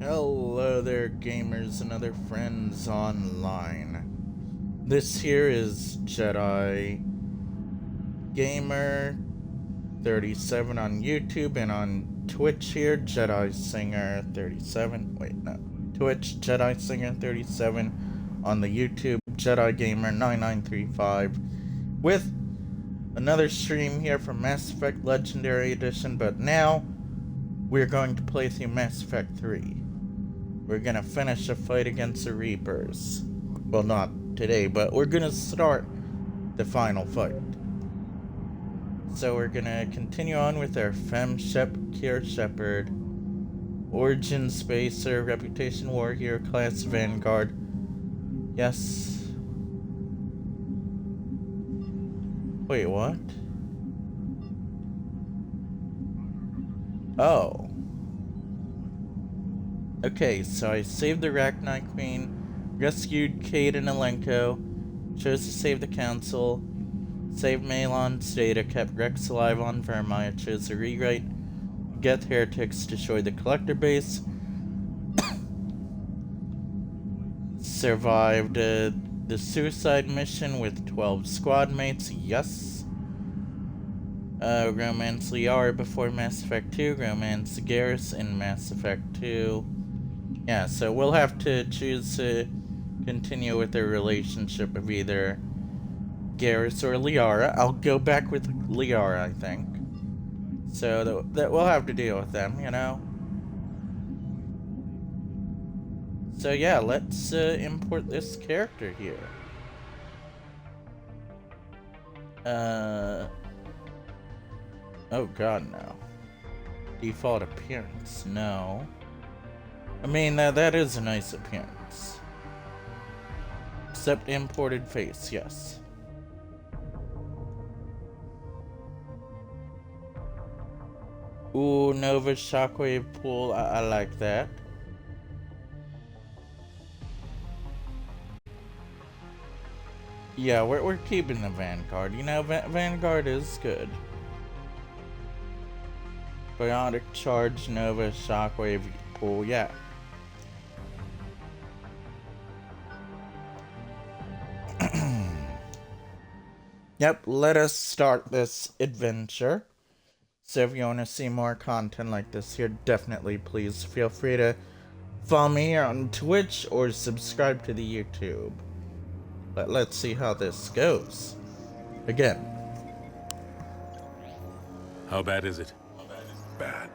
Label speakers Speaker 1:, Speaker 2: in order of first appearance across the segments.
Speaker 1: Hello there, gamers and other friends online. This here is Jedi Gamer 37 on YouTube, and on Twitch here, Jedi Singer 37. Wait, no. Twitch, Jedi Singer 37. On the YouTube, Jedi Gamer 9935. With another stream here from Mass Effect Legendary Edition, but now we're going to play through Mass Effect 3. We're gonna finish a fight against the Reapers. Well, not today, but we're gonna start the final fight. So we're gonna continue on with our Kier Shepard, Origin Spacer, Reputation Warrior, Class Vanguard. Yes. Wait, what? Oh. Okay, so I saved the Rachni Queen, rescued Cade and Alenko, chose to save the Council, saved Malon's data, kept Rex alive on Vermia, chose to rewrite Geth Heretics, destroyed the Collector base, survived the suicide mission with 12 squad mates, yes. Romance Liara before Mass Effect 2, romance Garrus in Mass Effect 2. Yeah, so we'll have to choose to continue with their relationship of either Garrus or Liara. I'll go back with Liara, I think. So that we'll have to deal with them, you know? So yeah, let's import this character here. Oh god, no. Default appearance, no. I mean, that is a nice appearance. Except imported face, yes. Ooh, Nova Shockwave Pool, I like that. Yeah, we're keeping the Vanguard. You know, Vanguard is good. Biotic Charge, Nova Shockwave Pool, yeah. Yep, let us start this adventure. So if you want to see more content like this here, definitely please feel free to follow me here on Twitch or subscribe to the YouTube. Let's see how this goes. Again.
Speaker 2: How bad is it?
Speaker 3: Bad.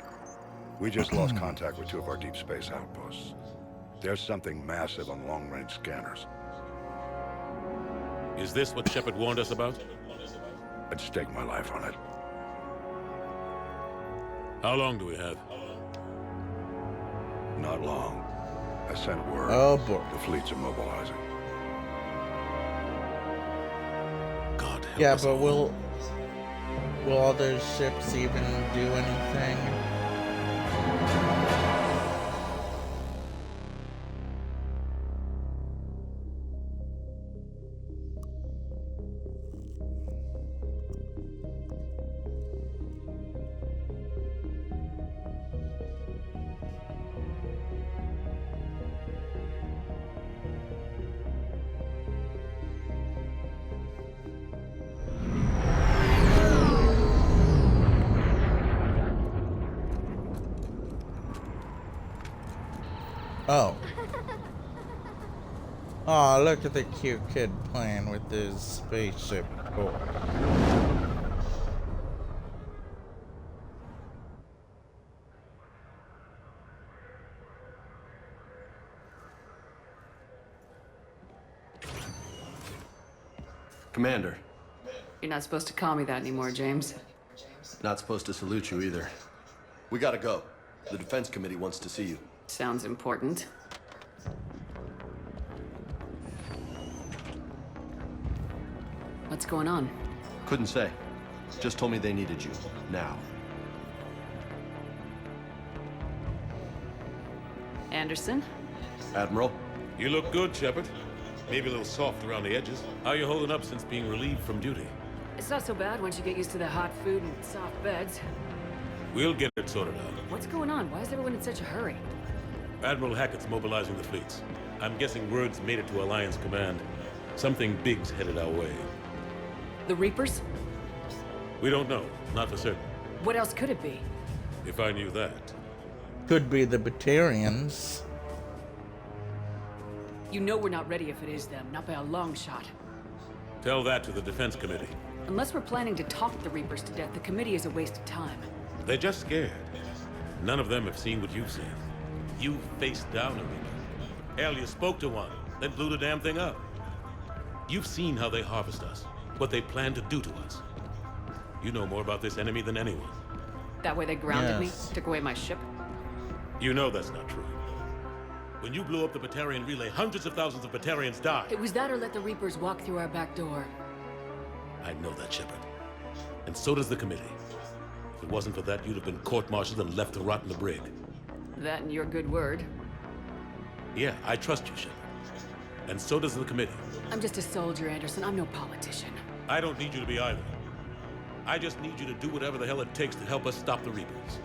Speaker 3: We just lost contact with two of our deep space outposts. There's something massive on long-range scanners.
Speaker 2: Is this what Shepard warned us about?
Speaker 3: I'd stake my life on it.
Speaker 2: How long do we have?
Speaker 3: Not long. I sent word.
Speaker 1: Oh boy.
Speaker 3: The fleets are mobilizing.
Speaker 2: God help
Speaker 1: Yeah,
Speaker 2: us
Speaker 1: but
Speaker 2: all.
Speaker 1: will all those ships even do anything? Oh. Aw, look at the cute kid playing with his spaceship toy.
Speaker 4: Commander.
Speaker 5: You're not supposed to call me that anymore, James.
Speaker 4: Not supposed to salute you either. We gotta go. The Defense Committee wants to see you.
Speaker 5: Sounds important. What's going on?
Speaker 4: Couldn't say. Just told me they needed you. Now.
Speaker 5: Anderson?
Speaker 4: Admiral?
Speaker 2: You look good, Shepard. Maybe a little soft around the edges. How you holding up since being relieved from duty?
Speaker 5: It's not so bad once you get used to the hot food and soft beds.
Speaker 2: We'll get it sorted out.
Speaker 5: What's going on? Why is everyone in such a hurry?
Speaker 2: Admiral Hackett's mobilizing the fleets. I'm guessing word's made it to Alliance Command. Something big's headed our way.
Speaker 5: The Reapers?
Speaker 2: We don't know, not for certain.
Speaker 5: What else could it be?
Speaker 2: If I knew that.
Speaker 1: Could be the Batarians.
Speaker 5: You know we're not ready if it is them, not by a long shot.
Speaker 2: Tell that to the Defense Committee.
Speaker 5: Unless we're planning to talk the Reapers to death, the committee is a waste of time.
Speaker 2: They're just scared. None of them have seen what you've seen. You faced down a Reaper. Hell, you spoke to one, then blew the damn thing up. You've seen how they harvest us, what they plan to do to us. You know more about this enemy than anyone.
Speaker 5: That way they grounded
Speaker 1: Yes.
Speaker 5: me, took away my ship.
Speaker 2: You know that's not true. When you blew up the Batarian relay, hundreds of thousands of Batarians died.
Speaker 5: It was that or let the Reapers walk through our back door.
Speaker 2: I know that, Shepard. And so does the committee. If it wasn't for that, you'd have been court-martialed and left to rot in the brig.
Speaker 5: That and your good word.
Speaker 2: Yeah, I trust you, Shepard. And so does the committee.
Speaker 5: I'm just a soldier, Anderson. I'm no politician.
Speaker 2: I don't need you to be either. I just need you to do whatever the hell it takes to help us stop the Reapers.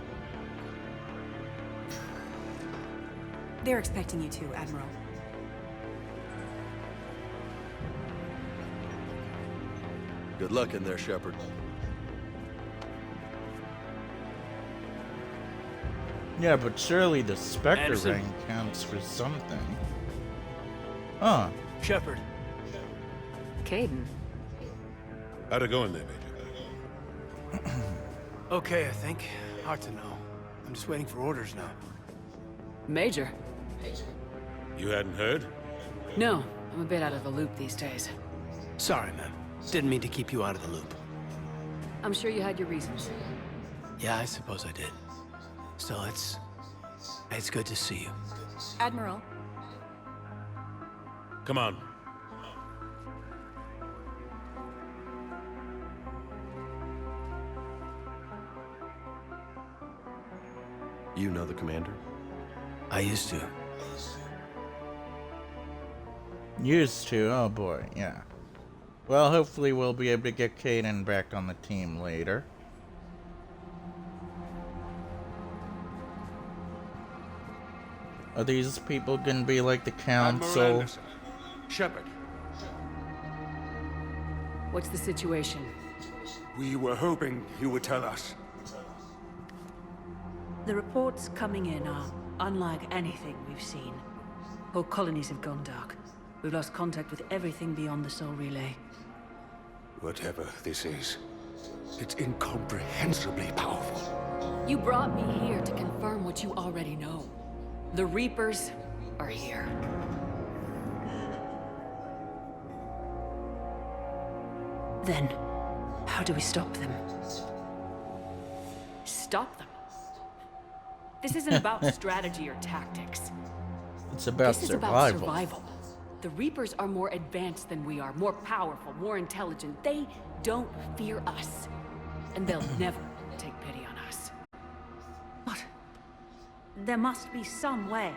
Speaker 6: They're expecting you to, Admiral.
Speaker 4: Good luck in there, Shepard.
Speaker 1: Yeah, but surely the Spectre
Speaker 7: Anderson.
Speaker 1: rank counts for something. Huh.
Speaker 7: Shepard.
Speaker 5: Caden.
Speaker 2: How'd it go in there, Major?
Speaker 7: Okay, I think. Hard to know. I'm just waiting for orders now.
Speaker 5: Major.
Speaker 2: You hadn't heard?
Speaker 5: No, I'm a bit out of the loop these days.
Speaker 7: Sorry, man. Didn't mean to keep you out of the loop.
Speaker 5: I'm sure you had your reasons.
Speaker 7: Yeah, I suppose I did. Still, it's good to see you.
Speaker 6: Admiral,
Speaker 2: Come on.
Speaker 4: You know the commander?
Speaker 7: I used to.
Speaker 1: Used to, oh boy, yeah. Well, hopefully we'll be able to get Caden back on the team later. Are these people gonna be like the council?
Speaker 8: Shepard,
Speaker 5: What's the situation?
Speaker 8: we were hoping you would tell us.
Speaker 6: the reports coming in are unlike anything we've seen. Whole colonies have gone dark. We've lost contact with everything beyond the Soul Relay.
Speaker 8: Whatever this is, it's incomprehensibly powerful.
Speaker 5: You brought me here to confirm what you already know. The Reapers are here.
Speaker 6: Then, how do we stop them?
Speaker 5: Stop them. This isn't about strategy or tactics.
Speaker 1: It's about
Speaker 5: This is
Speaker 1: survival.
Speaker 5: about survival. The Reapers are more advanced than we are, more powerful, more intelligent. They don't fear us. And they'll never take pity on us.
Speaker 6: What? There must be some way.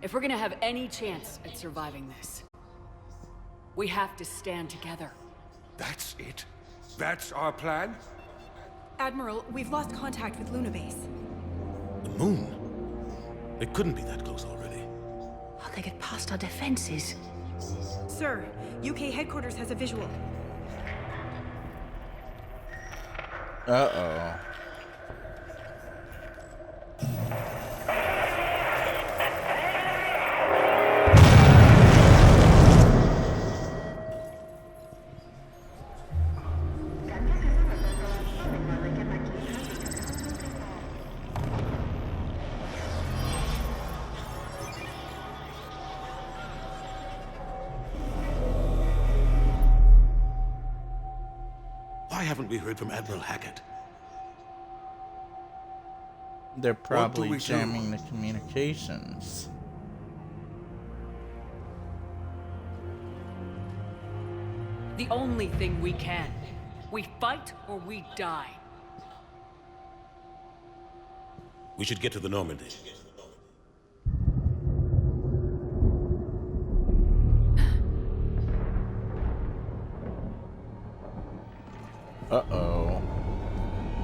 Speaker 5: If we're gonna have any chance at surviving this, we have to stand together.
Speaker 8: That's it? That's our plan?
Speaker 6: Admiral, we've lost contact with Luna Base.
Speaker 2: The moon? It couldn't be that close already.
Speaker 6: How'd they get past our defenses?
Speaker 9: Sir, UK headquarters has a visual.
Speaker 1: Uh-oh.
Speaker 2: Why haven't we heard from Admiral Hackett?
Speaker 1: They're probably
Speaker 8: we do?
Speaker 1: jamming the communications.
Speaker 5: The only thing we can. We fight or we die.
Speaker 2: We should get to the Normandy.
Speaker 1: Uh-oh.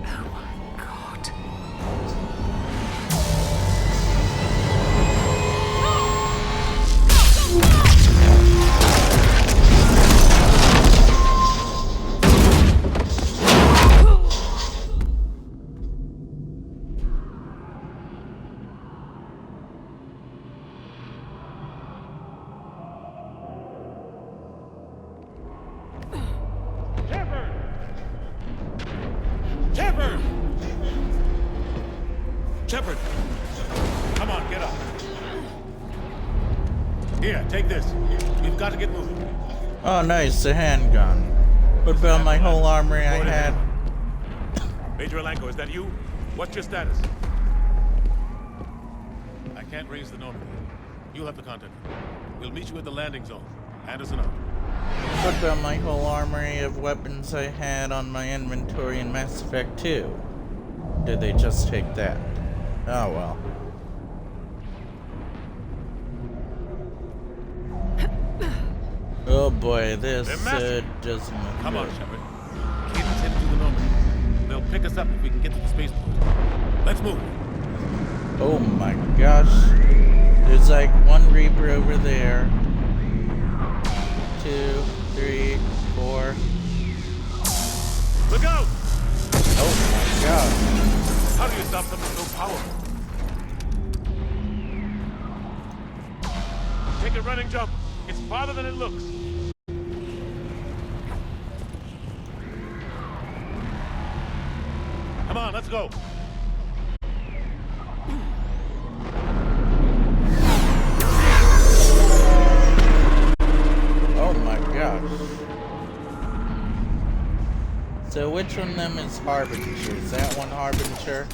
Speaker 6: Oh my god.
Speaker 2: Shepard! Come on, get up. Here, take this. We've got to get moving.
Speaker 1: Oh, nice, a handgun. What about my whole armory I had?
Speaker 2: Major Alanko, is that you? What's your status? I can't raise the Normandy. You'll have to contact me. We'll meet you at the landing zone. Anderson out.
Speaker 1: What about my whole armory of weapons I had on my inventory in Mass Effect 2? Did they just take that? Oh well. Oh boy, this doesn't look
Speaker 2: Come
Speaker 1: good.
Speaker 2: on, Shepard. Cadence headed to the Normandy. They'll pick us up if we can get to the spaceport. Let's move.
Speaker 1: Oh my gosh. There's like one Reaper over there. 2, 3, 4.
Speaker 2: Look out!
Speaker 1: Oh my god.
Speaker 2: How do you stop something so powerful? Take a running jump. It's farther than it looks. Come on, let's go.
Speaker 1: Oh my gosh. So which one of them is Harbinger? Is that one Harbinger?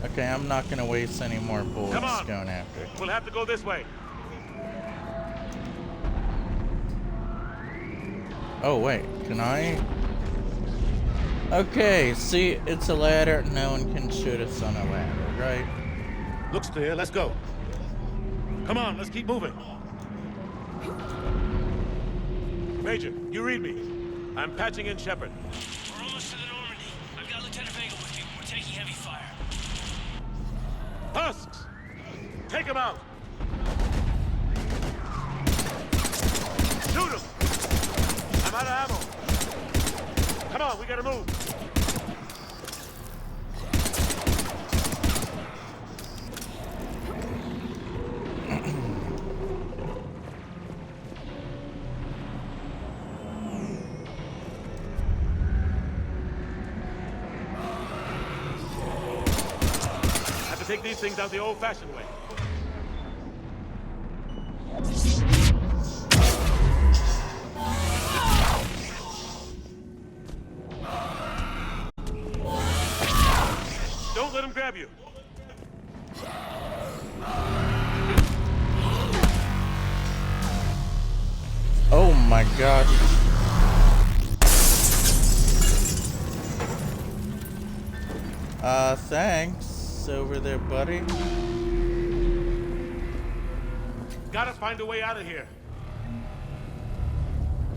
Speaker 1: Okay, I'm not gonna waste any more bullets going after it.
Speaker 2: We'll have to go this way.
Speaker 1: Oh wait, can I? Okay, see, it's a ladder. No one can shoot us on a ladder, right?
Speaker 2: Looks clear, let's go. Come on, let's keep moving. Major, you read me. I'm patching in Shepard.
Speaker 10: We're almost to the Normandy. I've got Lieutenant Vega with me. We're taking heavy fire.
Speaker 2: Husks! Take him out! Shoot him! I'm out of ammo. Come on, we gotta move. Have to take these things out the old-fashioned way. Don't let him grab you.
Speaker 1: Oh my gosh. Thanks over there, buddy.
Speaker 2: Gotta find a way out of here.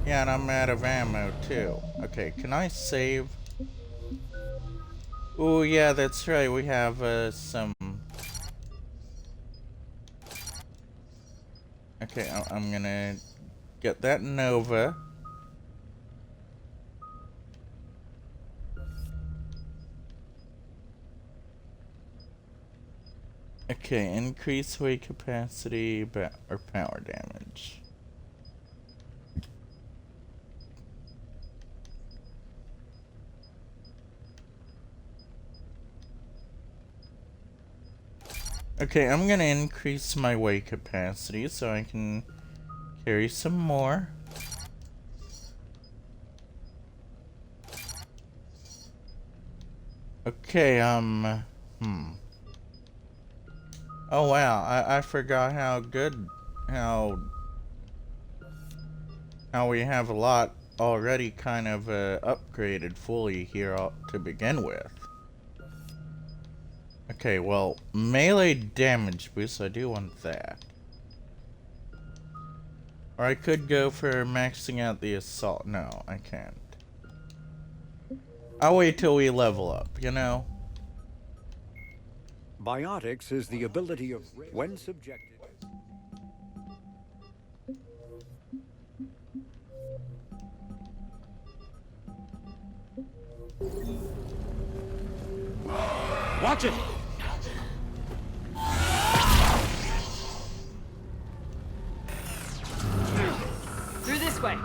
Speaker 1: Yeah, and I'm out of ammo too. Okay, can I save? Oh yeah, that's right. We have some. Okay, I'm gonna get that Nova. Okay, increase weight capacity or power damage. Okay, I'm gonna increase my weight capacity so I can carry some more. Okay, oh wow, I forgot how good, how we have a lot already kind of upgraded fully here to begin with. Okay, well, melee damage boost, I do want that. Or I could go for maxing out the assault. No, I can't. I'll wait till we level up, you know?
Speaker 11: Biotics is the ability of, when subjected...
Speaker 2: Watch it!
Speaker 5: Through this way.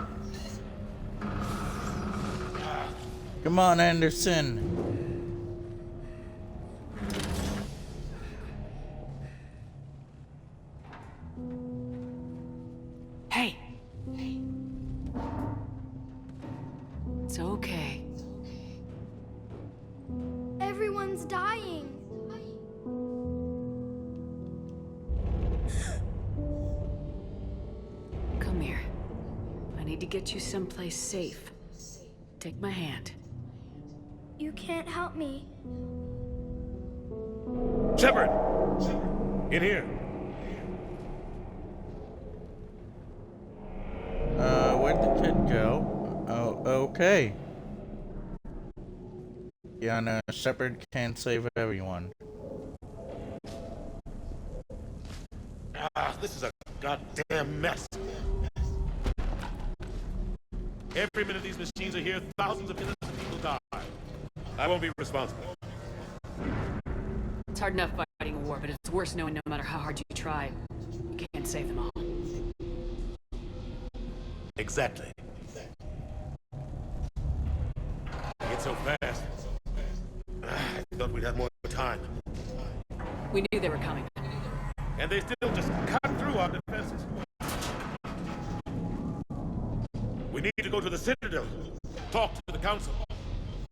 Speaker 1: Come on, Anderson.
Speaker 5: need to get you someplace safe. Take my hand.
Speaker 12: You can't help me.
Speaker 2: Shepard! In here.
Speaker 1: Where'd the kid go? Oh, okay. Yeah, no, Shepard can't save everyone.
Speaker 2: This is a goddamn mess. Every minute these machines are here, thousands of innocent people die. I won't be responsible.
Speaker 5: It's hard enough fighting a war, but it's worse knowing no matter how hard you try, you can't save them all.
Speaker 2: Exactly. It's so fast. I thought we'd have more time.
Speaker 5: We knew they were coming.
Speaker 2: And they still just cut through our defenses. We need to go to the Citadel. Talk to the Council.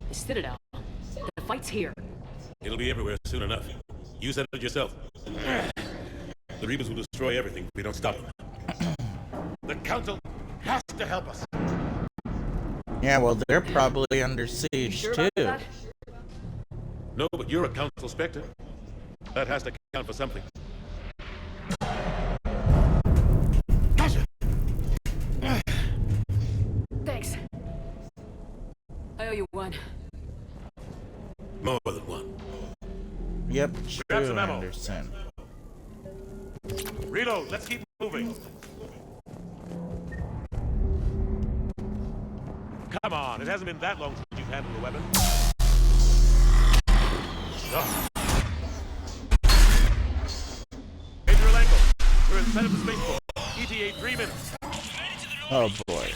Speaker 5: The Citadel? The fight's here.
Speaker 2: It'll be everywhere soon enough. You said it yourself. The Reapers will destroy everything if we don't stop them. The Council has to help us.
Speaker 1: Yeah, well, they're probably under siege,
Speaker 5: sure
Speaker 1: too.
Speaker 5: about that?
Speaker 2: No, but you're a Council Spectre. That has to count for something.
Speaker 5: Thanks. I owe you one.
Speaker 2: More than one.
Speaker 1: Yep,
Speaker 2: Grab
Speaker 1: true,
Speaker 2: some ammo.
Speaker 1: Anderson.
Speaker 2: Reload, let's keep moving. Come on, it hasn't been that long since you've handled a weapon. Oh. Major Alenko, we're inside of the spaceport. ETA 3 minutes.
Speaker 1: Oh boy.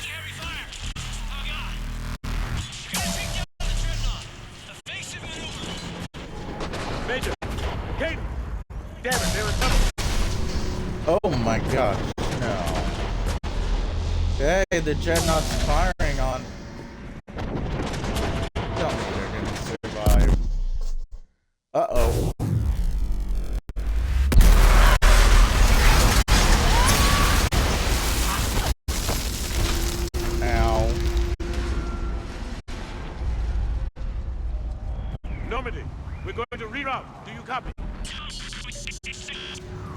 Speaker 2: Major, Caden! Damn it, they're in trouble.
Speaker 1: Oh my gosh, no. Hey, the Dreadnought's firing on. Tell me they're gonna survive. Uh-oh. Ow.
Speaker 2: Normandy, we're going to reroute. Do you copy?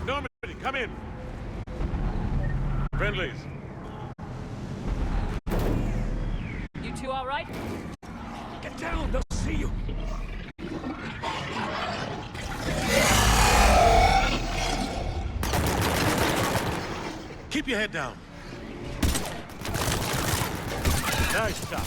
Speaker 2: Normandy, come in. Friendlies.
Speaker 5: You two all right?
Speaker 8: Get down, they'll see you.
Speaker 2: Keep your head down. Nice shot.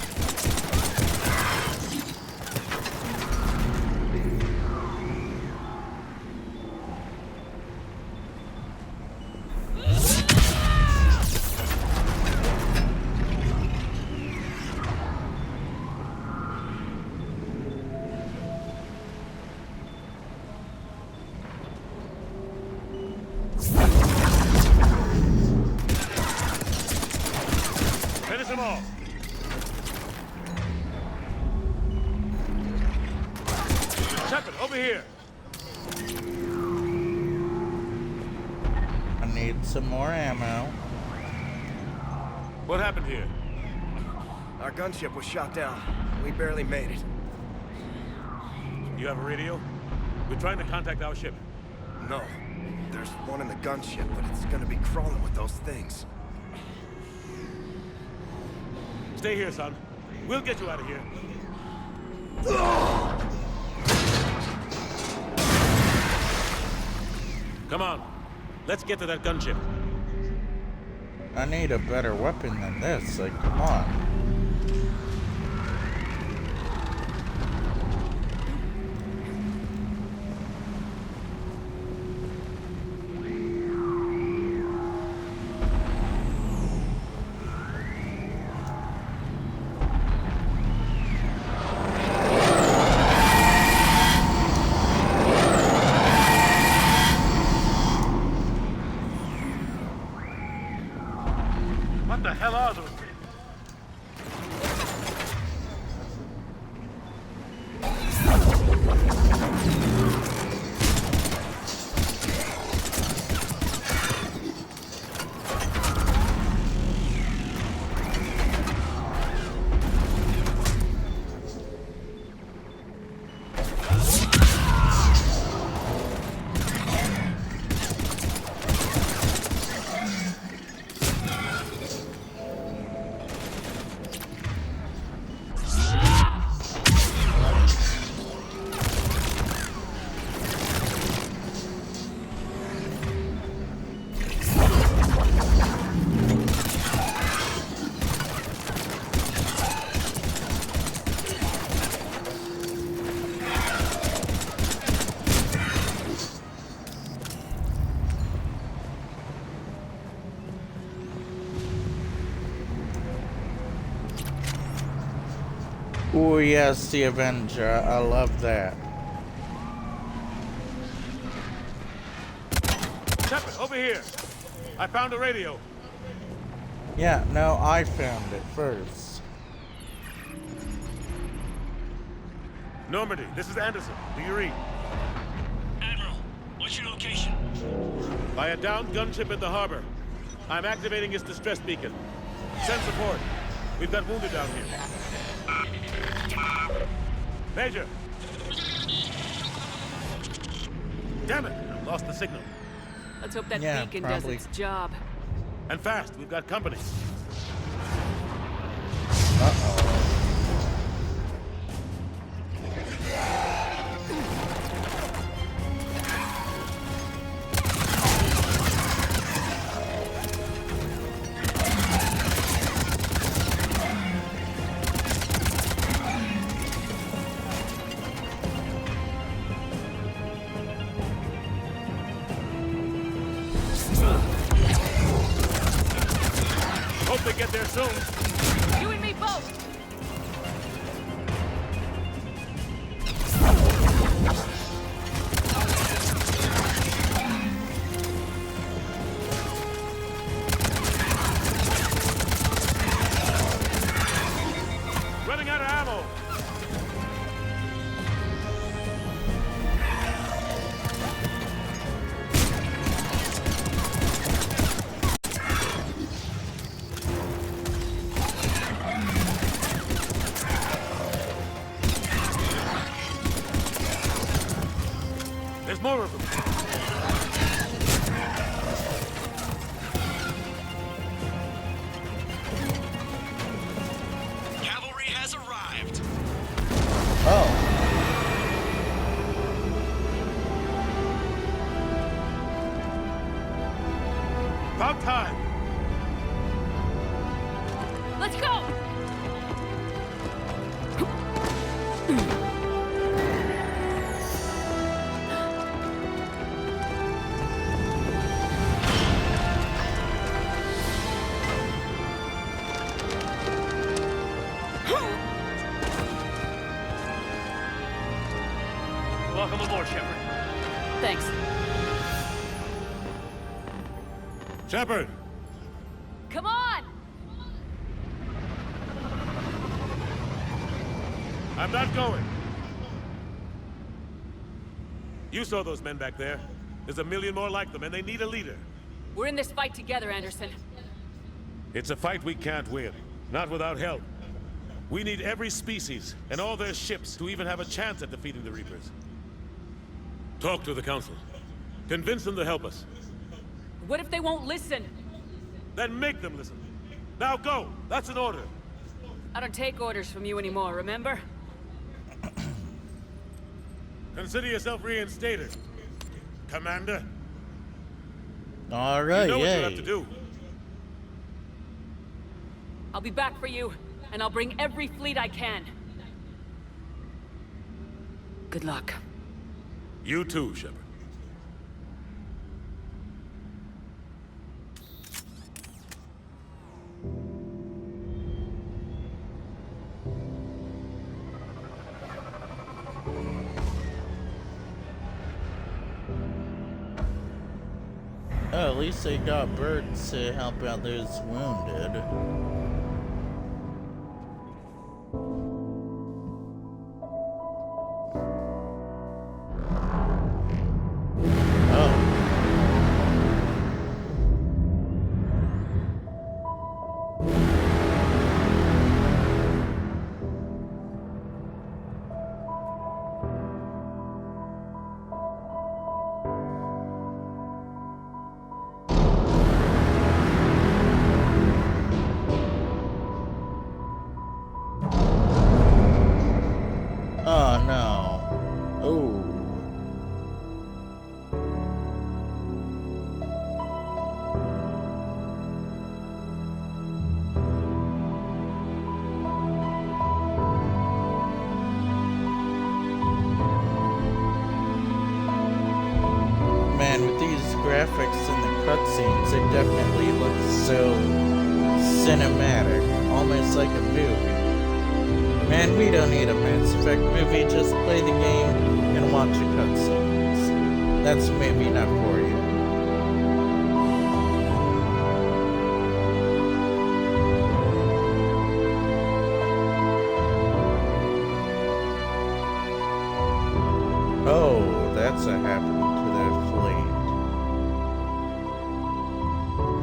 Speaker 2: Finish them all. Shepard, over here.
Speaker 1: I need some more ammo.
Speaker 2: What happened here?
Speaker 13: Our gunship was shot down. We barely made it.
Speaker 2: You have a radio? We're trying to contact our ship.
Speaker 13: No. There's one in the gunship, but it's gonna be crawling with those things.
Speaker 2: Stay here, son. We'll get you out of here. Come on. Let's get to that gunship.
Speaker 1: I need a better weapon than this, like, come on.
Speaker 2: What the hell are those things?
Speaker 1: Oh yes, the Avenger. I love that.
Speaker 2: Shepard, over here. I found a radio.
Speaker 1: Yeah, no, I found it first.
Speaker 2: Normandy, this is Anderson. Do you read?
Speaker 10: Admiral, what's your location?
Speaker 2: By a downed gunship in the harbor. I'm activating its distress beacon. Send support. We've got wounded down here. Major! Damn it! Lost the signal.
Speaker 5: Let's hope that
Speaker 1: Yeah,
Speaker 5: beacon
Speaker 1: probably.
Speaker 5: does its job.
Speaker 2: And fast, we've got company.
Speaker 1: Uh-oh.
Speaker 2: Hope they get there soon.
Speaker 5: You and me both!
Speaker 2: Running out of ammo. There's more of them.
Speaker 10: Cavalry has arrived.
Speaker 1: Oh.
Speaker 2: About time.
Speaker 5: Let's go!
Speaker 10: Welcome aboard, Shepard.
Speaker 5: Thanks.
Speaker 2: Shepard!
Speaker 5: Come on!
Speaker 2: I'm not going. You saw those men back there. There's a million more like them, and they need a leader.
Speaker 5: We're in this fight together, Anderson.
Speaker 2: It's a fight we can't win. Not without help. We need every species and all their ships to even have a chance at defeating the Reapers. Talk to the Council. Convince them to help us.
Speaker 5: What if they won't listen?
Speaker 2: Then make them listen. Now go! That's an order.
Speaker 5: I don't take orders from you anymore, remember?
Speaker 2: Consider yourself reinstated, Commander.
Speaker 1: All right,
Speaker 2: You know what you
Speaker 1: yay.
Speaker 2: have to do.
Speaker 5: I'll be back for you, and I'll bring every fleet I can. Good luck.
Speaker 2: You too, Shepard.
Speaker 1: Oh, at least they got birds to help out those wounded. Oh no. Ooh. Man, with these graphics and the cutscenes, it definitely looks so cinematic, almost like a movie. Man, we don't need a Mass Effect movie, just play the game and watch the cutscenes. That's maybe not for you. Oh, that's a happening to the fleet.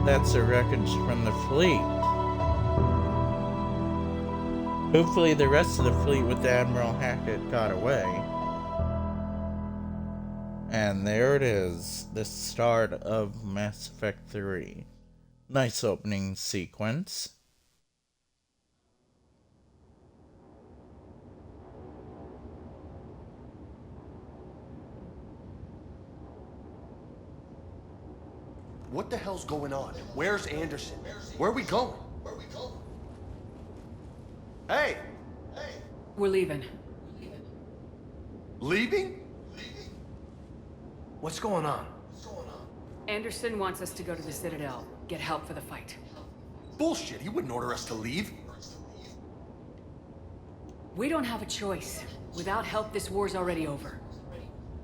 Speaker 1: That's a wreckage from the fleet. Hopefully the rest of the fleet with Admiral Hackett got away. And there it is, the start of Mass Effect 3. Nice opening sequence.
Speaker 4: What the hell's going on? Where's Anderson? Where are we going? Hey!
Speaker 5: We're leaving.
Speaker 4: Leaving?
Speaker 7: What's going on?
Speaker 5: Anderson wants us to go to the Citadel, get help for the fight.
Speaker 4: Bullshit, he wouldn't order us to leave.
Speaker 5: We don't have a choice. Without help, this war's already over.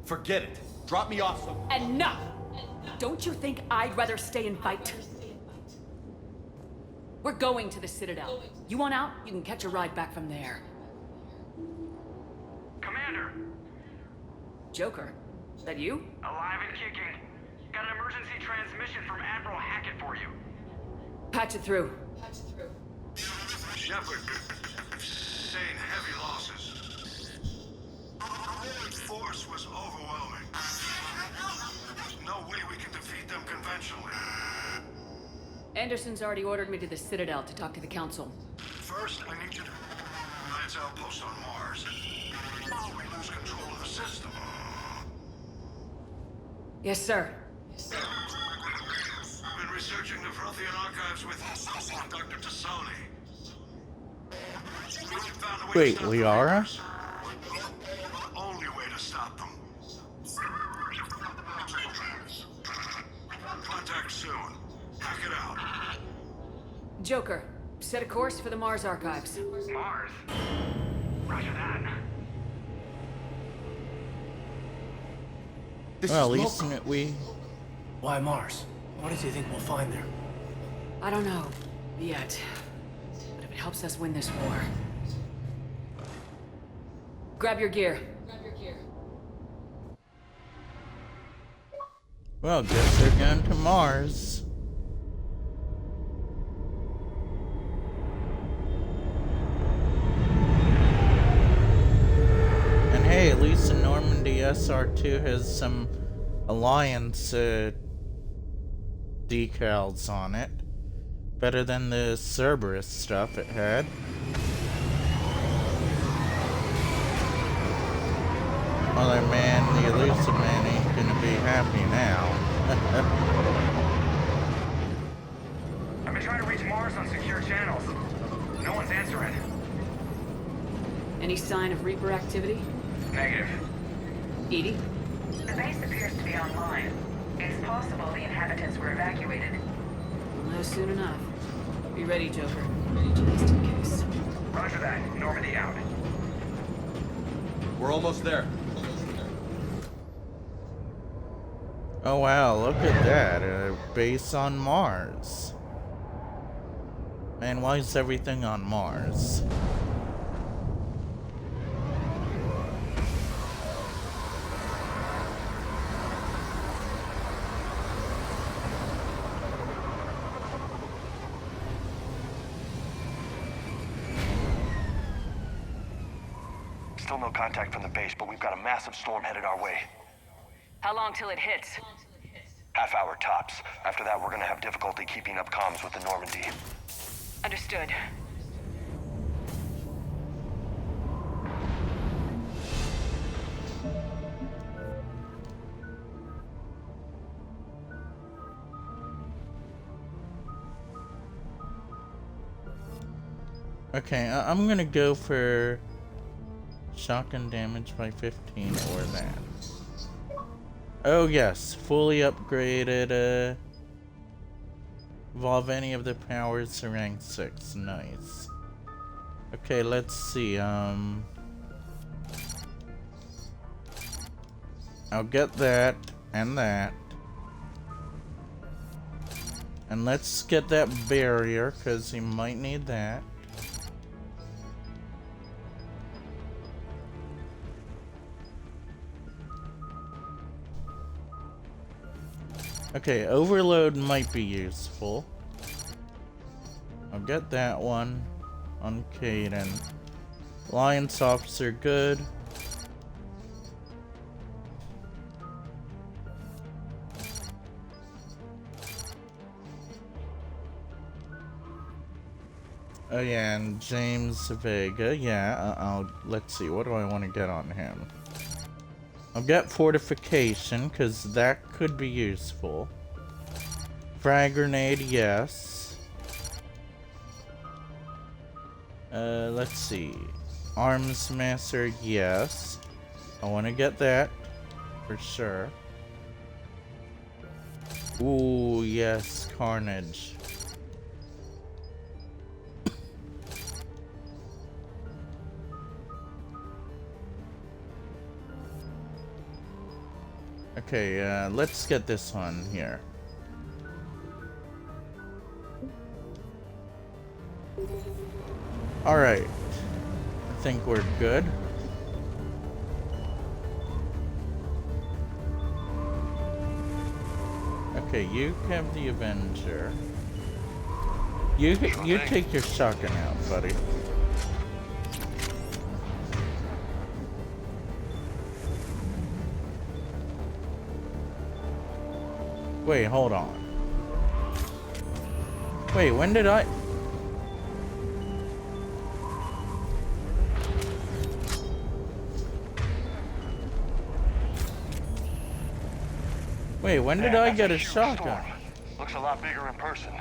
Speaker 4: Forget it. Drop me off some...
Speaker 5: Enough! Don't you think I'd rather stay and fight? We're going to the Citadel. You want out? You can catch a ride back from there.
Speaker 8: Commander!
Speaker 5: Joker, that you?
Speaker 8: Alive and kicking. Got an emergency transmission from Admiral Hackett for you.
Speaker 5: Patch it through.
Speaker 3: Shepard, sustained heavy losses. The force was overwhelming. There's no way we can defeat them conventionally.
Speaker 5: Anderson's already ordered me to the Citadel to talk to the Council.
Speaker 3: First, I need you to Alliance outpost on Mars. We lose control of the system.
Speaker 5: Yes, sir.
Speaker 3: I've been researching the Prothean archives with Dr. Tassoni.
Speaker 1: Wait, Liara?
Speaker 3: The only way to stop them. Contact soon. Hack it out.
Speaker 5: Joker, set a course for the Mars archives.
Speaker 8: Mars? Roger that.
Speaker 1: Well, at least we...
Speaker 7: Why Mars? What did you think we'll find there?
Speaker 5: I don't know. Yet. But if it helps us win this war... Grab your gear.
Speaker 1: Well, guess they're going to Mars. And hey, at least the Normandy SR2 has some Alliance decals on it. Better than the Cerberus stuff it had. Although, man, the elusive man ain't gonna be happy now.
Speaker 8: I've been trying to reach Mars on secure channels. No one's answering.
Speaker 5: Any sign of Reaper activity?
Speaker 8: Negative.
Speaker 5: Edie?
Speaker 14: The base appears to be online. It's possible the inhabitants were evacuated.
Speaker 5: No, soon enough. Be ready, Joker. Just in case.
Speaker 8: Roger that. Normandy out.
Speaker 4: We're almost there.
Speaker 1: Oh wow, look at that. A base on Mars. Man, why is everything on Mars?
Speaker 13: Still no contact from the base, but we've got a massive storm headed our way.
Speaker 5: How long till it hits?
Speaker 13: Half hour tops. After that, we're gonna have difficulty keeping up comms with the Normandy.
Speaker 5: Understood.
Speaker 1: Okay, I'm gonna go for shotgun damage by 15 or that. Oh yes, fully upgraded, evolve any of the powers to rank 6, nice. Okay, let's see, I'll get that and that. And let's get that barrier, because he might need that. Okay, overload might be useful. I'll get that one on Caden. Alliance officer, good. Oh yeah, and James Vega, yeah, let's see, what do I want to get on him? I'll get fortification, because that could be useful. Frag grenade, yes. Let's see. Arms master, yes. I want to get that, for sure. Ooh, yes, carnage. Okay, let's get this one here. Alright. I think we're good. Okay, you have the Avenger. You take your shotgun out, buddy. Wait, hold on. Wait, when did I... Wait, when did I get a shotgun?
Speaker 15: Looks a lot bigger in person.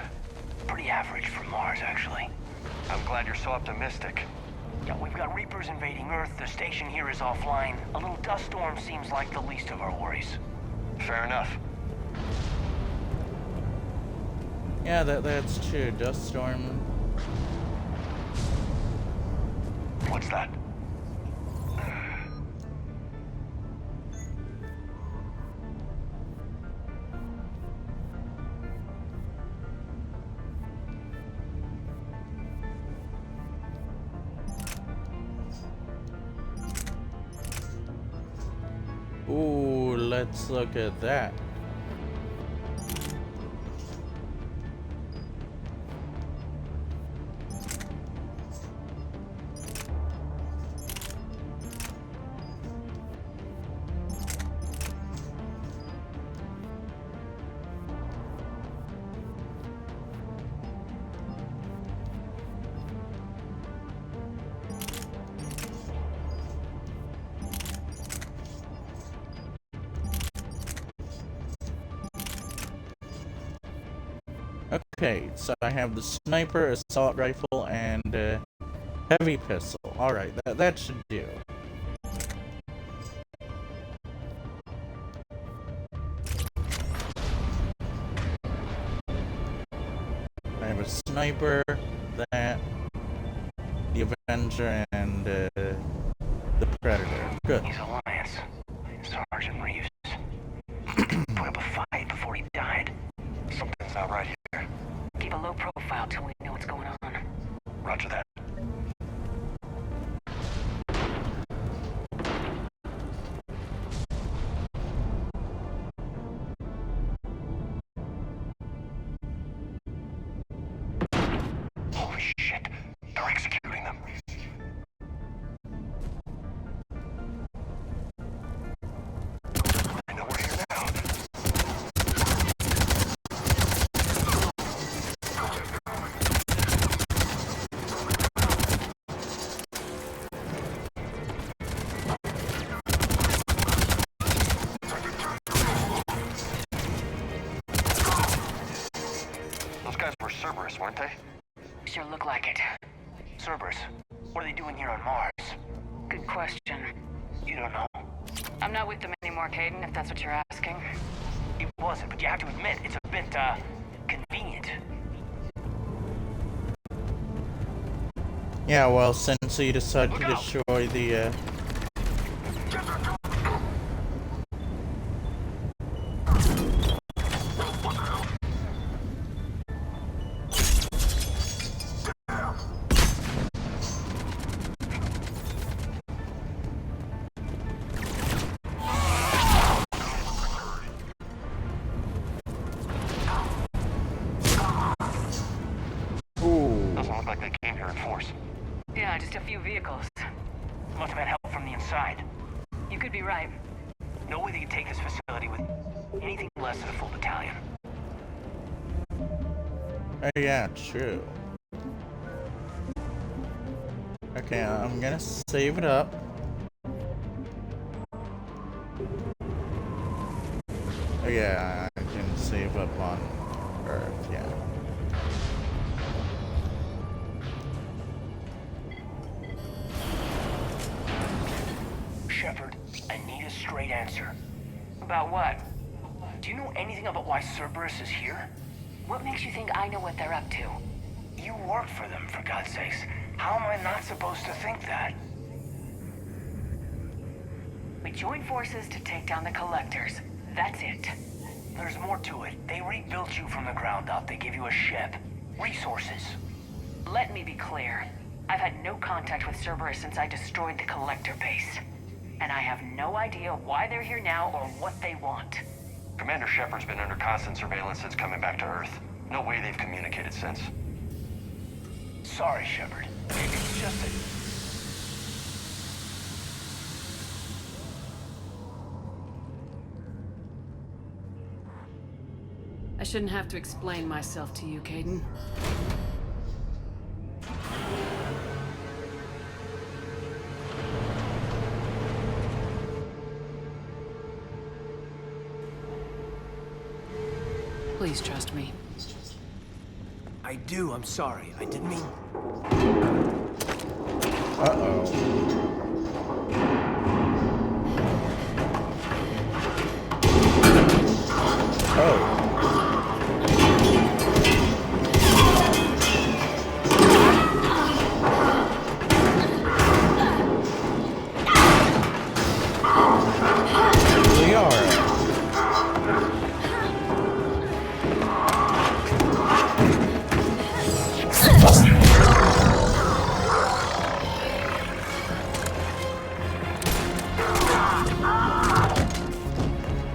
Speaker 10: Pretty average for Mars, actually.
Speaker 15: I'm glad you're so optimistic.
Speaker 10: Yeah, we've got Reapers invading Earth, the station here is offline. A little dust storm seems like the least of our worries.
Speaker 15: Fair enough.
Speaker 1: Yeah, that's true. Dust storm.
Speaker 15: What's that?
Speaker 1: Ooh, let's look at that. Okay, so I have the sniper, assault rifle, and heavy pistol. Alright, that should do. I have a sniper, that, the Avenger, and the Predator. Good.
Speaker 10: He's Alliance. Sergeant Reeves. Put up a fight before he died.
Speaker 15: Something's not right here.
Speaker 5: Keep a low profile till we know what's going on.
Speaker 15: Roger that. Holy shit. They're executing them. I know we're here now. Those guys were Cerberus, weren't they?
Speaker 5: Sure look like it.
Speaker 10: Cerberus, what are they doing here on Mars?
Speaker 5: Good question.
Speaker 10: You don't know.
Speaker 5: I'm not with them anymore, Caden, if that's what you're asking.
Speaker 10: It wasn't, but you have to admit, it's a bit, convenient.
Speaker 1: Yeah, well, since you decided to destroy the,
Speaker 15: Doesn't look like they came here in force.
Speaker 10: Yeah, just a few vehicles. Must have had help from the inside. You could be right. No way they could take this facility with anything less than a full battalion.
Speaker 1: oh yeah, true. Okay, I'm gonna save it up. Oh yeah, I can save up on Earth, yeah.
Speaker 10: Shepard, I need a straight answer. About what? Do you know anything about why Cerberus is here?
Speaker 14: What makes you think I know what they're up to?
Speaker 10: You work for them, for God's sakes. How am I not supposed to think that?
Speaker 14: We joined forces to take down the Collectors. That's it.
Speaker 10: There's more to it. They rebuilt you from the ground up. They gave you a ship. Resources.
Speaker 14: Let me be clear. I've had no contact with Cerberus since I destroyed the Collector base. And I have no idea why they're here now or what they want.
Speaker 15: Commander Shepard's been under constant surveillance since coming back to Earth. No way they've communicated since.
Speaker 10: Sorry, Shepard. It's just that...
Speaker 5: I shouldn't have to explain myself to you, Caden. Please trust me.
Speaker 7: I do, I'm sorry. I didn't mean...
Speaker 1: Uh-oh. Oh.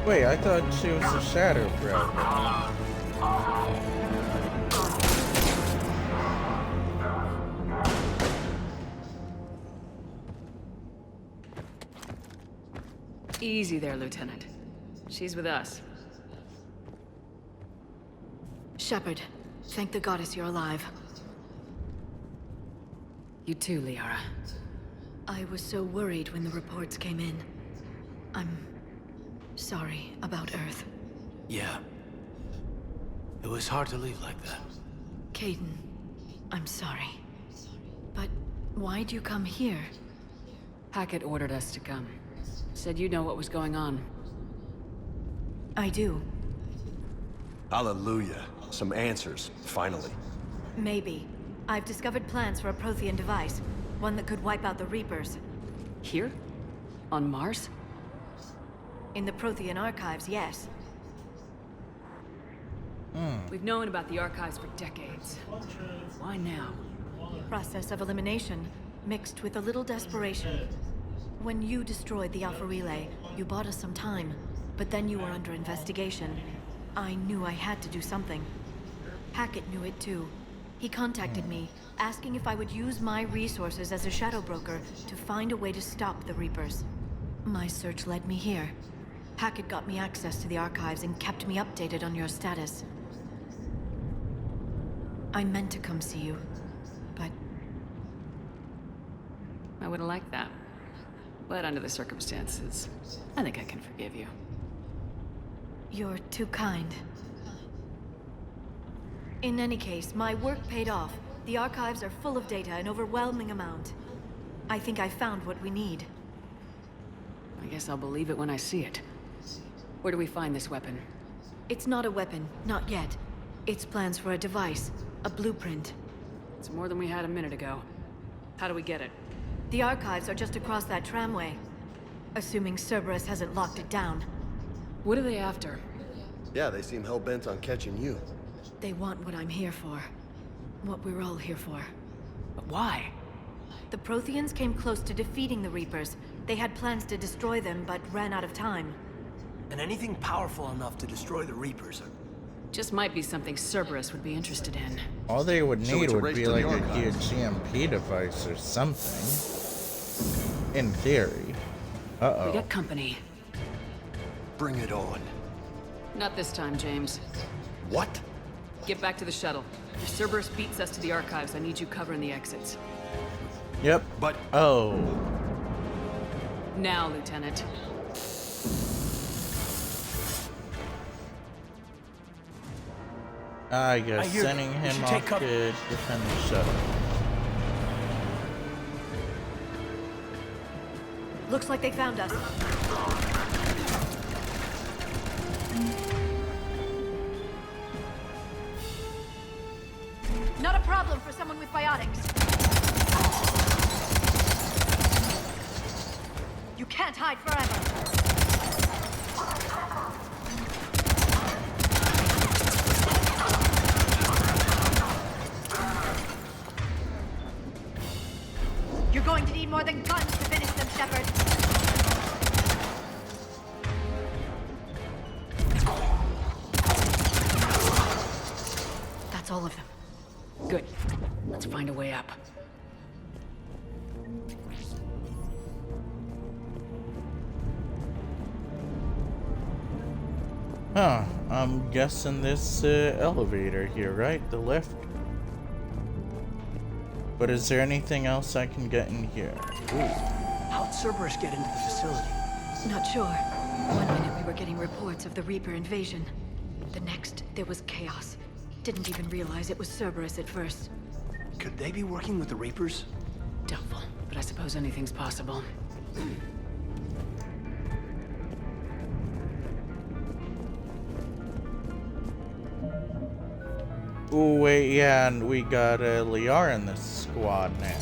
Speaker 1: Wait, I thought she was a shadow, bro.
Speaker 5: Easy there, Lieutenant. She's with us.
Speaker 16: Shepard, thank the goddess you're alive.
Speaker 5: You too, Liara.
Speaker 16: I was so worried when the reports came in. I'm sorry about Earth.
Speaker 7: Yeah. It was hard to leave like that.
Speaker 16: Caden, I'm sorry. But why'd you come here?
Speaker 5: Hackett ordered us to come. Said you know what was going on.
Speaker 16: I do.
Speaker 4: Hallelujah. Some answers, finally.
Speaker 16: Maybe. I've discovered plans for a Prothean device. One that could wipe out the Reapers.
Speaker 5: Here? On Mars?
Speaker 16: In the Prothean archives, yes.
Speaker 5: We've known about the archives for decades. Why now?
Speaker 16: Process of elimination, mixed with a little desperation. When you destroyed the Alpha Relay, you bought us some time. But then you were under investigation. I knew I had to do something. Hackett knew it too. He contacted me, asking if I would use my resources as a shadow broker to find a way to stop the Reapers. My search led me here. Hackett got me access to the archives and kept me updated on your status. I meant to come see you, but...
Speaker 5: I would have liked that. But under the circumstances, I think I can forgive you.
Speaker 16: You're too kind. In any case, my work paid off. The archives are full of data, an overwhelming amount. I think I found what we need.
Speaker 5: I guess I'll believe it when I see it. Where do we find this weapon?
Speaker 16: It's not a weapon, not yet. It's plans for a device, a blueprint.
Speaker 5: It's more than we had a minute ago. How do we get it?
Speaker 16: The archives are just across that tramway. Assuming Cerberus hasn't locked it down.
Speaker 5: What are they after?
Speaker 4: Yeah, they seem hell-bent on catching you.
Speaker 16: They want what I'm here for. What we're all here for.
Speaker 5: But why?
Speaker 16: The Protheans came close to defeating the Reapers. They had plans to destroy them, but ran out of time.
Speaker 7: And anything powerful enough to destroy the Reapers.
Speaker 5: Just might be something Cerberus would be interested in.
Speaker 1: All they would
Speaker 4: So
Speaker 1: need
Speaker 4: it's a
Speaker 1: would
Speaker 4: race
Speaker 1: be
Speaker 4: to the
Speaker 1: like a
Speaker 4: archives.
Speaker 1: huge EMP device or something. In theory. Uh-oh.
Speaker 5: We got company.
Speaker 7: Bring it on.
Speaker 5: Not this time, James.
Speaker 7: What?
Speaker 5: Get back to the shuttle. If Cerberus beats us to the archives, I need you covering the exits.
Speaker 1: Yep.
Speaker 7: But...
Speaker 1: Oh.
Speaker 5: Now, Lieutenant.
Speaker 1: I guess
Speaker 7: I hear
Speaker 1: sending
Speaker 7: you. We
Speaker 1: him
Speaker 7: should
Speaker 1: off
Speaker 7: take
Speaker 1: to
Speaker 7: cover.
Speaker 1: defend the shuttle.
Speaker 16: Looks like they found us. Not a problem for someone with biotics. You can't hide forever. You're going to need more than guns to finish them, Shepard. That's all of them.
Speaker 5: Good. Let's find a way up.
Speaker 1: Huh. I'm guessing this elevator here, right? The lift? But is there anything else I can get in here? Ooh.
Speaker 7: How'd Cerberus get into the facility?
Speaker 16: Not sure. One minute we were getting reports of the Reaper invasion. The next, there was chaos. Didn't even realize it was Cerberus at first.
Speaker 7: Could they be working with the Reapers?
Speaker 5: Doubtful, but I suppose anything's possible.
Speaker 1: Ooh, wait, yeah, and we got Liara in this squad now.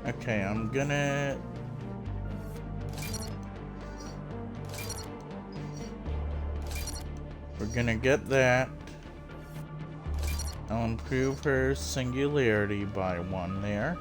Speaker 1: Okay, I'm gonna... We're gonna get that. I'll improve her singularity by 1 there.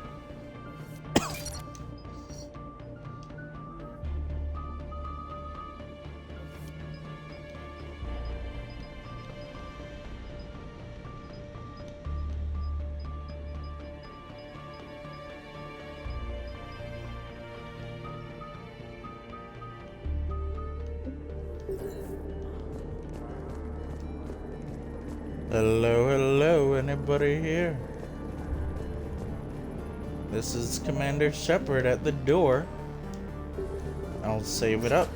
Speaker 1: Hello, hello, anybody here? This is Commander Shepard at the door. I'll save it up.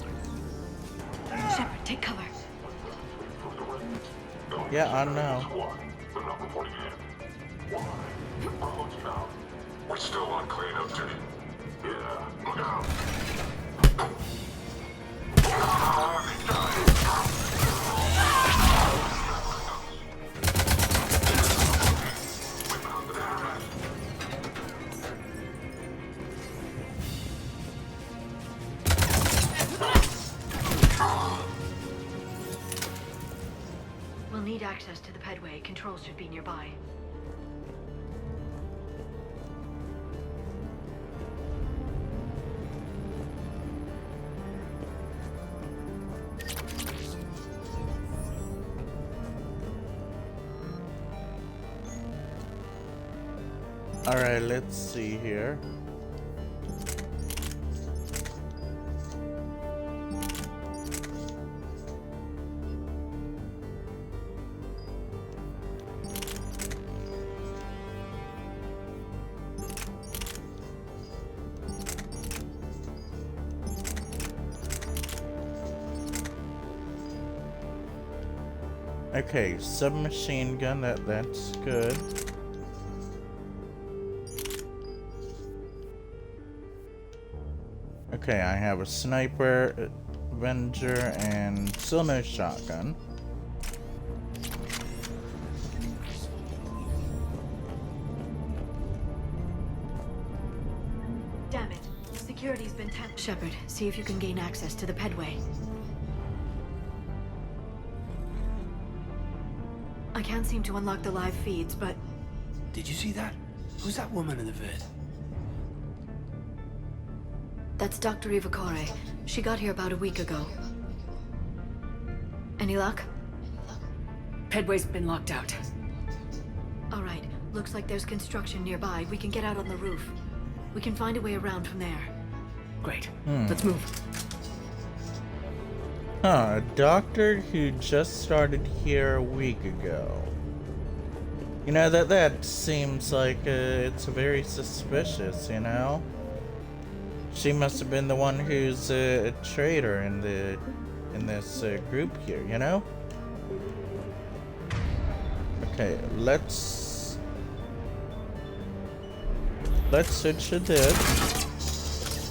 Speaker 16: Shepard, take cover.
Speaker 1: Yeah, I know.
Speaker 3: We're still on cleanup duty. Yeah, look out.
Speaker 16: We'll need access to the pedway. Controls should be nearby.
Speaker 1: Alright, let's see here. Okay, submachine gun, that's good. Okay, I have a sniper, Avenger, and still no shotgun.
Speaker 16: Damn it. Security's been tapped. Shepard, see if you can gain access to the pedway. I can't seem to unlock the live feeds, but...
Speaker 7: Did you see that? Who's that woman in the vid?
Speaker 16: That's Dr. Ivakare. She got here about a week ago. Any luck?
Speaker 5: Pedway's been locked out.
Speaker 16: All right. Looks like there's construction nearby. We can get out on the roof. We can find a way around from there.
Speaker 5: Great. Let's move.
Speaker 1: Huh, a doctor who just started here a week ago. You know, that seems like it's very suspicious, you know? She must have been the one who's a traitor in this group here, you know? Okay, let's switch to this.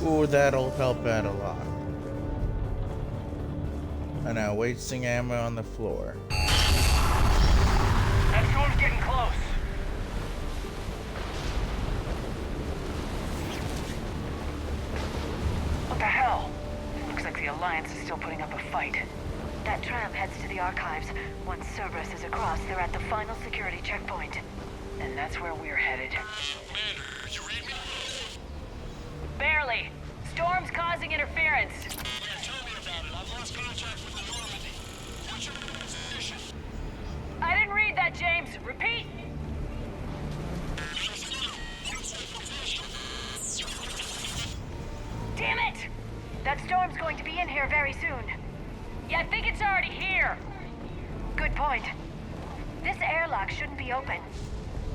Speaker 1: Ooh, that'll help out a lot. And now wasting ammo on the floor.
Speaker 10: That storm's getting close.
Speaker 14: What the hell? Looks like the Alliance is still putting up a fight. That tram heads to the archives. Once Cerberus is across, they're at the final security checkpoint.
Speaker 10: And that's where we're headed.
Speaker 3: Commander, you read me?
Speaker 10: Barely. Storm's causing interference.
Speaker 3: Yeah, tell me about it. I've lost contact with the Normandy. What's your position?
Speaker 10: I didn't read that, James. Repeat. Damn it!
Speaker 14: That storm's going to be in here very soon.
Speaker 10: Yeah, I think it's already here.
Speaker 14: Good point. This airlock shouldn't be open.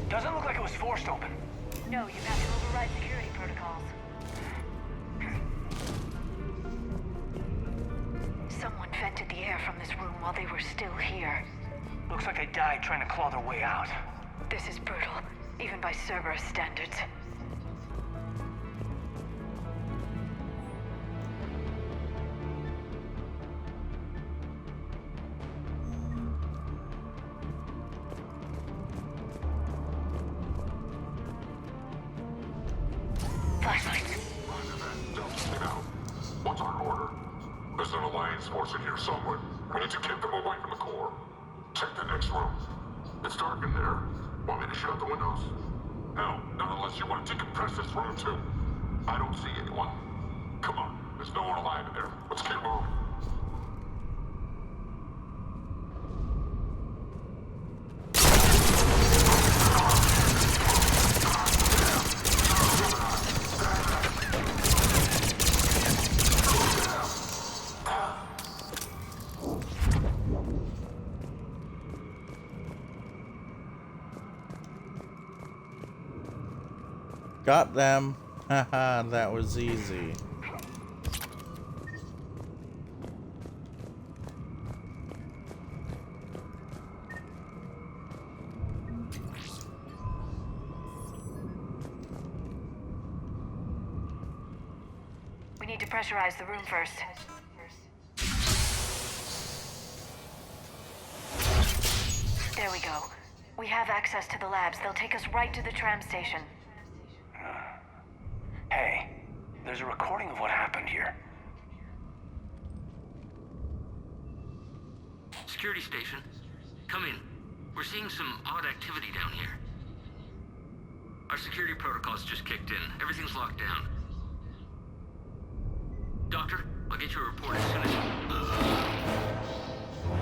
Speaker 10: Doesn't look like it was forced open.
Speaker 14: No, you have to override security protocols. Someone vented the air from this room while they were still here.
Speaker 10: Looks like they died trying to claw their way out.
Speaker 14: This is brutal, even by Cerberus standards. Flashlights.
Speaker 3: What's our order? There's an Alliance force in here somewhere. We need to get them away from the core. Check the next room. It's dark in there. Want me to shut the windows? No, not unless you want to decompress this room too. I don't see anyone. Come on, there's no one alive in there. Let's get moving.
Speaker 1: Got them. Haha, that was easy.
Speaker 14: We need to pressurize the room first. There we go. We have access to the labs. They'll take us right to the tram station.
Speaker 10: Hey, there's a recording of what happened here.
Speaker 17: Security station. Come in. We're seeing some odd activity down here. Our security protocols just kicked in. Everything's locked down. Doctor, I'll get you a report as soon as you...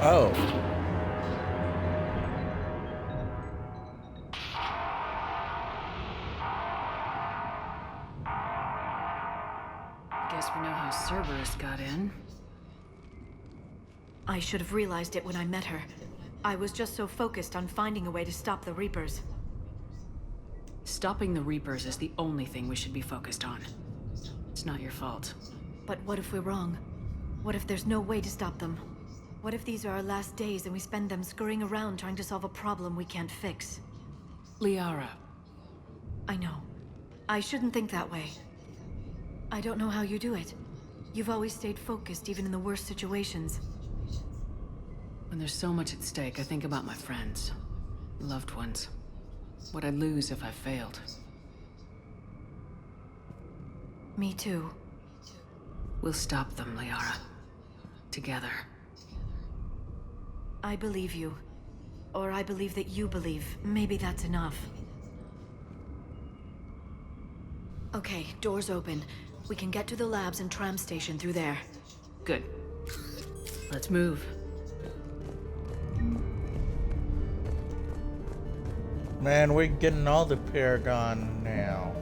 Speaker 1: Oh.
Speaker 5: Guess we know how Cerberus got in.
Speaker 16: I should have realized it when I met her. I was just so focused on finding a way to stop the Reapers.
Speaker 5: Stopping the Reapers is the only thing we should be focused on. It's not your fault.
Speaker 16: But what if we're wrong? What if there's no way to stop them? What if these are our last days and we spend them scurrying around trying to solve a problem we can't fix?
Speaker 5: Liara.
Speaker 16: I know. I shouldn't think that way. I don't know how you do it. You've always stayed focused, even in the worst situations.
Speaker 5: When there's so much at stake, I think about my friends, loved ones. What I'd lose if I failed.
Speaker 16: Me too.
Speaker 5: We'll stop them, Liara. Together.
Speaker 16: I believe you. Or I believe that you believe. Maybe that's enough. Okay, doors open. We can get to the labs and tram station through there.
Speaker 5: Good. Let's move.
Speaker 1: Man, we're getting all the Paragon now.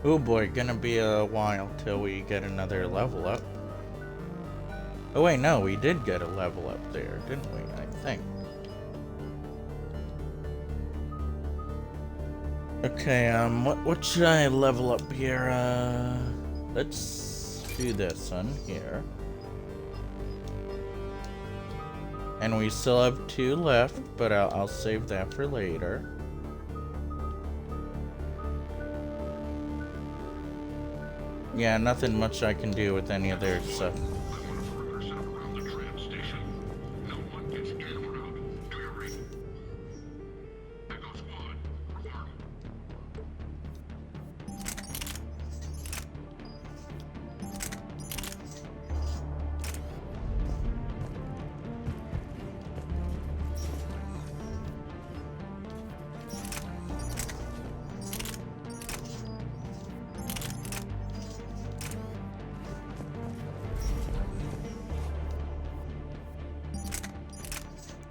Speaker 1: Oh boy, gonna be a while till we get another level up. Oh wait, no, we did get a level up there, didn't we? I think. Okay, what should I level up here? Let's do this one here. And we still have 2 left, but I'll save that for later. Yeah, nothing much I can do with any of their stuff.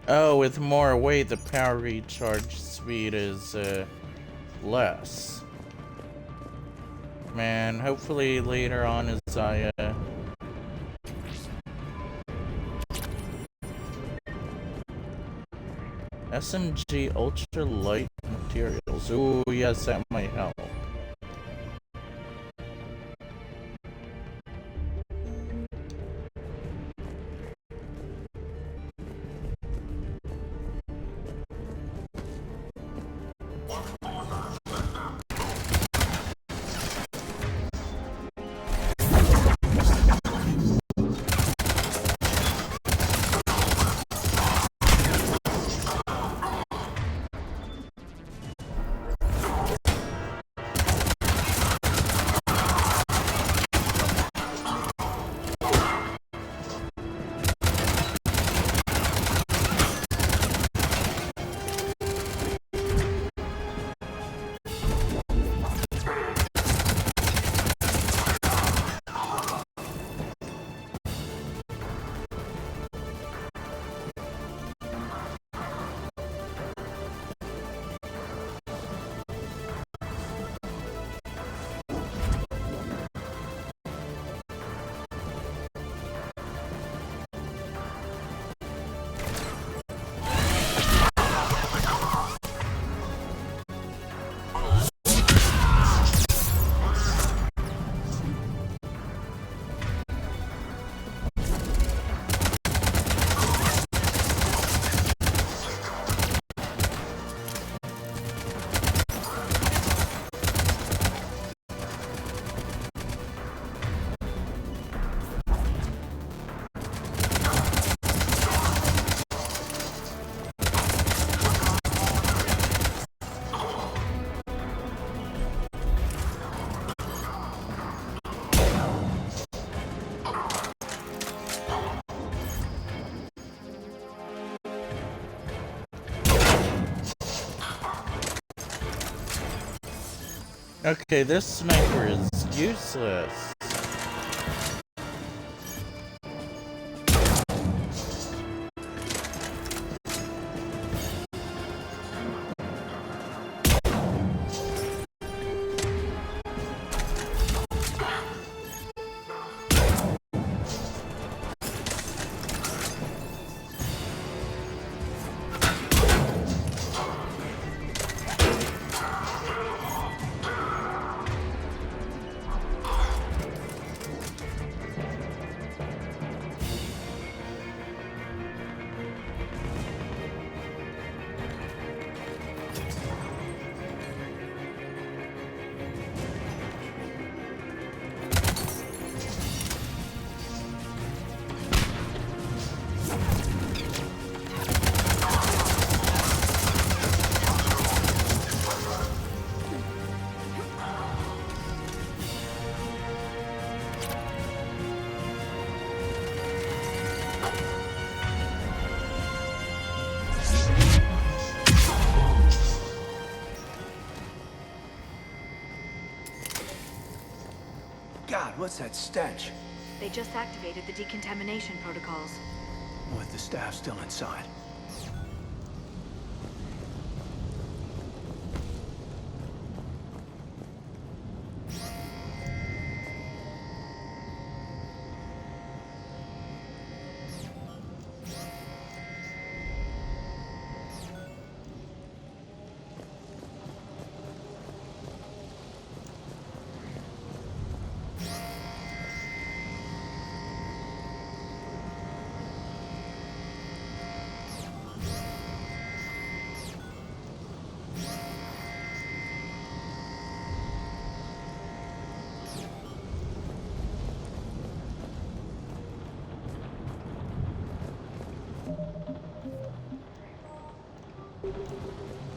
Speaker 1: Oh, with more weight, the power recharge speed is less. Man, hopefully later on as I SMG ultra light materials. Ooh, yes, that might help. Okay, this sniper is useless.
Speaker 7: what's that stench?
Speaker 16: They just activated the decontamination protocols.
Speaker 7: With the staff still inside.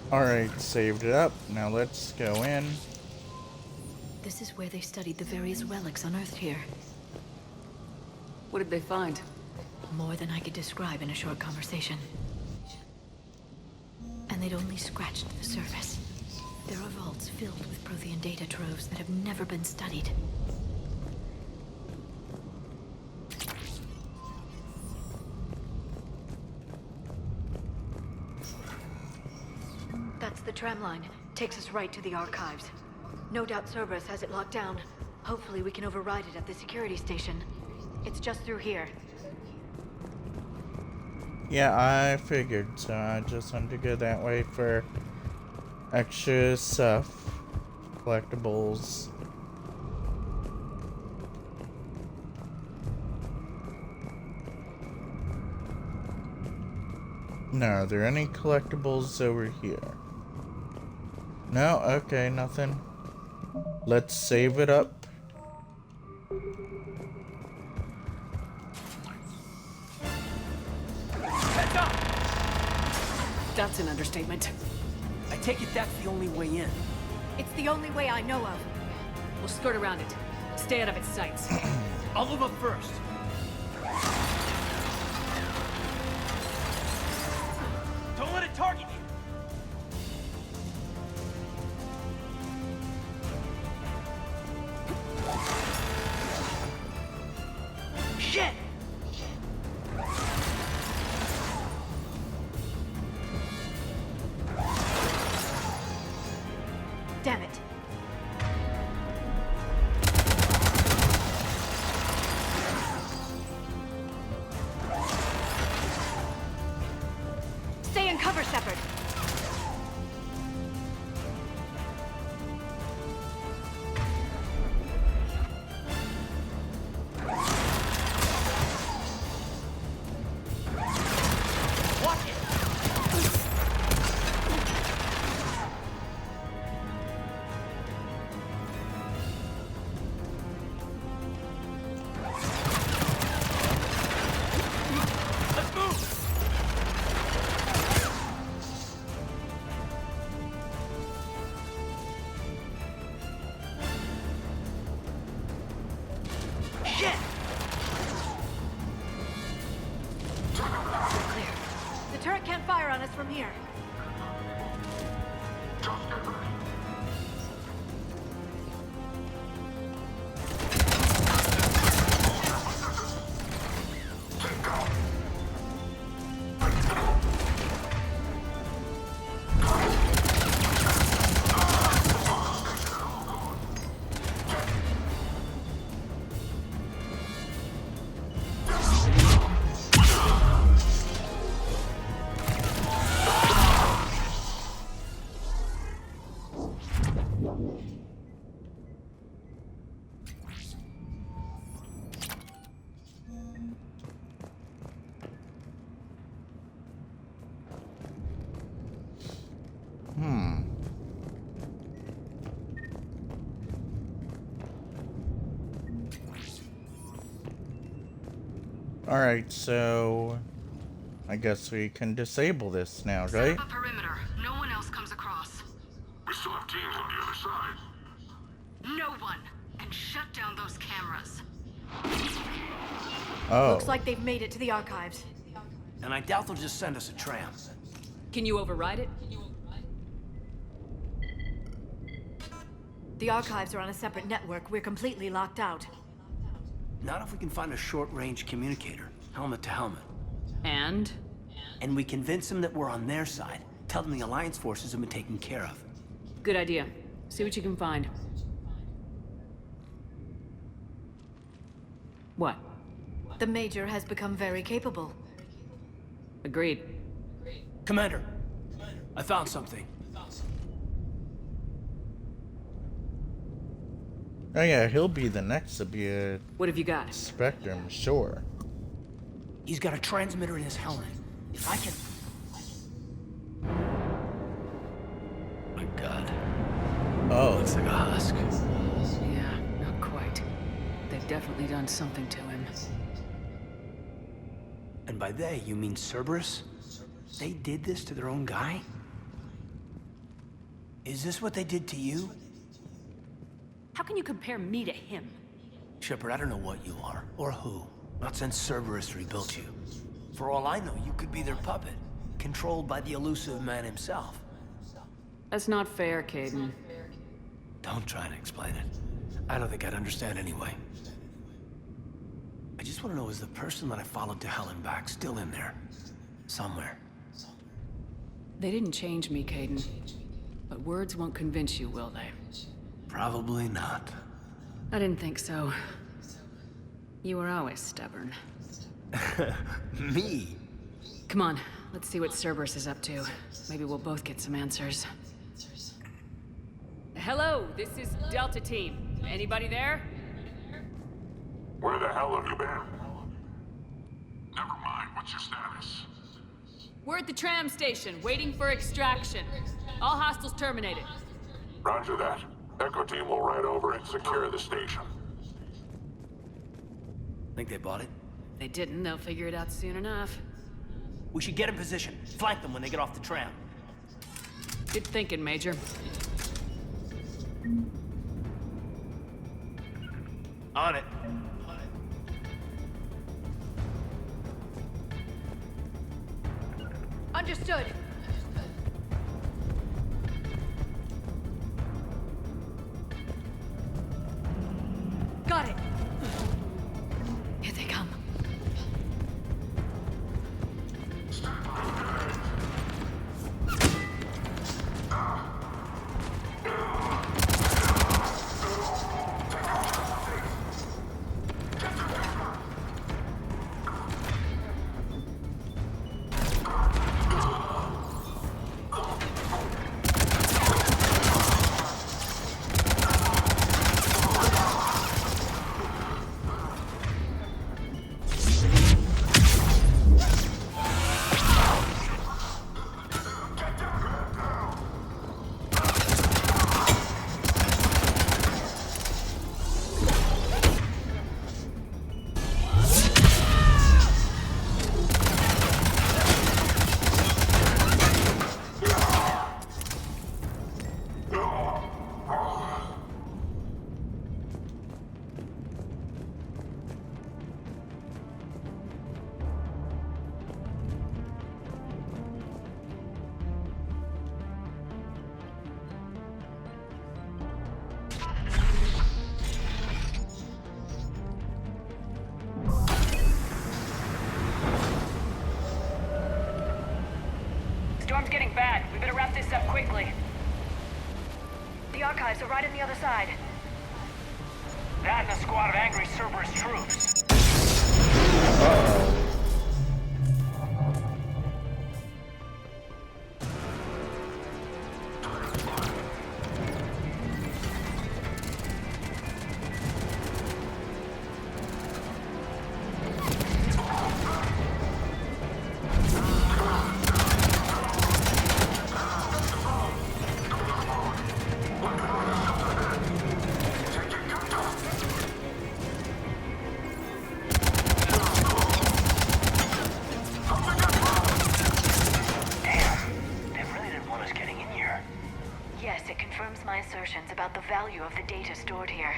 Speaker 1: Alright, saved it up. Now let's go in.
Speaker 16: This is where they studied the various relics unearthed here.
Speaker 5: What did they find?
Speaker 16: More than I could describe in a short conversation. And they'd only scratched the surface. There are vaults filled with Prothean data troves that have never been studied. That's the tram line. Takes us right to the archives. No doubt Cerberus has it locked down. Hopefully we can override it at the security station. It's just through here.
Speaker 1: Yeah, I figured, so I just wanted to go that way for extra stuff. Collectibles. No, are there any collectibles over here? No? Okay, nothing. Let's save it up.
Speaker 7: Heads up!
Speaker 5: That's an understatement.
Speaker 7: I take it that's the only way in.
Speaker 16: It's the only way I know of.
Speaker 5: We'll skirt around it. Stay out of its sights.
Speaker 7: I'll move up first. Don't let it target you! Shit!
Speaker 16: Damn it. Stay in cover, Shepard.
Speaker 7: Watch it! Let's move! Shit!
Speaker 16: Clear. The turret can't fire on us from here.
Speaker 1: Alright, so I guess we can disable this now, right?
Speaker 14: Set up a perimeter. No one else comes across.
Speaker 3: We still have teams on the other side.
Speaker 14: No one. And shut down those cameras.
Speaker 1: Oh.
Speaker 16: Looks like they've made it to the archives.
Speaker 7: And I doubt they'll just send us a tram.
Speaker 5: Can you override it?
Speaker 16: The archives are on a separate network. We're completely locked out.
Speaker 7: Not if we can find a short-range communicator, helmet to helmet.
Speaker 5: And?
Speaker 7: And we convince them that we're on their side. Tell them the Alliance forces have been taken care of.
Speaker 5: Good idea. See what you can find. What?
Speaker 16: The Major has become very capable.
Speaker 5: Agreed.
Speaker 7: Commander, I found something.
Speaker 1: Oh yeah, he'll be the next to be a...
Speaker 5: What have you got?
Speaker 1: Spectrum, sure.
Speaker 7: He's got a transmitter in his helmet. If I can... My God.
Speaker 1: Oh.
Speaker 7: Looks like a husk.
Speaker 5: Yeah, not quite. They've definitely done something to him.
Speaker 7: And by they, you mean Cerberus? They did this to their own guy? Is this what they did to you?
Speaker 5: How can you compare me to him?
Speaker 7: Shepard, I don't know what you are, or who. Not since Cerberus rebuilt you. For all I know, you could be their puppet, controlled by the elusive man himself.
Speaker 5: That's not fair, Caden.
Speaker 7: Don't try to explain it. I don't think I'd understand anyway. I just want to know, is the person that I followed to hell and back still in there? Somewhere.
Speaker 5: They didn't change me, Caden. But words won't convince you, will they?
Speaker 7: Probably not.
Speaker 5: I didn't think so. You were always stubborn.
Speaker 7: Me?
Speaker 5: Come on, let's see what Cerberus is up to. Maybe we'll both get some answers. Hello, this is Delta Team. Anybody there?
Speaker 3: Where the hell have you been? Never mind, what's your status?
Speaker 5: We're at the tram station, waiting for extraction. All hostiles terminated.
Speaker 3: Roger that. Echo Team will ride over and secure the station.
Speaker 7: Think they bought it?
Speaker 5: They didn't, they'll figure it out soon enough.
Speaker 7: We should get in position. Flank them when they get off the tram.
Speaker 5: Good thinking, Major.
Speaker 7: On it.
Speaker 16: Understood. Got it. Here they come.
Speaker 14: Storm's getting bad. We better wrap this up quickly. The archives are right on the other side.
Speaker 10: That and a squad of angry Cerberus troops.
Speaker 1: Uh-oh.
Speaker 14: My assertions about the value of the data stored here.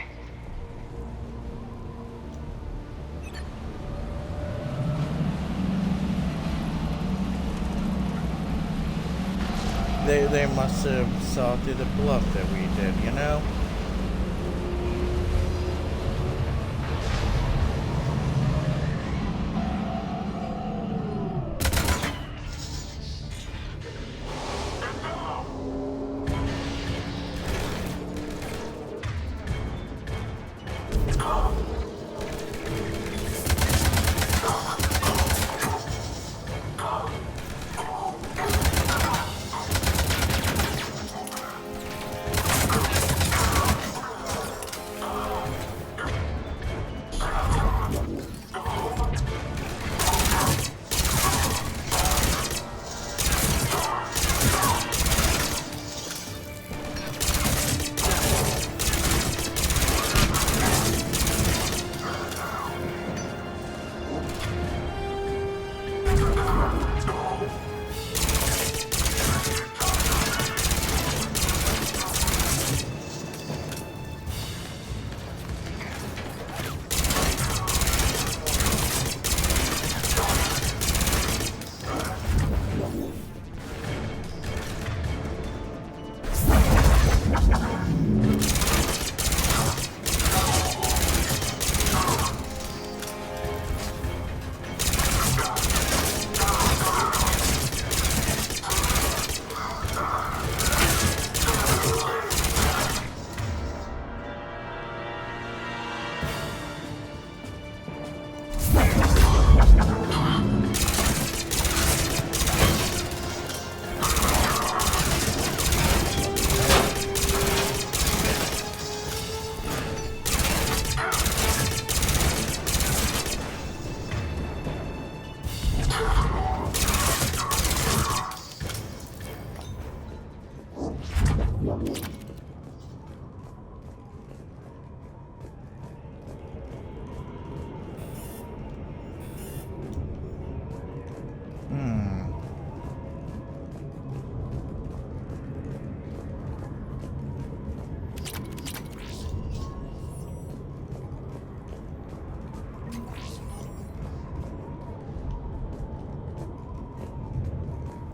Speaker 1: They must have saw through the bluff that we did, you know?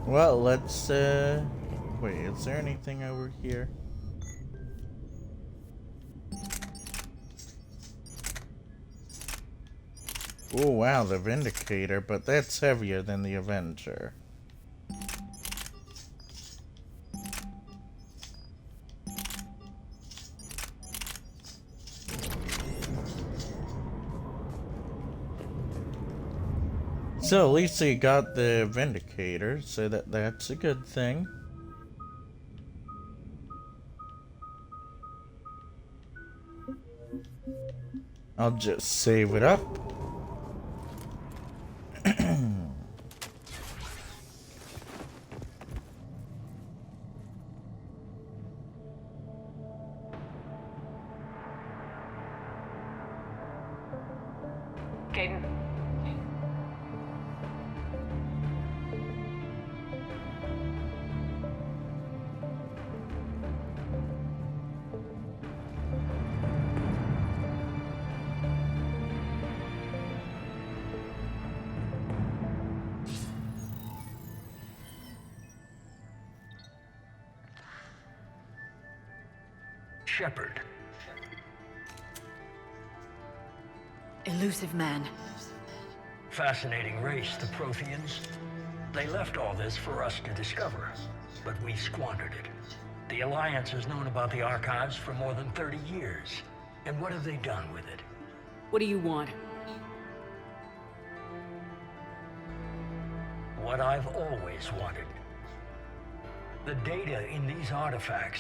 Speaker 1: Well, let's, wait, is there anything over here? Oh, wow, the Vindicator, but that's heavier than the Avenger. So at least he got the Vindicator, so that's a good thing. I'll just save it up.
Speaker 14: Caden.
Speaker 7: Shepard.
Speaker 6: Elusive man.
Speaker 7: Fascinating race, the Protheans. They left all this for us to discover, but we squandered it. The Alliance has known about the archives for more than 30 years. And what have they done with it?
Speaker 5: What do you want?
Speaker 7: What I've always wanted. The data in these artifacts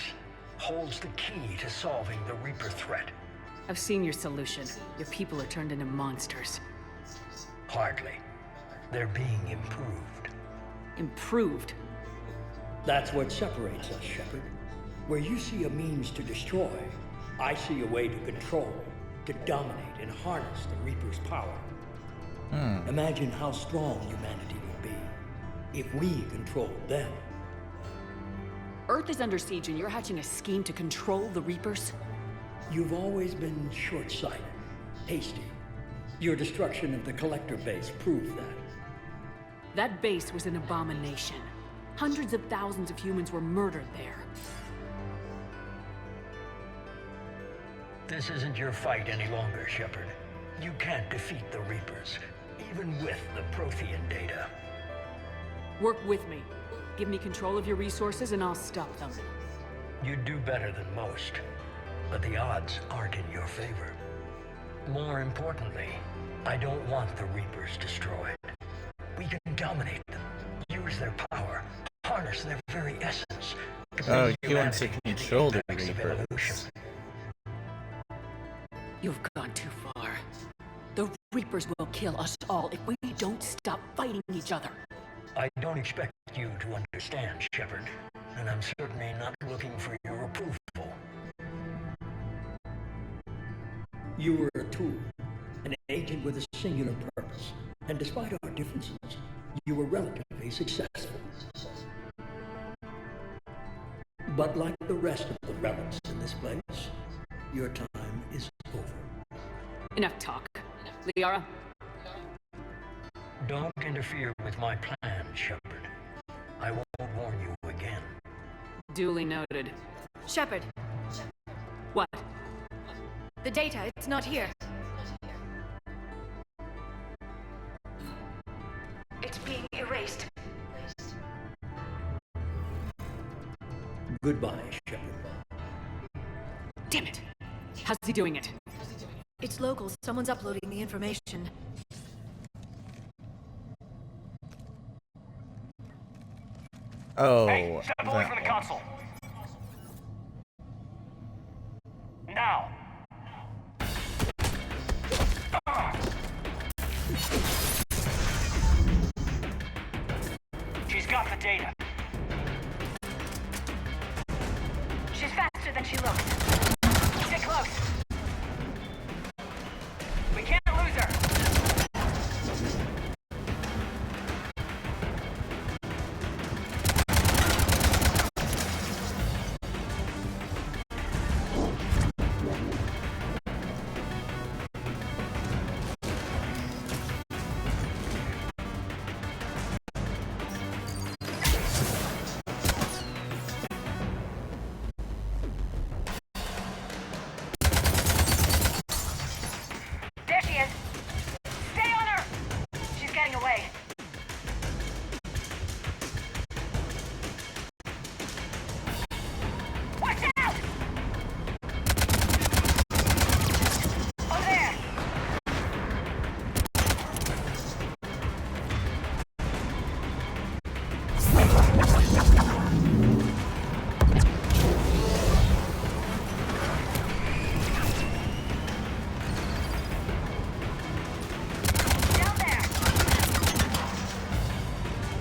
Speaker 7: holds the key to solving the Reaper threat.
Speaker 5: I've seen your solution. Your people are turned into monsters.
Speaker 7: Hardly. They're being improved.
Speaker 5: Improved?
Speaker 18: That's what separates us, Shepard. Where you see a means to destroy, I see a way to control, to dominate and harness the Reaper's power. Imagine how strong humanity would be if we controlled them.
Speaker 5: Earth is under siege and you're hatching a scheme to control the Reapers?
Speaker 18: You've always been short-sighted, hasty. Your destruction of the Collector base proved that.
Speaker 5: That base was an abomination. Hundreds of thousands of humans were murdered there.
Speaker 7: This isn't your fight any longer, Shepard. You can't defeat the Reapers, even with the Prothean data.
Speaker 5: Work with me. Give me control of your resources and I'll stop them.
Speaker 7: You'd do better than most, but the odds aren't in your favor. More importantly, I don't want the Reapers destroyed. We can dominate them, use their power, harness their very essence.
Speaker 1: Oh, he wants to control the Reapers.
Speaker 5: You've gone too far. The Reapers will kill us all if we don't stop fighting each other.
Speaker 7: I don't expect you to understand, Shepard, and I'm certainly not looking for your approval.
Speaker 18: You were a tool, an agent with a singular purpose, and despite our differences, you were relatively successful. But like the rest of the relics in this place, your time is over.
Speaker 5: Enough talk. Liara?
Speaker 7: Don't interfere with my plan, Shepard. I won't warn you again.
Speaker 5: Duly noted.
Speaker 16: Shepard.
Speaker 5: What?
Speaker 16: The data, it's not here. It's being erased.
Speaker 18: Goodbye, Shepard.
Speaker 5: Damn it! How's he doing it?
Speaker 16: It's local. Someone's uploading the information.
Speaker 1: Oh,
Speaker 8: hey, step away from the console. Now.
Speaker 10: got the data.
Speaker 14: She's faster than she looks.
Speaker 10: Get close. We can't lose her.
Speaker 14: There she is. Stay on her. She's getting away. Watch out! Over there. Down there.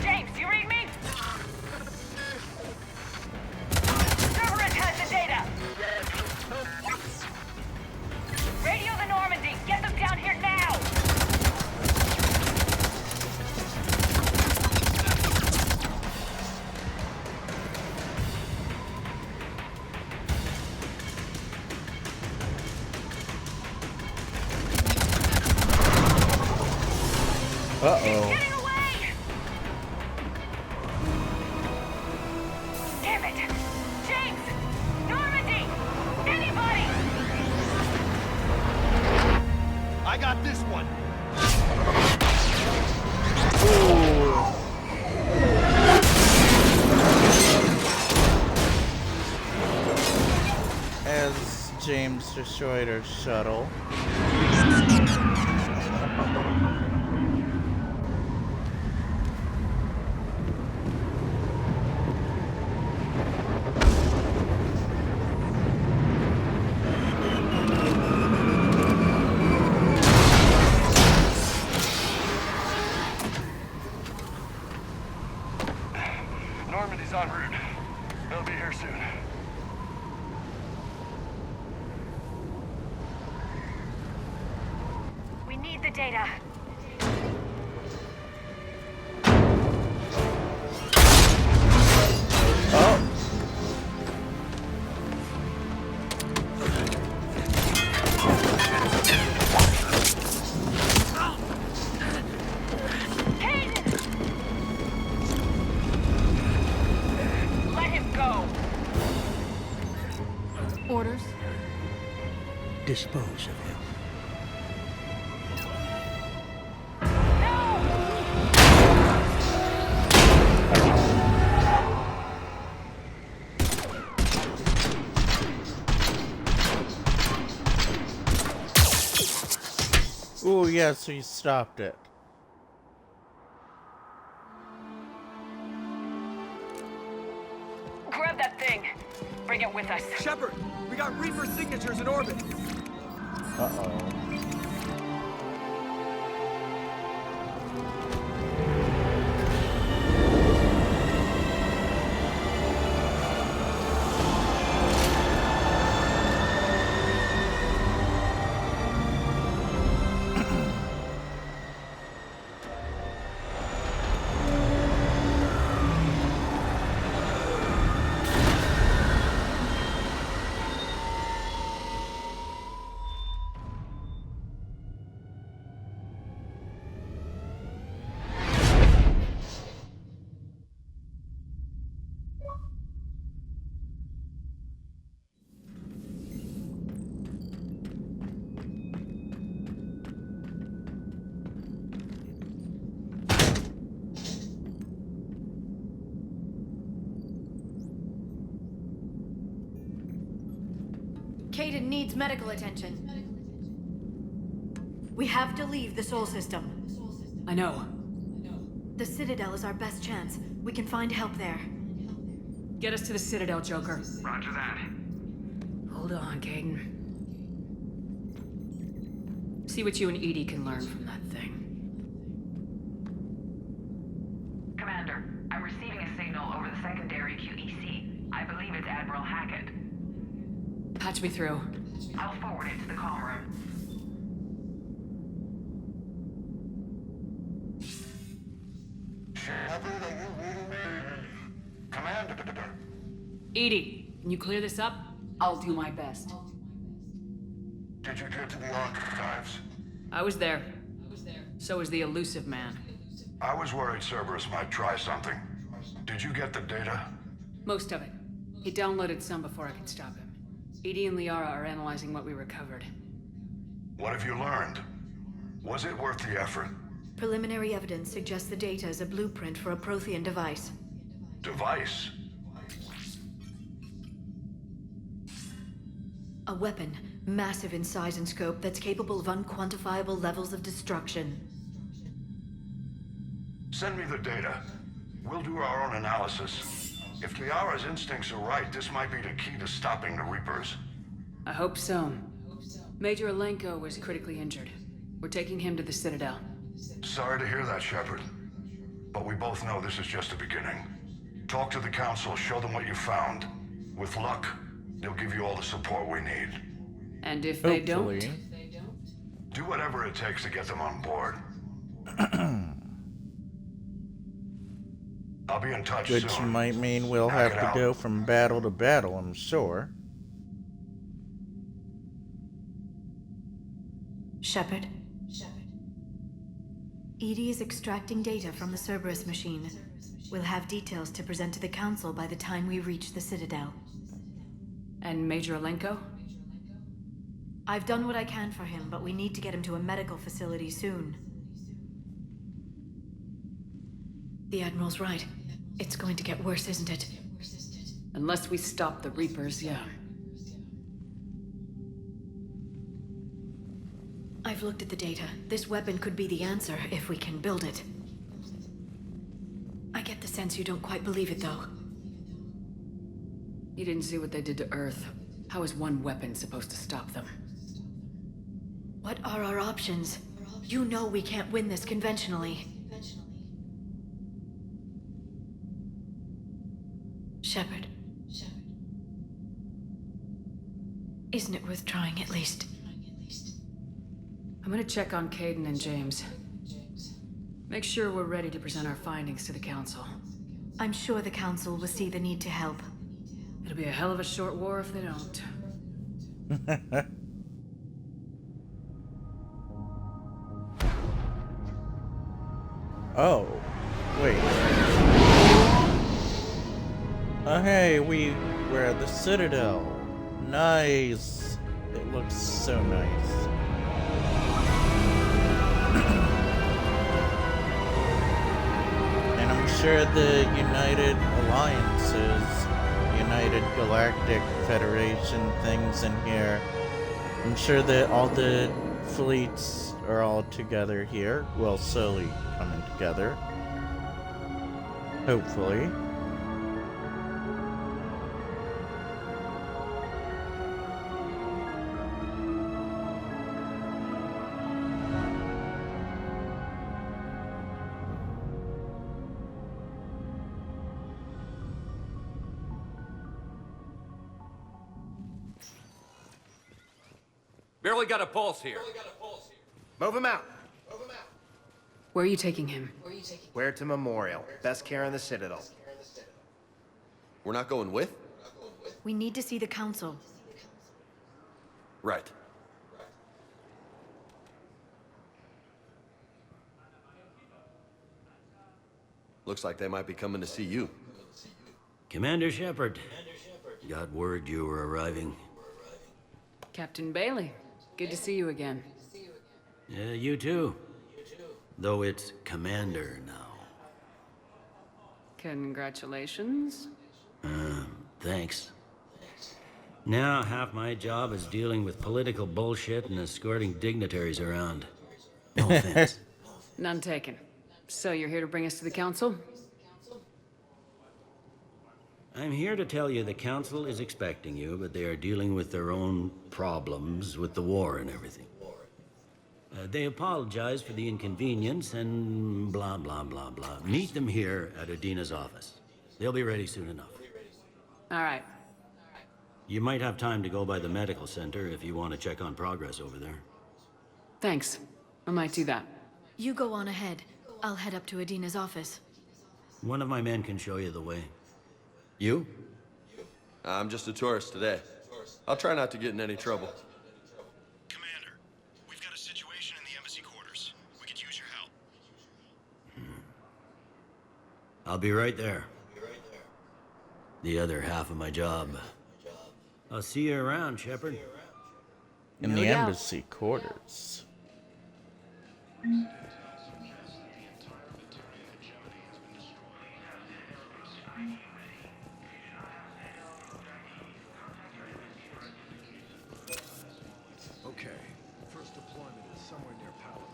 Speaker 14: James, you read me? Cerberus has the data. Radio the Normandy. Get them down here now.
Speaker 1: Uh-oh.
Speaker 14: Getting away! Damn it! James! Normandy! Anybody!
Speaker 13: I got this one.
Speaker 1: As James destroyed her shuttle.
Speaker 15: Normandy's en route. They'll be here soon.
Speaker 14: We need the data.
Speaker 1: Oh.
Speaker 14: Let him go.
Speaker 16: Orders?
Speaker 18: Dispose of him.
Speaker 1: Ooh, yeah, so you stopped it.
Speaker 10: Grab that thing. Bring it with us.
Speaker 13: Shepard, we got Reaper signatures in orbit.
Speaker 1: Uh-oh.
Speaker 16: Caden needs medical attention. We have to leave the Sol system.
Speaker 5: I know.
Speaker 16: The Citadel is our best chance. We can find help there.
Speaker 5: Get us to the Citadel, Joker.
Speaker 8: Roger that.
Speaker 5: Hold on, Caden. See what you and Edie can learn from that thing.
Speaker 14: Commander, I'm receiving secondary QEC. I believe it's Admiral Hackett.
Speaker 5: Patch me through.
Speaker 14: I'll forward it to the comm room.
Speaker 3: Commander.
Speaker 5: Edie, can you clear this up? I'll do my best.
Speaker 3: Did you get to the archives?
Speaker 5: I was there. So was the elusive man.
Speaker 3: I was worried Cerberus might try something. Did you get the data?
Speaker 5: Most of it. He downloaded some before I could stop him. Edie and Liara are analyzing what we recovered.
Speaker 3: What have you learned? Was it worth the effort?
Speaker 16: Preliminary evidence suggests the data is a blueprint for a Prothean device.
Speaker 3: Device?
Speaker 16: A weapon, massive in size and scope, that's capable of unquantifiable levels of destruction.
Speaker 3: Send me the data. We'll do our own analysis. If Liara's instincts are right, this might be the key to stopping the Reapers.
Speaker 5: I hope so. Major Alenko was critically injured. We're taking him to the Citadel.
Speaker 3: Sorry to hear that, Shepard. But we both know this is just the beginning. Talk to the Council, show them what you found. With luck, they'll give you all the support we need.
Speaker 5: And if they don't?
Speaker 3: Do whatever it takes to get them on board. I'll be in touch soon.
Speaker 1: Which might mean we'll have to go from battle to battle, I'm sure.
Speaker 16: Shepard? Edie is extracting data from the Cerberus machine. We'll have details to present to the Council by the time we reach the Citadel.
Speaker 5: And Major Alenko?
Speaker 16: I've done what I can for him, but we need to get him to a medical facility soon. The Admiral's right. It's going to get worse, isn't it?
Speaker 5: Unless we stop the Reapers, yeah.
Speaker 16: I've looked at the data. This weapon could be the answer if we can build it. I get the sense you don't quite believe it, though.
Speaker 5: You didn't see what they did to Earth. How is one weapon supposed to stop them?
Speaker 16: What are our options? You know we can't win this conventionally. Shepard. Isn't it worth trying at least?
Speaker 5: I'm gonna check on Caden and James. Make sure we're ready to present our findings to the Council.
Speaker 16: I'm sure the Council will see the need to help.
Speaker 5: It'll be a hell of a short war if they don't.
Speaker 1: Oh, wait. Oh, hey, we're at the Citadel. Nice. It looks so nice. And I'm sure the United Alliances, United Galactic Federation things in here, I'm sure that all the fleets are all together here. Well, slowly coming together. Hopefully.
Speaker 11: Barely got a pulse here.
Speaker 13: Move him out.
Speaker 5: Where are you taking him?
Speaker 13: Where to Memorial. Best care in the Citadel.
Speaker 4: We're not going with?
Speaker 16: We need to see the Council.
Speaker 4: Right. Looks like they might be coming to see you.
Speaker 19: Commander Shepard. Got word you were arriving.
Speaker 5: Captain Bailey, good to see you again.
Speaker 19: You too. Though it's Commander now.
Speaker 5: Congratulations.
Speaker 19: Thanks. Now half my job is dealing with political bullshit and escorting dignitaries around. No offense.
Speaker 5: None taken. So you're here to bring us to the Council?
Speaker 19: I'm here to tell you the Council is expecting you, but they are dealing with their own problems with the war and everything. They apologize for the inconvenience and blah, blah, blah, blah. Meet them here at Adina's office. They'll be ready soon enough.
Speaker 5: All right.
Speaker 19: You might have time to go by the medical center if you want to check on progress over there.
Speaker 5: Thanks. I might do that.
Speaker 16: You go on ahead. I'll head up to Adina's office.
Speaker 19: One of my men can show you the way.
Speaker 4: You? I'm just a tourist today. I'll try not to get in any trouble.
Speaker 8: Commander, we've got a situation in the embassy quarters. We could use your help.
Speaker 19: I'll be right there. The other half of my job. I'll see you around, Shepard.
Speaker 1: In the embassy quarters.
Speaker 13: Okay, first deployment is somewhere near Paladin.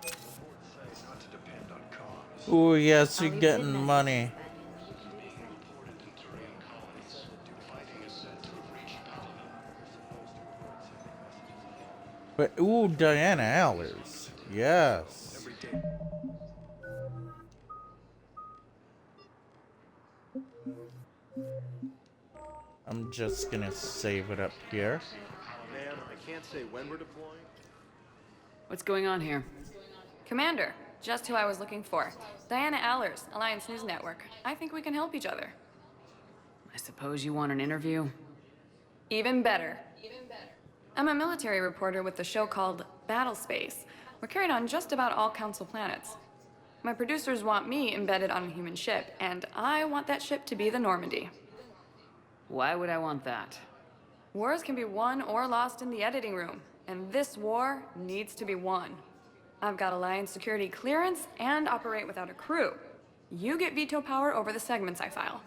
Speaker 13: Reports say not to depend on comms.
Speaker 1: Oh yes, you're getting money. But ooh, Diana Allers. Yes. I'm just gonna save it up here.
Speaker 4: Ma'am, I can't say when we're deploying.
Speaker 5: What's going on here?
Speaker 20: Commander, just who I was looking for. Diana Allers, Alliance News Network. I think we can help each other.
Speaker 5: I suppose you want an interview?
Speaker 20: Even better. I'm a military reporter with the show called Battle Space. We're carried on just about all Council planets. My producers want me embedded on a human ship, and I want that ship to be the Normandy.
Speaker 5: Why would I want that?
Speaker 20: Wars can be won or lost in the editing room, and this war needs to be won. I've got Alliance security clearance and operate without a crew. You get veto power over the segments I file.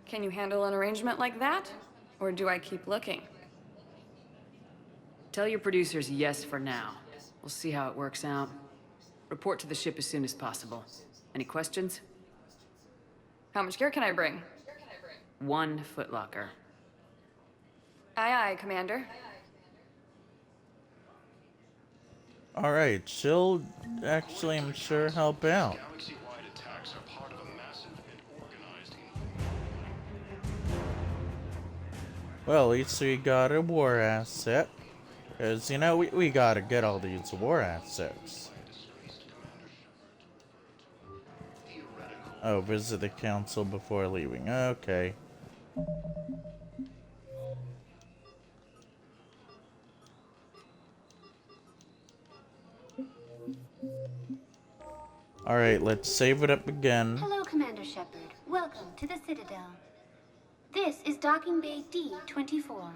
Speaker 20: Can you handle an arrangement like that? Or do I keep looking?
Speaker 5: Tell your producers yes for now. We'll see how it works out. Report to the ship as soon as possible. Any questions?
Speaker 20: How much gear can I bring?
Speaker 5: 1 footlocker.
Speaker 20: Aye, aye, Commander.
Speaker 1: Alright, she'll actually, I'm sure, help out.
Speaker 8: Galaxy-wide attacks are part of a massive and organized
Speaker 1: Well, at least we got a war asset. Because, you know, we gotta get all these war assets. Oh, visit the council before leaving. Okay. Alright, let's save it up again.
Speaker 12: Hello, Commander Shepard. Welcome to the Citadel. This is Docking Bay D-24.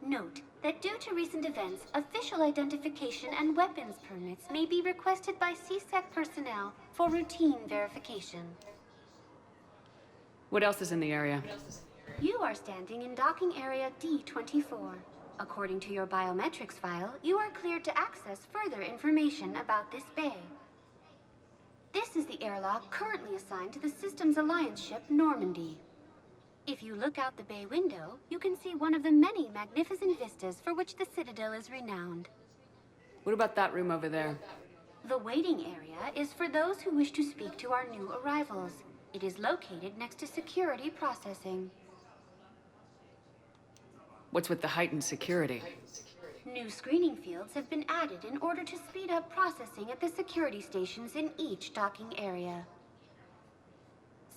Speaker 12: Note that due to recent events, official identification and weapons permits may be requested by CSEC personnel for routine verification.
Speaker 5: What else is in the area?
Speaker 12: You are standing in docking area D-24. According to your biometrics file, you are cleared to access further information about this bay. This is the airlock currently assigned to the Systems Alliance ship Normandy. If you look out the bay window, you can see one of the many magnificent vistas for which the Citadel is renowned.
Speaker 5: What about that room over there?
Speaker 12: The waiting area is for those who wish to speak to our new arrivals. It is located next to security processing.
Speaker 5: What's with the heightened security?
Speaker 12: New screening fields have been added in order to speed up processing at the security stations in each docking area.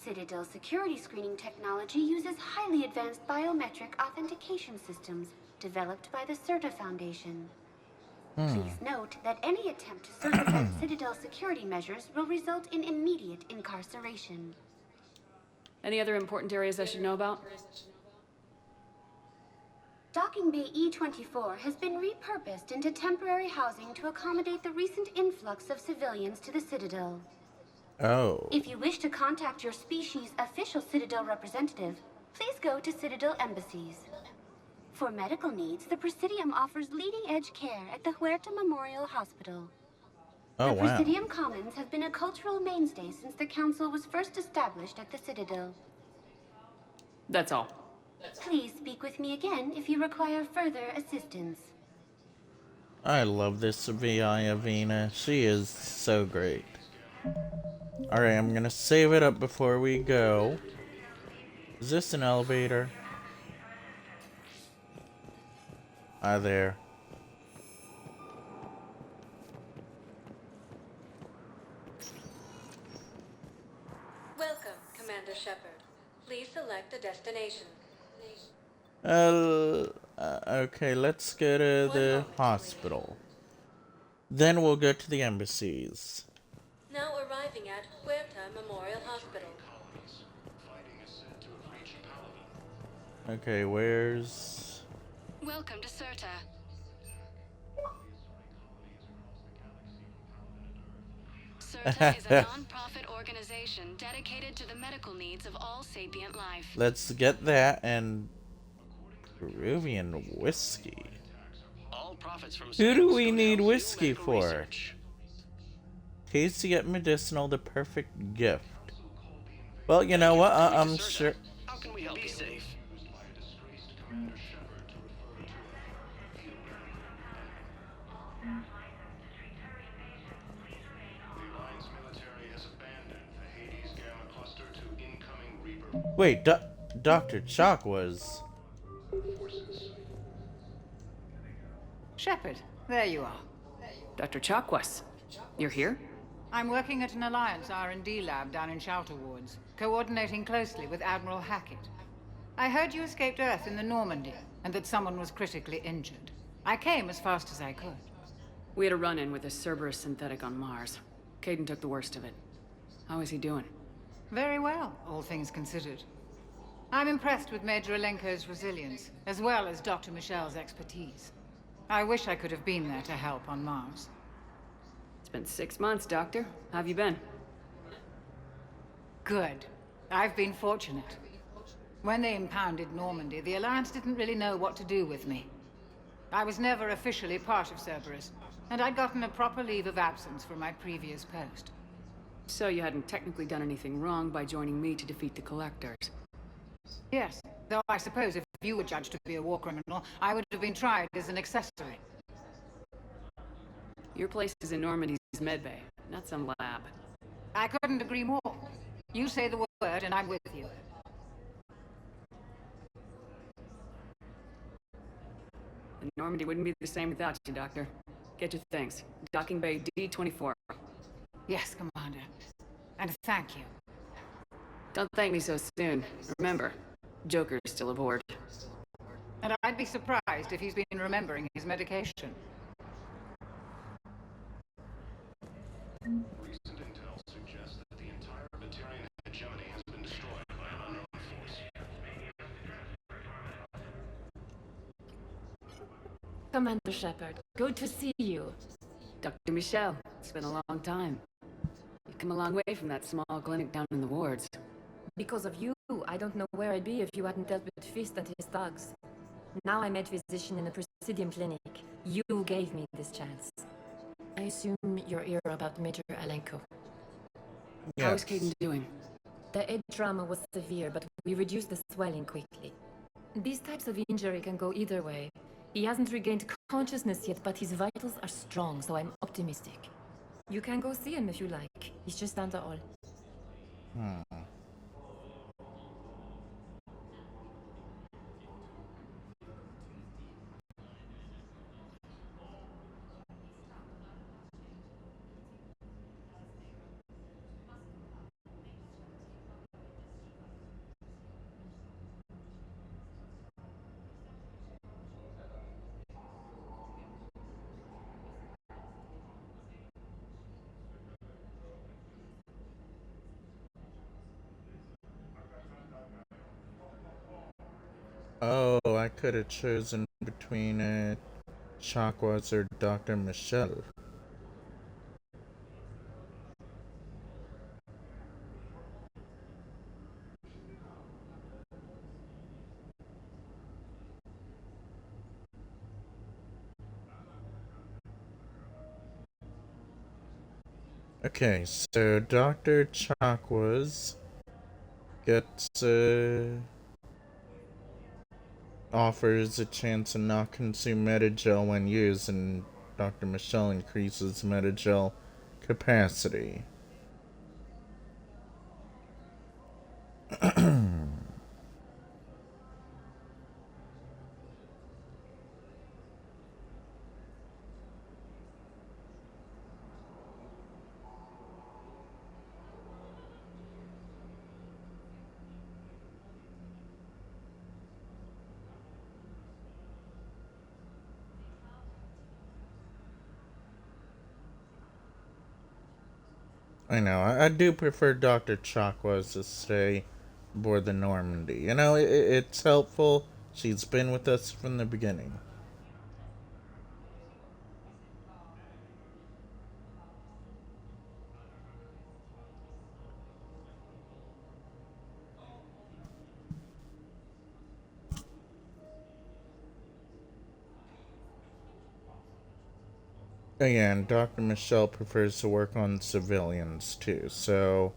Speaker 12: Citadel security screening technology uses highly advanced biometric authentication systems developed by the CERTA Foundation. Please note that any attempt to circumvent Citadel security measures will result in immediate incarceration.
Speaker 5: Any other important areas I should know about?
Speaker 12: Docking Bay E-24 has been repurposed into temporary housing to accommodate the recent influx of civilians to the Citadel.
Speaker 1: Oh.
Speaker 12: If you wish to contact your species' official Citadel representative, please go to Citadel embassies. For medical needs, the Presidium offers leading-edge care at the Huerta Memorial Hospital.
Speaker 1: Oh,
Speaker 12: the
Speaker 1: wow.
Speaker 12: Presidium Commons have been a cultural mainstay since the Council was first established at the Citadel.
Speaker 5: That's all.
Speaker 12: Please speak with me again if you require further assistance.
Speaker 1: I love this VI Avina. She is so great. Alright, I'm gonna save it up before we go. Is this an elevator? Ah, there.
Speaker 16: Welcome, Commander Shepard. Please select a destination.
Speaker 1: Okay, let's go to the hospital. Then we'll go to the embassies.
Speaker 16: Now arriving at Huerta Memorial Hospital.
Speaker 1: Okay, where's...
Speaker 12: Welcome to Certa. Certa is a non-profit organization dedicated to the medical needs of all sapient life.
Speaker 1: Let's get that and Peruvian whiskey. Who do we need whiskey for? Tasty yet medicinal, the perfect gift. Well, you know what? I'm sure.
Speaker 15: How can we help you? Safe.
Speaker 1: Wait, Dr. Chalk was...
Speaker 21: Shepard, there you are.
Speaker 5: Dr. Chakwas, you're here?
Speaker 21: I'm working at an Alliance R&D lab down in Shelter Wards, coordinating closely with Admiral Hackett. I heard you escaped Earth in the Normandy, and that someone was critically injured. I came as fast as I could.
Speaker 5: We had a run-in with a Cerberus synthetic on Mars. Caden took the worst of it. How is he doing?
Speaker 21: Very well, all things considered. I'm impressed with Major Alenko's resilience, as well as Dr. Michel's expertise. I wish I could have been there to help on Mars.
Speaker 5: It's been 6 months, Doctor. How have you been?
Speaker 21: Good. I've been fortunate. When they impounded Normandy, the Alliance didn't really know what to do with me. I was never officially part of Cerberus, and I'd gotten a proper leave of absence from my previous post.
Speaker 5: So you hadn't technically done anything wrong by joining me to defeat the Collectors?
Speaker 21: Yes, though I suppose if you were judged to be a war criminal, I would have been tried as an accessory.
Speaker 5: Your place is in Normandy's medbay, not some lab.
Speaker 21: I couldn't agree more. You say the word and I'm with you.
Speaker 5: And Normandy wouldn't be the same without you, Doctor. Get your things. Docking Bay D-24.
Speaker 21: Yes, Commander. And thank you.
Speaker 5: Don't thank me so soon. Remember, Joker's still aboard.
Speaker 21: And I'd be surprised if he's been remembering his medication.
Speaker 3: Recent intel suggests that the entire Batarian hegemony has been destroyed by an unknown force.
Speaker 14: Commander Shepard, good to see you.
Speaker 5: Dr. Michel, it's been a long time. You've come a long way from that small clinic down in the wards.
Speaker 14: Because of you, I don't know where I'd be if you hadn't dealt with Fist and his thugs. Now I'm med physician in the Presidium Clinic. You gave me this chance. I assume you're here about Major Alenko.
Speaker 5: Yes. How's Caden doing?
Speaker 14: The head trauma was severe, but we reduced the swelling quickly. These types of injury can go either way. He hasn't regained consciousness yet, but his vitals are strong, so I'm optimistic. You can go see him if you like. He's just down the hall.
Speaker 1: Oh, I could have chosen between Chakwas or Dr. Michel. Okay, so Dr. Chakwas gets offers a chance to not consume metagel when used, and Dr. Michel increases metagel capacity. I know. I do prefer Dr. Chakwas to stay aboard the Normandy. You know, it's helpful. She's been with us from the beginning. Again, Dr. Michelle prefers to work on civilians too, so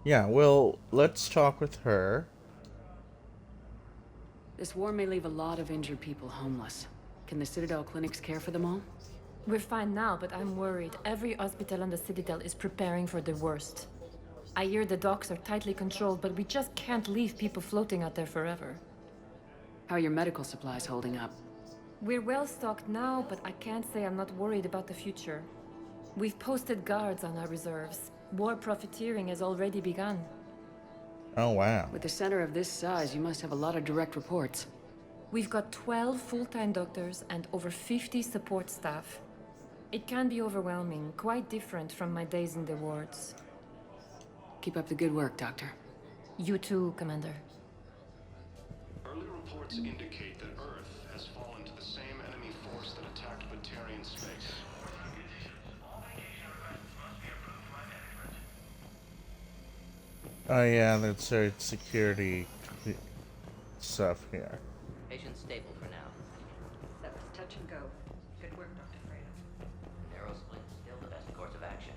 Speaker 1: yeah, well, let's talk with her.
Speaker 5: This war may leave a lot of injured people homeless. Can the Citadel clinics care for them all?
Speaker 14: We're fine now, but I'm worried. Every hospital on the Citadel is preparing for the worst. I hear the docks are tightly controlled, but we just can't leave people floating out there forever.
Speaker 5: How are your medical supplies holding up?
Speaker 14: We're well stocked now, but I can't say I'm not worried about the future. We've posted guards on our reserves. War profiteering has already begun.
Speaker 1: Oh, wow.
Speaker 5: With a center of this size, you must have a lot of direct reports.
Speaker 14: We've got 12 full-time doctors and over 50 support staff. It can be overwhelming, quite different from my days in the wards.
Speaker 5: Keep up the good work, Doctor.
Speaker 14: You too, Commander.
Speaker 15: Early reports indicate that Earth has fallen to the same enemy force that attacked Prothean space.
Speaker 1: Oh yeah, that's right, security stuff here.
Speaker 9: Patient stable for now.
Speaker 6: That was touch and go. Good work, Dr. Fredo.
Speaker 9: Narrow split still the best course of action.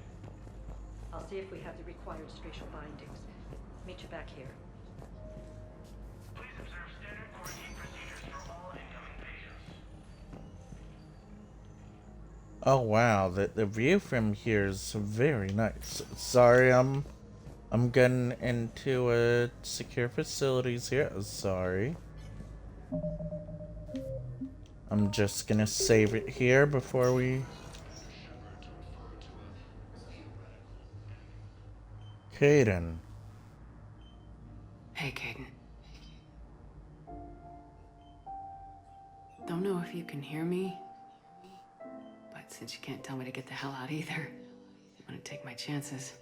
Speaker 6: I'll see if we have the required spatial bindings. Meet you back here.
Speaker 8: Please observe standard quarantine procedures for all incoming patients.
Speaker 1: Oh wow, the view from here is very nice. Sorry, I'm getting into secure facilities here. Sorry. I'm just gonna save it here before we... Kaidan.
Speaker 5: Hey, Kaidan. Don't know if you can hear me, but since you can't tell me to get the hell out either, I'm gonna take my chances.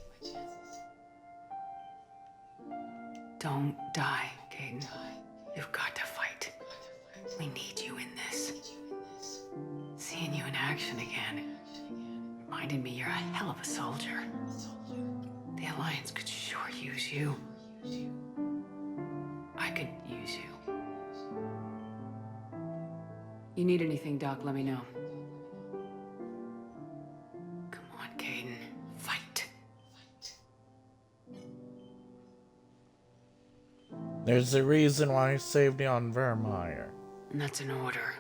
Speaker 5: Don't die, Kaidan. You've got to fight. We need you in this. Seeing you in action again reminded me you're a hell of a soldier. The Alliance could sure use you. I could use you. You need anything, Doc, let me know. Come on, Kaidan. Fight.
Speaker 1: There's a reason why I saved you on Vermeer.
Speaker 5: And that's an order.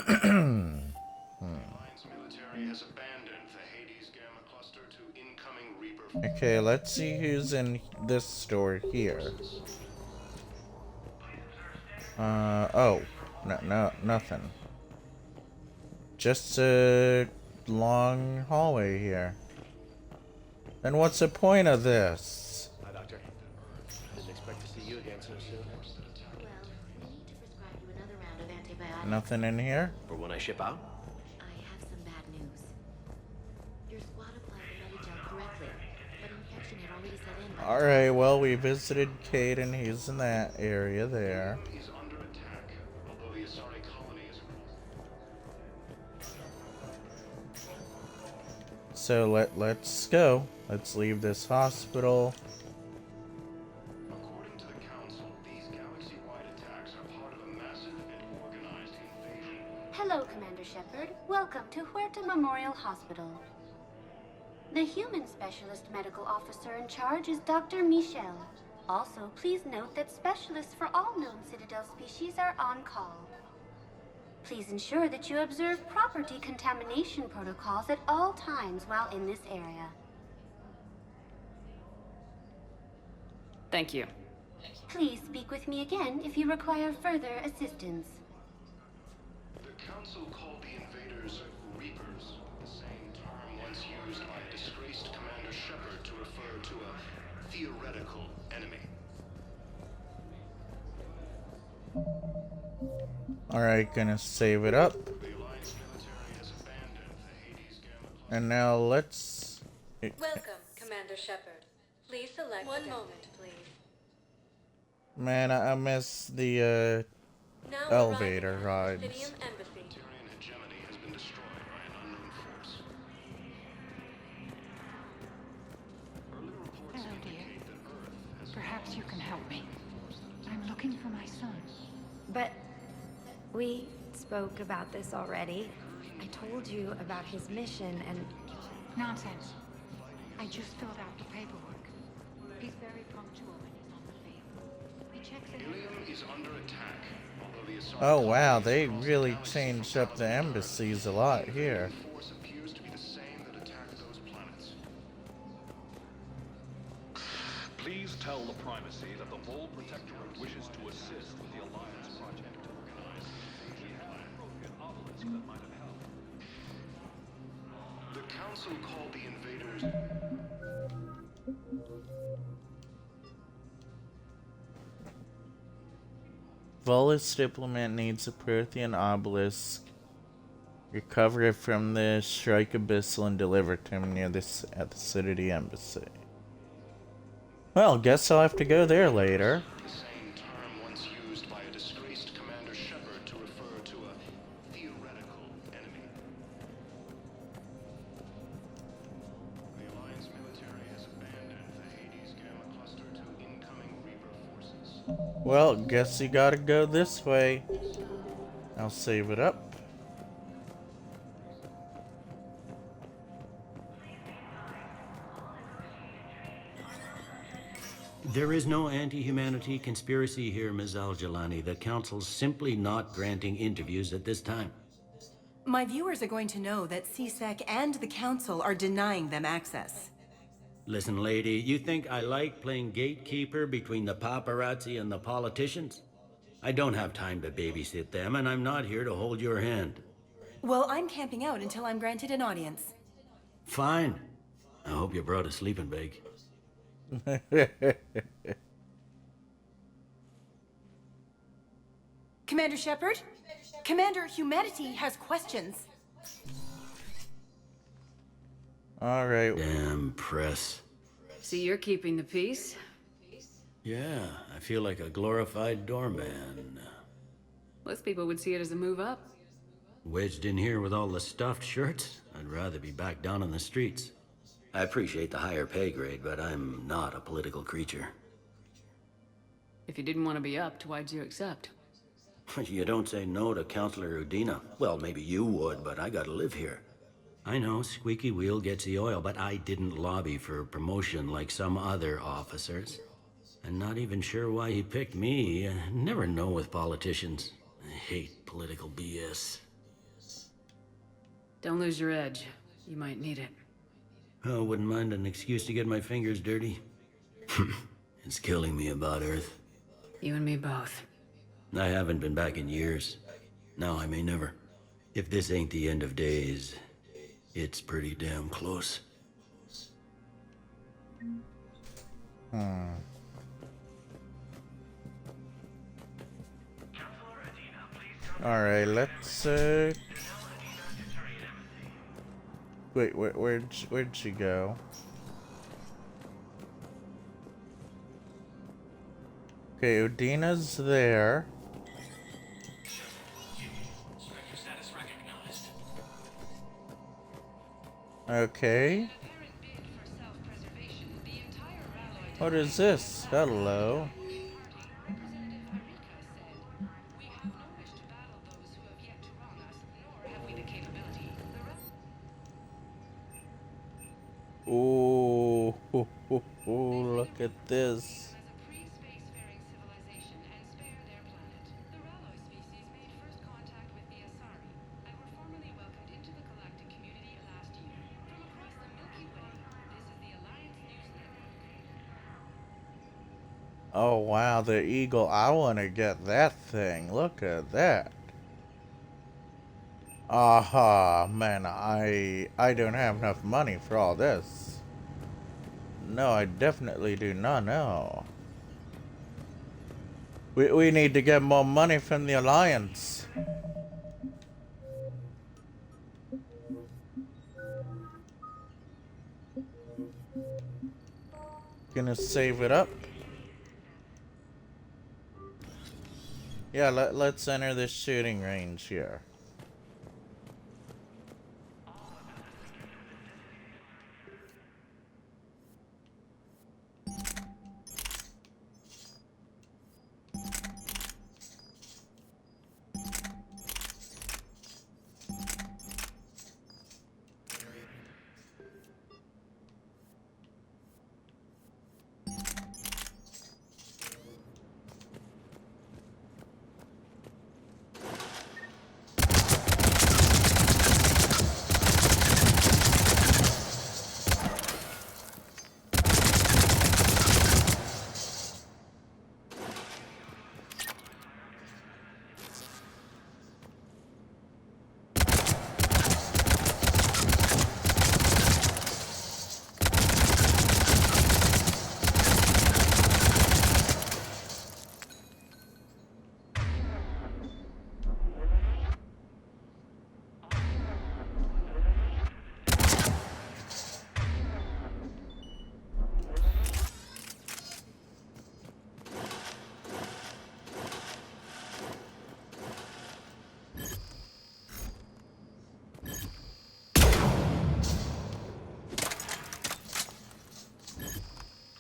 Speaker 15: Alliance military has abandoned the Hades Gamma cluster to incoming Reaper.
Speaker 1: Okay, let's see who's in this store here. Oh. No, nothing. Just a long hallway here. Then what's the point of this?
Speaker 4: Hi, Doctor. Didn't expect to see you again so soon.
Speaker 12: Well, we need to prescribe you another round of antibiotics.
Speaker 1: Nothing in here?
Speaker 4: For when I ship out?
Speaker 12: I have some bad news. Your squad applied the Medigel correctly, but infection had already set in by
Speaker 1: Alright, well, we visited Kaidan. He's in that area there.
Speaker 15: He's under attack, although the Asari colony is...
Speaker 1: So let's go. Let's leave this hospital.
Speaker 15: According to the Council, these galaxy-wide attacks are part of a massive and organized invasion.
Speaker 12: Hello, Commander Shepard. Welcome to Huerta Memorial Hospital. The human specialist medical officer in charge is Dr. Michel. Also, please note that specialists for all known Citadel species are on call. Please ensure that you observe proper decontamination protocols at all times while in this area.
Speaker 5: Thank you.
Speaker 12: Please speak with me again if you require further assistance.
Speaker 15: The Council called the invaders Reapers, the same term once used by disgraced Commander Shepard to refer to a theoretical enemy.
Speaker 1: Alright, gonna save it up.
Speaker 15: The Alliance military has abandoned the Hades Gamma cluster.
Speaker 1: And now let's...
Speaker 16: Welcome,
Speaker 2: Commander Shepard. Please select one moment, please.
Speaker 1: Man, I miss the
Speaker 2: Now
Speaker 1: elevator
Speaker 2: arriving at
Speaker 1: rides.
Speaker 2: Prothean Embassy.
Speaker 15: Prothean hegemony has been destroyed by an unknown force. Early reports
Speaker 22: Hello, dear.
Speaker 15: indicate that Earth has
Speaker 22: Perhaps you can help me. I'm looking for my son.
Speaker 23: But we spoke about this already. I told you about his mission and...
Speaker 22: Nonsense. I just filled out the paperwork. He's very punctual when he's on the field. He checks in.
Speaker 15: Ilium is under attack. Although the assault
Speaker 1: Oh wow, they really changed up the embassies a lot here.
Speaker 15: force appears to be the same that attacked those planets.
Speaker 13: Please tell the Primacy that the Vol Protectorate wishes to assist with the Alliance project. We have a Prothean obelisk that might have helped.
Speaker 15: The Council called the invaders...
Speaker 1: Volus diplomat needs a Prothean obelisk. Recover it from the Shrike Abyssal and deliver it to him near this at the Citadel embassy. Well, guess I'll have to go there later.
Speaker 15: The same term once used by a disgraced Commander Shepard to refer to a theoretical enemy. The Alliance military has abandoned the Hades Gamma cluster to incoming Reaper forces.
Speaker 1: Well, guess you gotta go this way. I'll save it up.
Speaker 19: There is no anti-humanity conspiracy here, Ms. Al-Jalani. The Council's simply not granting interviews at this time.
Speaker 24: My viewers are going to know that CSEC and the Council are denying them access.
Speaker 19: Listen, lady, you think I like playing gatekeeper between the paparazzi and the politicians? I don't have time to babysit them, and I'm not here to hold your hand.
Speaker 24: Well, I'm camping out until I'm granted an audience.
Speaker 19: Fine. I hope you brought a sleeping bag.
Speaker 24: Commander Shepard? Commander, humanity has questions.
Speaker 1: Alright.
Speaker 19: Damn press.
Speaker 5: See, you're keeping the peace?
Speaker 19: Yeah, I feel like a glorified doorman.
Speaker 5: Most people would see it as a move up.
Speaker 19: Wedged in here with all the stuffed shirts? I'd rather be back down on the streets. I appreciate the higher pay grade, but I'm not a political creature.
Speaker 5: If you didn't want to be upped, why'd you accept?
Speaker 19: You don't say no to Counselor Udina. Well, maybe you would, but I gotta live here. I know, squeaky wheel gets the oil, but I didn't lobby for promotion like some other officers. I'm not even sure why he picked me. I never know with politicians. I hate political BS.
Speaker 5: Don't lose your edge. You might need it.
Speaker 19: Oh, wouldn't mind an excuse to get my fingers dirty. It's killing me about Earth.
Speaker 5: You and me both.
Speaker 19: I haven't been back in years. Now I may never. If this ain't the end of days, it's pretty damn close.
Speaker 1: Alright, let's wait, where'd she go? Okay, Udina's there. Okay. What is this? Hello. Ooh, look at this. Oh wow, the eagle. I want to get that thing. Look at that. Aha, man, I don't have enough money for all this. No, I definitely do not know. We need to get more money from the Alliance. Gonna save it up. Yeah, let's enter the shooting range here.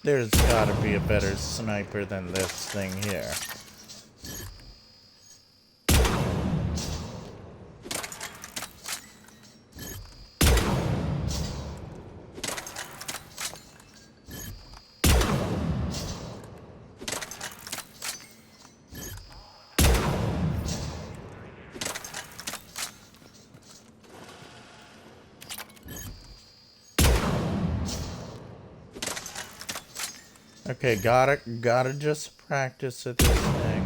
Speaker 1: There's gotta be a better sniper than this thing here. Okay, gotta just practice at this thing.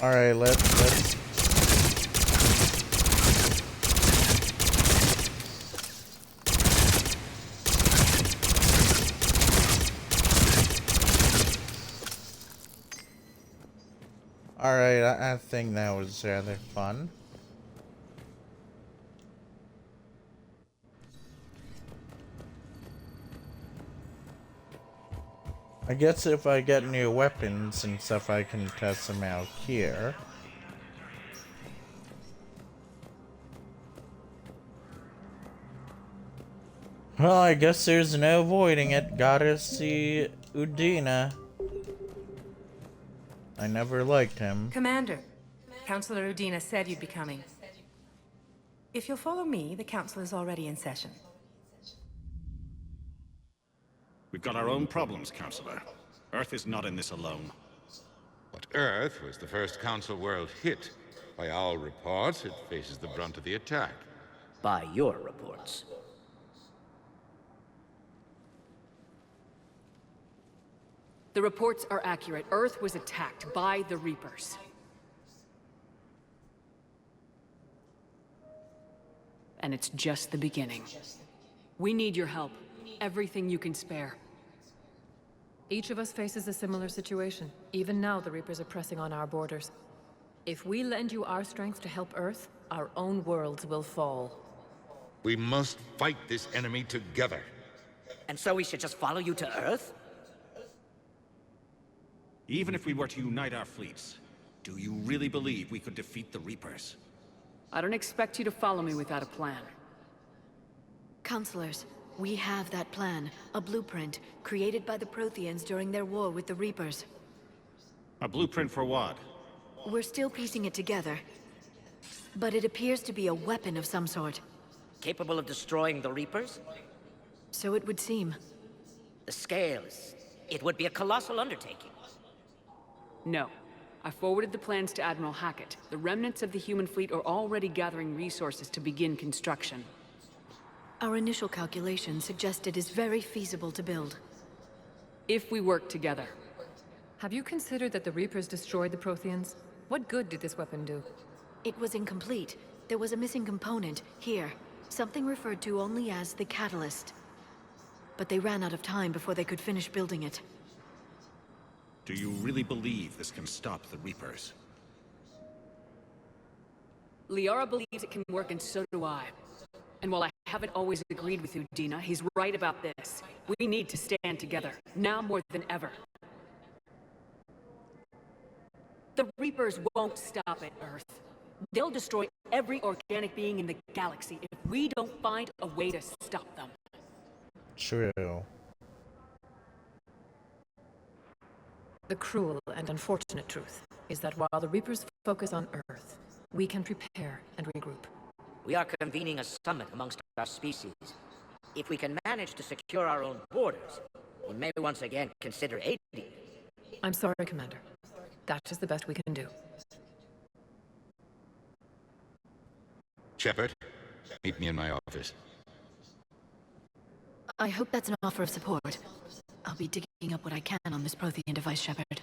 Speaker 1: Alright, let's... Alright, I think that was rather fun. I guess if I get new weapons and stuff, I can test them out here. Well, I guess there's no avoiding it. Gotta see Udina. I never liked him.
Speaker 24: Commander, Councillor Udina said you'd be coming. If you'll follow me, the council is already in session.
Speaker 7: We've got our own problems, Councillor. Earth is not in this alone.
Speaker 10: But Earth was the first Council world hit. By all reports, it faces the brunt of the attack.
Speaker 9: By your reports.
Speaker 5: The reports are accurate. Earth was attacked by the Reapers. And it's just the beginning. We need your help. Everything you can spare.
Speaker 14: Each of us faces a similar situation. Even now, the Reapers are pressing on our borders. If we lend you our strength to help Earth, our own worlds will fall.
Speaker 10: We must fight this enemy together.
Speaker 9: And so we should just follow you to Earth?
Speaker 7: Even if we were to unite our fleets, do you really believe we could defeat the Reapers?
Speaker 5: I don't expect you to follow me without a plan.
Speaker 16: Counselors, we have that plan. A blueprint, created by the Protheans during their war with the Reapers.
Speaker 7: A blueprint for what?
Speaker 16: We're still piecing it together. But it appears to be a weapon of some sort.
Speaker 9: Capable of destroying the Reapers?
Speaker 16: So it would seem.
Speaker 9: The scale is... It would be a colossal undertaking.
Speaker 5: No. I forwarded the plans to Admiral Hackett. The remnants of the human fleet are already gathering resources to begin construction.
Speaker 16: Our initial calculations suggest it is very feasible to build.
Speaker 5: If we work together.
Speaker 14: Have you considered that the Reapers destroyed the Protheans? What good did this weapon do?
Speaker 16: It was incomplete. There was a missing component, here. Something referred to only as the catalyst. But they ran out of time before they could finish building it.
Speaker 7: Do you really believe this can stop the Reapers?
Speaker 5: Liara believes it can work, and so do I. And while I haven't always agreed with Udina, he's right about this. We need to stand together, now more than ever. The Reapers won't stop at Earth. They'll destroy every organic being in the galaxy if we don't find a way to stop them.
Speaker 1: True.
Speaker 14: The cruel and unfortunate truth is that while the Reapers focus on Earth, we can prepare and regroup.
Speaker 9: We are convening a summit amongst our species. If we can manage to secure our own borders, we may once again consider aiding.
Speaker 14: I'm sorry, Commander. That is the best we can do.
Speaker 10: Shepard, meet me in my office.
Speaker 16: I hope that's an offer of support. I'll be digging up what I can on this Prothean device, Shepard.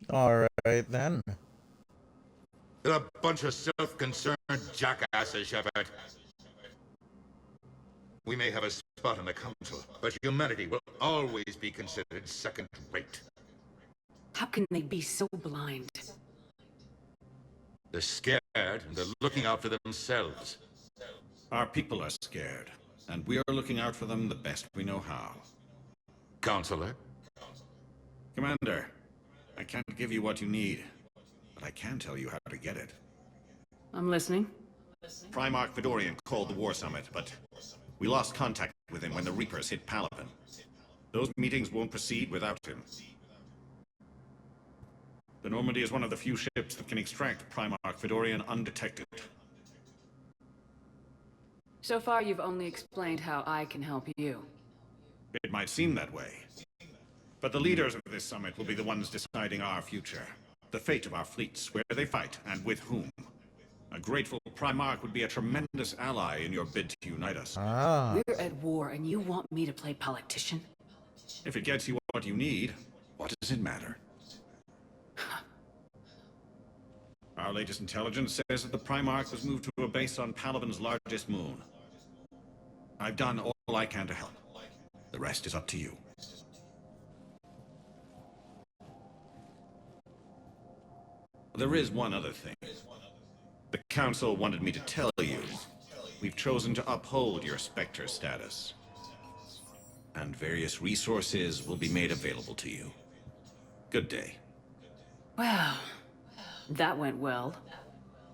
Speaker 1: Alright then.
Speaker 10: They're a bunch of self-concerned jackasses, Shepard. We may have a spot in the Council, but humanity will always be considered second-rate.
Speaker 5: How can they be so blind?
Speaker 10: They're scared, and they're looking out for themselves.
Speaker 7: Our people are scared, and we are looking out for them the best we know how.
Speaker 10: Counselor?
Speaker 7: Commander, I can't give you what you need, but I can tell you how to get it.
Speaker 5: I'm listening.
Speaker 7: Primarch Fedorian called the War Summit, but we lost contact with him when the Reapers hit Palaven. Those meetings won't proceed without him. The Normandy is one of the few ships that can extract Primarch Fedorian undetected.
Speaker 5: So far, you've only explained how I can help you.
Speaker 7: It might seem that way. But the leaders of this summit will be the ones deciding our future. The fate of our fleets, where they fight, and with whom. A grateful Primarch would be a tremendous ally in your bid to unite us.
Speaker 5: We're at war, and you want me to play politician?
Speaker 7: If it gets you what you need, what does it matter? Our latest intelligence says that the Primarch was moved to a base on Palaven's largest moon. I've done all I can to help. The rest is up to you. There is one other thing. The Council wanted me to tell you. We've chosen to uphold your Spectre status. And various resources will be made available to you. Good day.
Speaker 5: Well, that went well.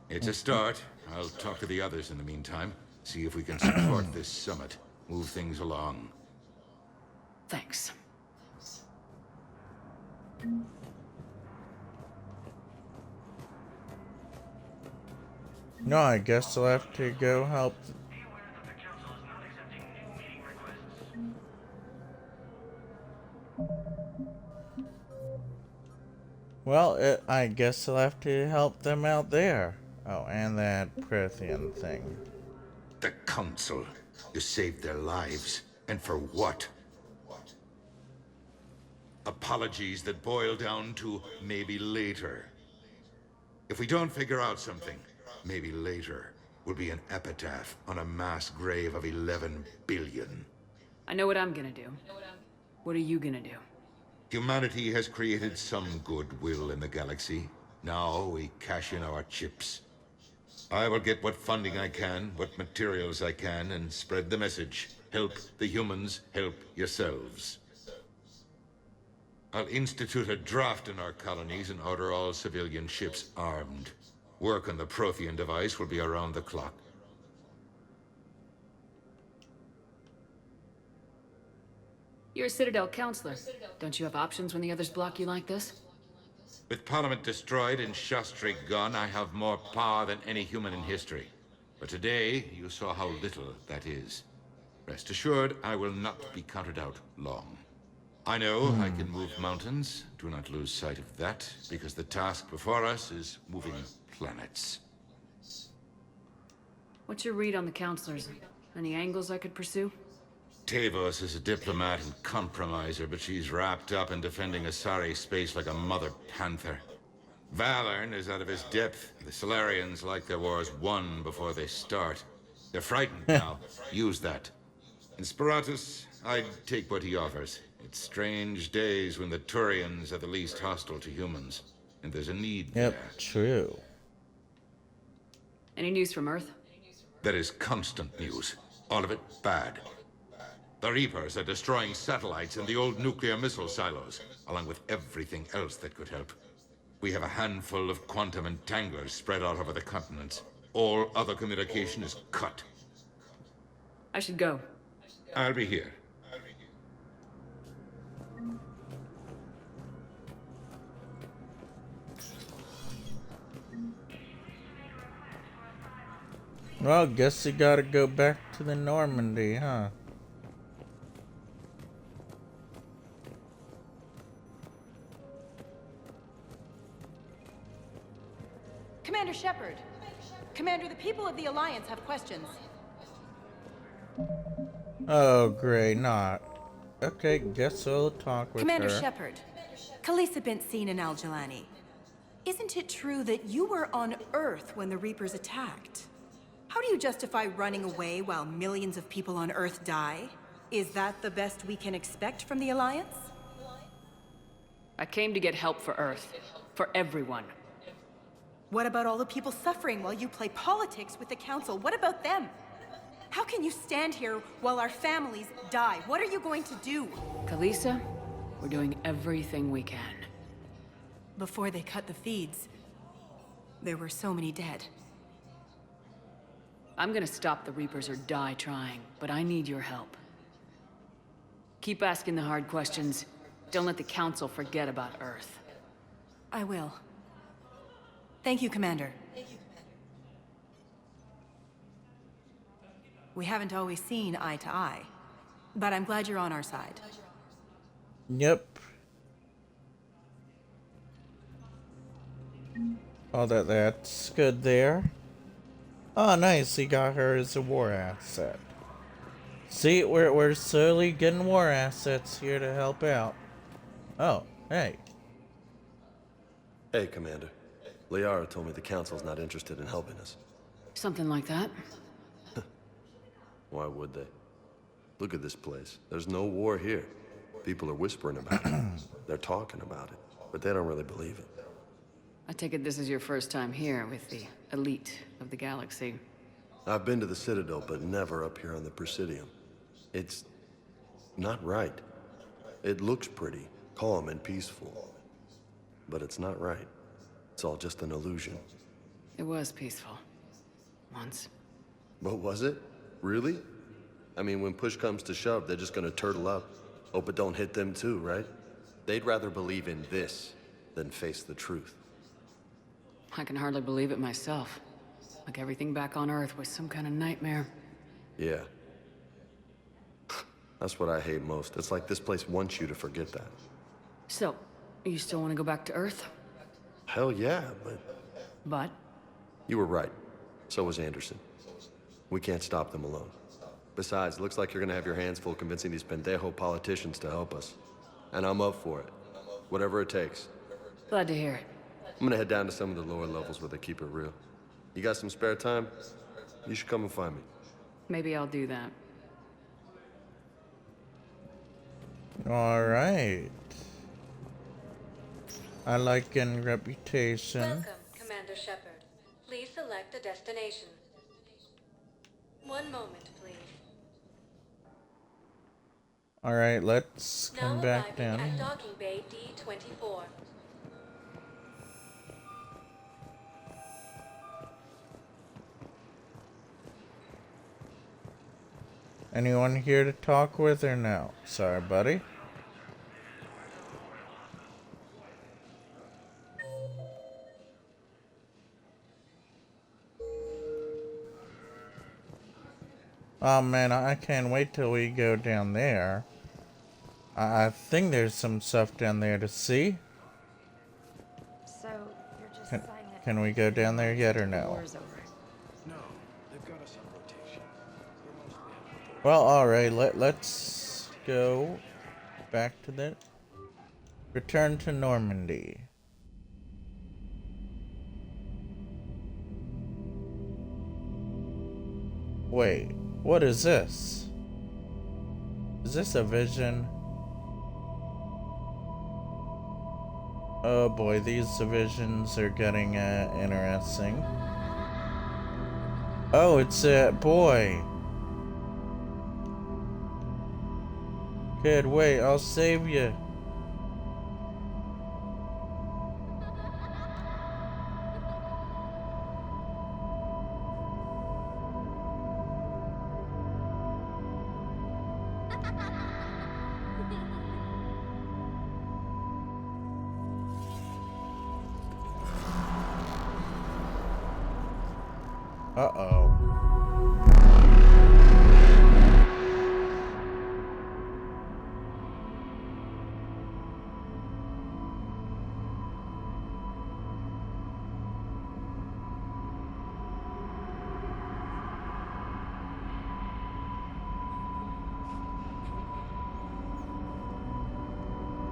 Speaker 10: It's a start. I'll talk to the others in the meantime. See if we can support this summit. Move things along.
Speaker 5: Thanks.
Speaker 1: No, I guess I'll have to go help. Well, I guess I'll have to help them out there. Oh, and that Prothean thing.
Speaker 10: The Council. You saved their lives. And for what? Apologies that boil down to maybe later. If we don't figure out something, maybe later will be an epitaph on a mass grave of 11 billion.
Speaker 5: I know what I'm gonna do. What are you gonna do?
Speaker 10: Humanity has created some goodwill in the galaxy. Now we cash in our chips. I will get what funding I can, what materials I can, and spread the message. Help the humans, help yourselves. I'll institute a draft in our colonies and order all civilian ships armed. Work on the Prothean device will be around the clock.
Speaker 5: You're a Citadel counselor. Don't you have options when the others block you like this?
Speaker 10: With Parliament destroyed and Shastri gone, I have more power than any human in history. But today, you saw how little that is. Rest assured, I will not be counted out long. I know I can move mountains. Do not lose sight of that, because the task before us is moving planets.
Speaker 6: What's your read on the counselors? Any angles I could pursue?
Speaker 10: Tavos is a diplomat and compromiser, but she's wrapped up in defending Asari space like a mother panther. Valern is out of his depth. The Solarians like their wars won before they start. They're frightened now. Use that. In Sparatus, I'd take what he offers. It's strange days when the Turians are the least hostile to humans. And there's a need there.
Speaker 1: Yep, true.
Speaker 6: Any news from Earth?
Speaker 10: There is constant news. All of it bad. The Reapers are destroying satellites and the old nuclear missile silos, along with everything else that could help. We have a handful of quantum entanglers spread out over the continents. All other communication is cut.
Speaker 6: I should go.
Speaker 10: I'll be here.
Speaker 1: Well, guess you gotta go back to the Normandy, huh?
Speaker 16: Commander Shepard. Commander, the people of the Alliance have questions.
Speaker 1: Oh, great, not. Okay, guess I'll talk with
Speaker 16: Commander
Speaker 1: her.
Speaker 16: Shepard, Khaleesa bint Seen and Al-Jalani. Isn't it true that you were on Earth when the Reapers attacked? How do you justify running away while millions of people on Earth die? Is that the best we can expect from the Alliance?
Speaker 6: I came to get help for Earth. For everyone.
Speaker 16: What about all the people suffering while you play politics with the Council? What about them? How can you stand here while our families die? What are you going to do?
Speaker 6: Khaleesa, we're doing everything we can.
Speaker 16: Before they cut the feeds, there were so many dead.
Speaker 6: I'm gonna stop the Reapers or die trying, but I need your help. Keep asking the hard questions. Don't let the Council forget about Earth.
Speaker 16: I will. Thank you, Commander. We haven't always seen eye to eye, but I'm glad you're on our side.
Speaker 1: Yep. Oh, that's good there. Oh, nice. He got her as a war asset. See, we're slowly getting war assets here to help out. Oh, hey.
Speaker 4: Hey, Commander. Liara told me the Council's not interested in helping us.
Speaker 6: Something like that.
Speaker 4: Why would they? Look at this place. There's no war here. People are whispering about it. They're talking about it, but they don't really believe it.
Speaker 6: I take it this is your first time here with the elite of the galaxy.
Speaker 4: I've been to the Citadel, but never up here on the Presidium. It's not right. It looks pretty, calm and peaceful. But it's not right. It's all just an illusion.
Speaker 6: It was peaceful. Once.
Speaker 4: But was it? Really? I mean, when push comes to shove, they're just gonna turtle up. Hope it don't hit them too, right? They'd rather believe in this than face the truth.
Speaker 6: I can hardly believe it myself. Like everything back on Earth was some kind of nightmare.
Speaker 4: Yeah. That's what I hate most. It's like this place wants you to forget that.
Speaker 6: So, you still want to go back to Earth?
Speaker 4: Hell yeah, but...
Speaker 6: But?
Speaker 4: You were right. So was Anderson. We can't stop them alone. Besides, it looks like you're gonna have your hands full convincing these pendejo politicians to help us. And I'm up for it. Whatever it takes.
Speaker 6: Glad to hear it.
Speaker 4: I'm gonna head down to some of the lower levels where they keep it real. You got some spare time? You should come and find me.
Speaker 6: Maybe I'll do that.
Speaker 1: Alright. I like getting reputation.
Speaker 2: Welcome, Commander Shepard. Please select a destination. One moment, please.
Speaker 1: Alright, let's come
Speaker 2: Now
Speaker 1: back
Speaker 2: arriving
Speaker 1: down.
Speaker 2: at docking bay D-24.
Speaker 1: Anyone here to talk with or no? Sorry, buddy. Oh man, I can't wait till we go down there. I think there's some stuff down there to see.
Speaker 23: So, you're just
Speaker 1: Can,
Speaker 23: saying that...
Speaker 1: can we go down there yet or no?
Speaker 23: War's over.
Speaker 15: No, they've got us on rotation.
Speaker 1: Well, alright, let's go back to the... Return to Normandy. Wait, what is this? Is this a vision? Oh boy, these visions are getting interesting. Oh, it's a boy. Kid, wait, I'll save you. Uh-oh.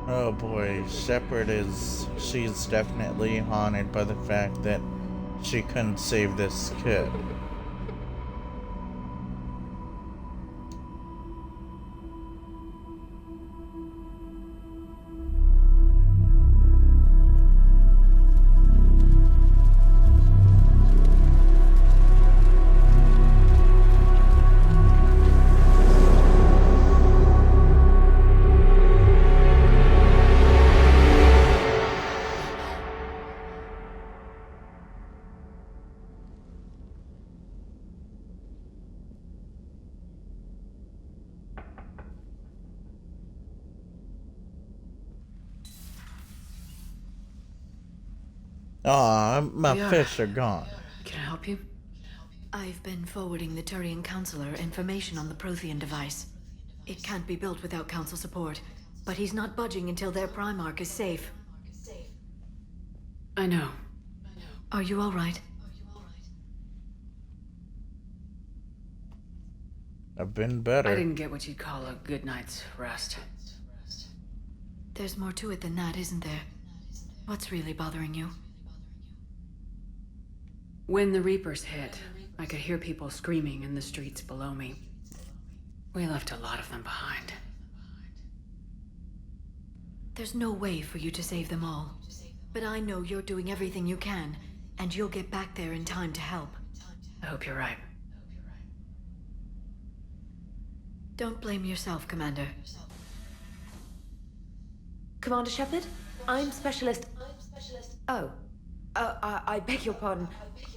Speaker 1: Oh boy, Shepard she's definitely haunted by the fact that she couldn't save this kid. Aw, my fish are gone.
Speaker 5: Can I help you? I've been forwarding the Turian Counselor information on the Prothean device. It can't be built without Council support, but he's not budging until their Primarch is safe. I know. Are you all right?
Speaker 1: I've been better.
Speaker 5: I didn't get what you'd call a good night's rest. There's more to it than that, isn't there? What's really bothering you? When the Reapers hit, I could hear people screaming in the streets below me. We left a lot of them behind. There's no way for you to save them all. But I know you're doing everything you can, and you'll get back there in time to help. I hope you're right. Don't blame yourself, Commander.
Speaker 11: Commander Shepard? I'm Specialist... Oh. I beg your pardon.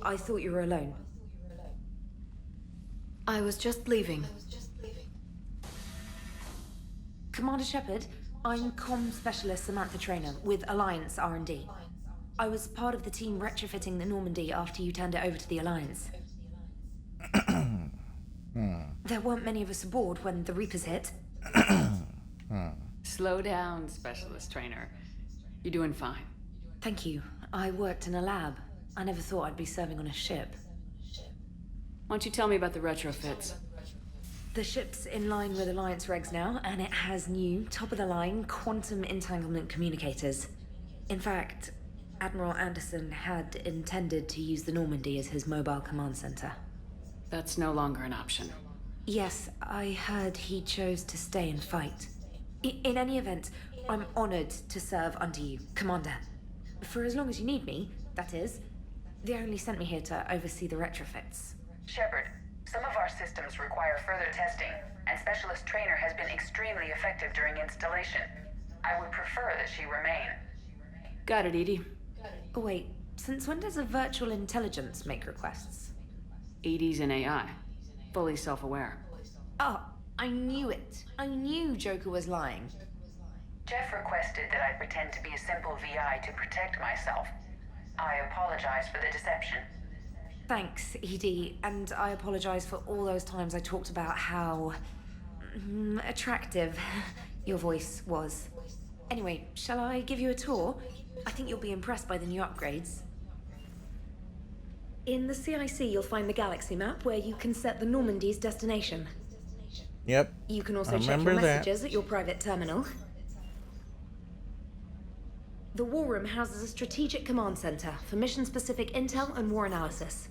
Speaker 11: I thought you were alone.
Speaker 5: I was just leaving.
Speaker 11: Commander Shepard, I'm Comm Specialist Samantha Traynor with Alliance R&D. I was part of the team retrofitting the Normandy after you turned it over to the Alliance. There weren't many of us aboard when the Reapers hit.
Speaker 5: Slow down, Specialist Trainer. You're doing fine.
Speaker 11: Thank you. I worked in a lab. I never thought I'd be serving on a ship.
Speaker 5: Why don't you tell me about the retrofits?
Speaker 11: The ship's in line with Alliance regs now, and it has new, top-of-the-line quantum entanglement communicators. In fact, Admiral Anderson had intended to use the Normandy as his mobile command center.
Speaker 5: That's no longer an option.
Speaker 11: Yes, I heard he chose to stay and fight. In any event, I'm honored to serve under you, Commander. For as long as you need me, that is. They only sent me here to oversee the retrofits.
Speaker 17: Shepard, some of our systems require further testing, and Specialist Trainer has been extremely effective during installation. I would prefer that she remain.
Speaker 5: Got it, Edie.
Speaker 11: Wait, since when does a virtual intelligence make requests?
Speaker 5: Edie's an AI. Fully self-aware.
Speaker 11: Oh, I knew it. I knew Joker was lying.
Speaker 17: Jeff requested that I pretend to be a simple VI to protect myself. I apologize for the deception.
Speaker 11: Thanks, Edie, and I apologize for all those times I talked about how... attractive Your voice was. Anyway, shall I give you a tour? I think you'll be impressed by the new upgrades. In the CIC, you'll find the galaxy map where you can set the Normandy's destination.
Speaker 1: Yep.
Speaker 11: You can also
Speaker 1: I
Speaker 11: check your
Speaker 1: remember that.
Speaker 11: messages at your private terminal. The War Room houses a strategic command center for mission-specific intel and war analysis.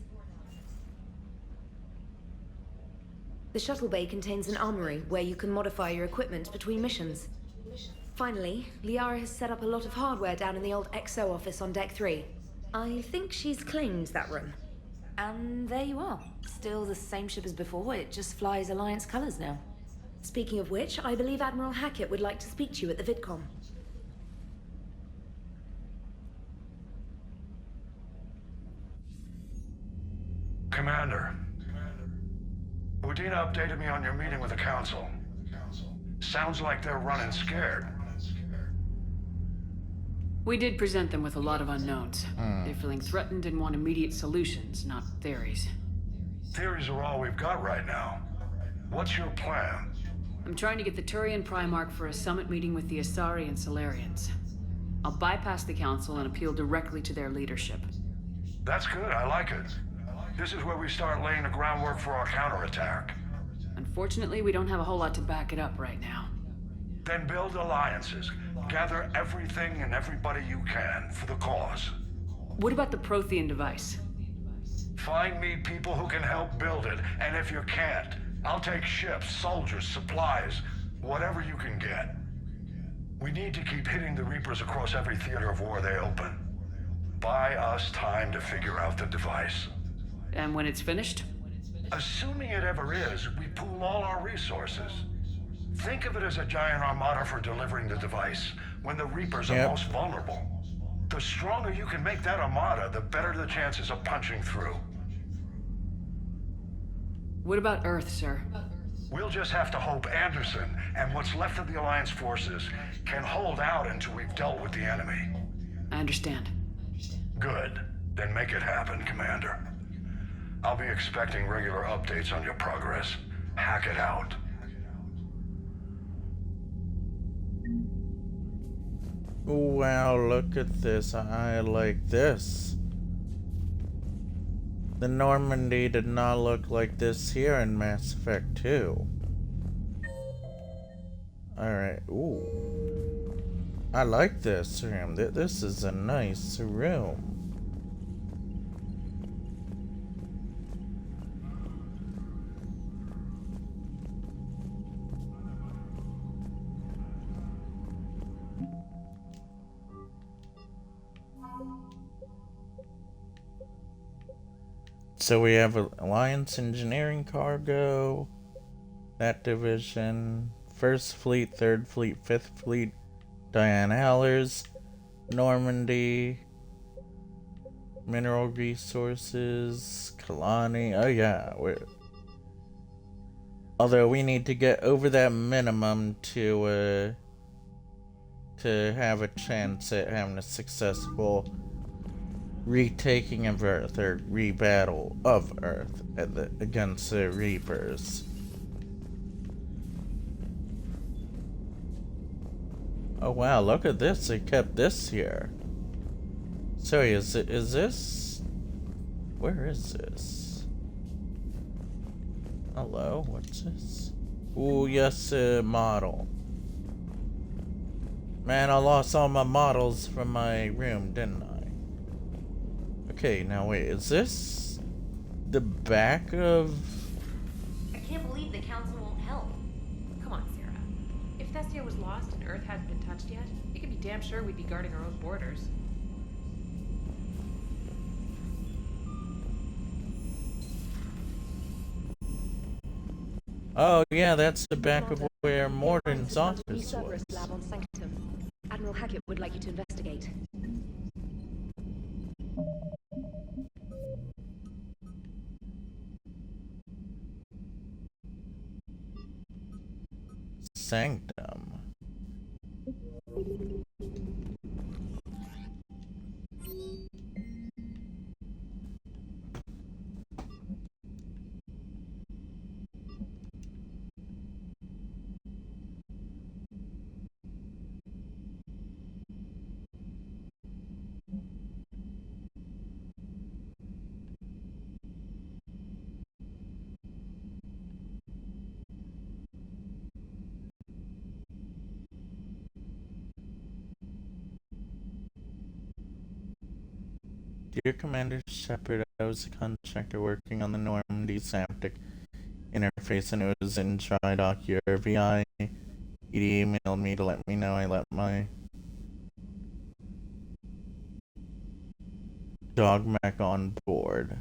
Speaker 11: The shuttle bay contains an armory where you can modify your equipment between missions. Finally, Liara has set up a lot of hardware down in the old XO office on Deck 3. I think she's claimed that room. And there you are. Still the same ship as before, it just flies Alliance colors now. Speaking of which, I believe Admiral Hackett would like to speak to you at the VidCon.
Speaker 15: Commander, Udina updated me on your meeting with the Council. Sounds like they're running scared.
Speaker 5: We did present them with a lot of unknowns. They're feeling threatened and want immediate solutions, not theories.
Speaker 15: Theories are all we've got right now. What's your plan?
Speaker 5: I'm trying to get the Turian Primarch for a summit meeting with the Asari and Solarians. I'll bypass the Council and appeal directly to their leadership.
Speaker 15: That's good, I like it. This is where we start laying the groundwork for our counterattack.
Speaker 5: Unfortunately, we don't have a whole lot to back it up right now.
Speaker 15: Then build alliances. Gather everything and everybody you can for the cause.
Speaker 5: What about the Prothean device?
Speaker 15: Find me people who can help build it, and if you can't, I'll take ships, soldiers, supplies, whatever you can get. We need to keep hitting the Reapers across every theater of war they open. Buy us time to figure out the device.
Speaker 5: And when it's finished?
Speaker 15: Assuming it ever is, we pool all our resources. Think of it as a giant armada for delivering the device, when the Reapers are most vulnerable. The stronger you can make that armada, the better the chances of punching through.
Speaker 5: What about Earth, sir?
Speaker 15: We'll just have to hope Anderson, and what's left of the Alliance forces, can hold out until we've dealt with the enemy.
Speaker 5: I understand.
Speaker 15: Good. Then make it happen, Commander. I'll be expecting regular updates on your progress. Hack it out.
Speaker 1: Wow, look at this. I like this. The Normandy did not look like this here in Mass Effect 2. Alright, ooh. I like this room. This is a nice room. So we have Alliance Engineering Cargo, that division, 1st Fleet, 3rd Fleet, 5th Fleet, Diane Allers, Normandy, Mineral Resources, Kalani. Oh yeah, although we need to get over that minimum to have a chance at having a successful retaking of Earth, or rebattle of Earth against the Reapers. Oh wow, look at this, they kept this here. Sorry, is this? Where is this? Hello, what's this? Ooh, yes, model. Man, I lost all my models from my room, didn't I? Okay, now wait, is this the back of...
Speaker 11: I can't believe the Council won't help.
Speaker 3: Come on, Sarah. If Thessia was lost and Earth hadn't been touched yet, you can be damn sure we'd be guarding our own borders.
Speaker 1: Oh yeah, that's the back of where Morden's office was.
Speaker 11: Lab on Sanctum. Admiral Hackett would like you to investigate.
Speaker 1: Sanctum. Dear Commander Shepard, I was a contractor working on the Normandy Synaptic interface and it was in dry dock. Your VI emailed me to let me know I let my dog mech on board.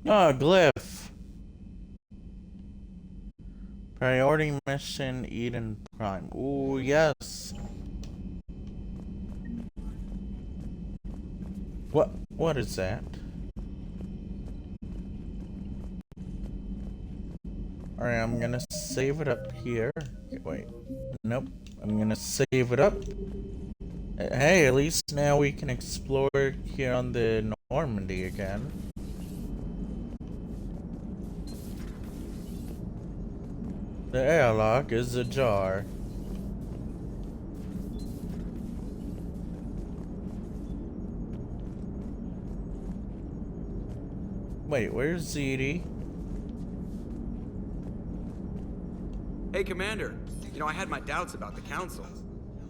Speaker 1: Oh, glyph. Priority mission Eden Prime. Ooh, yes. What is that? Alright, I'm gonna save it up here. Wait. Nope. I'm gonna save it up. Hey, at least now we can explore here on the Normandy again. The airlock is ajar. Wait, where's ZD?
Speaker 8: Hey, Commander. You know, I had my doubts about the Council.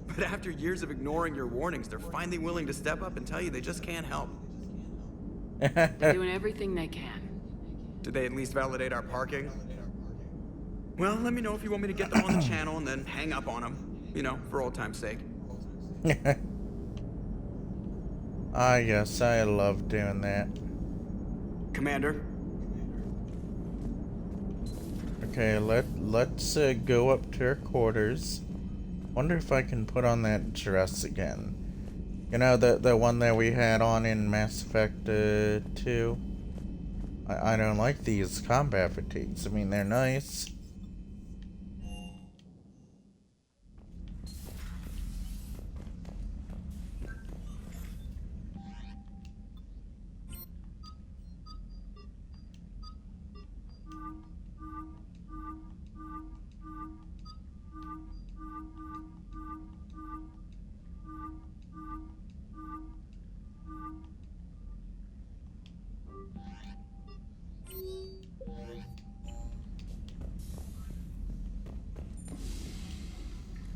Speaker 8: But after years of ignoring your warnings, they're finally willing to step up and tell you they just can't help.
Speaker 5: They're doing everything they can.
Speaker 8: Did they at least validate our parking? Well, let me know if you want me to get them on the channel and then hang up on them. You know, for old time's sake.
Speaker 1: Ah, yes, I love doing that.
Speaker 8: Commander?
Speaker 1: Okay, let's go up to her quarters. Wonder if I can put on that dress again. You know, the one that we had on in Mass Effect 2? I don't like these combat fatigues. I mean, they're nice.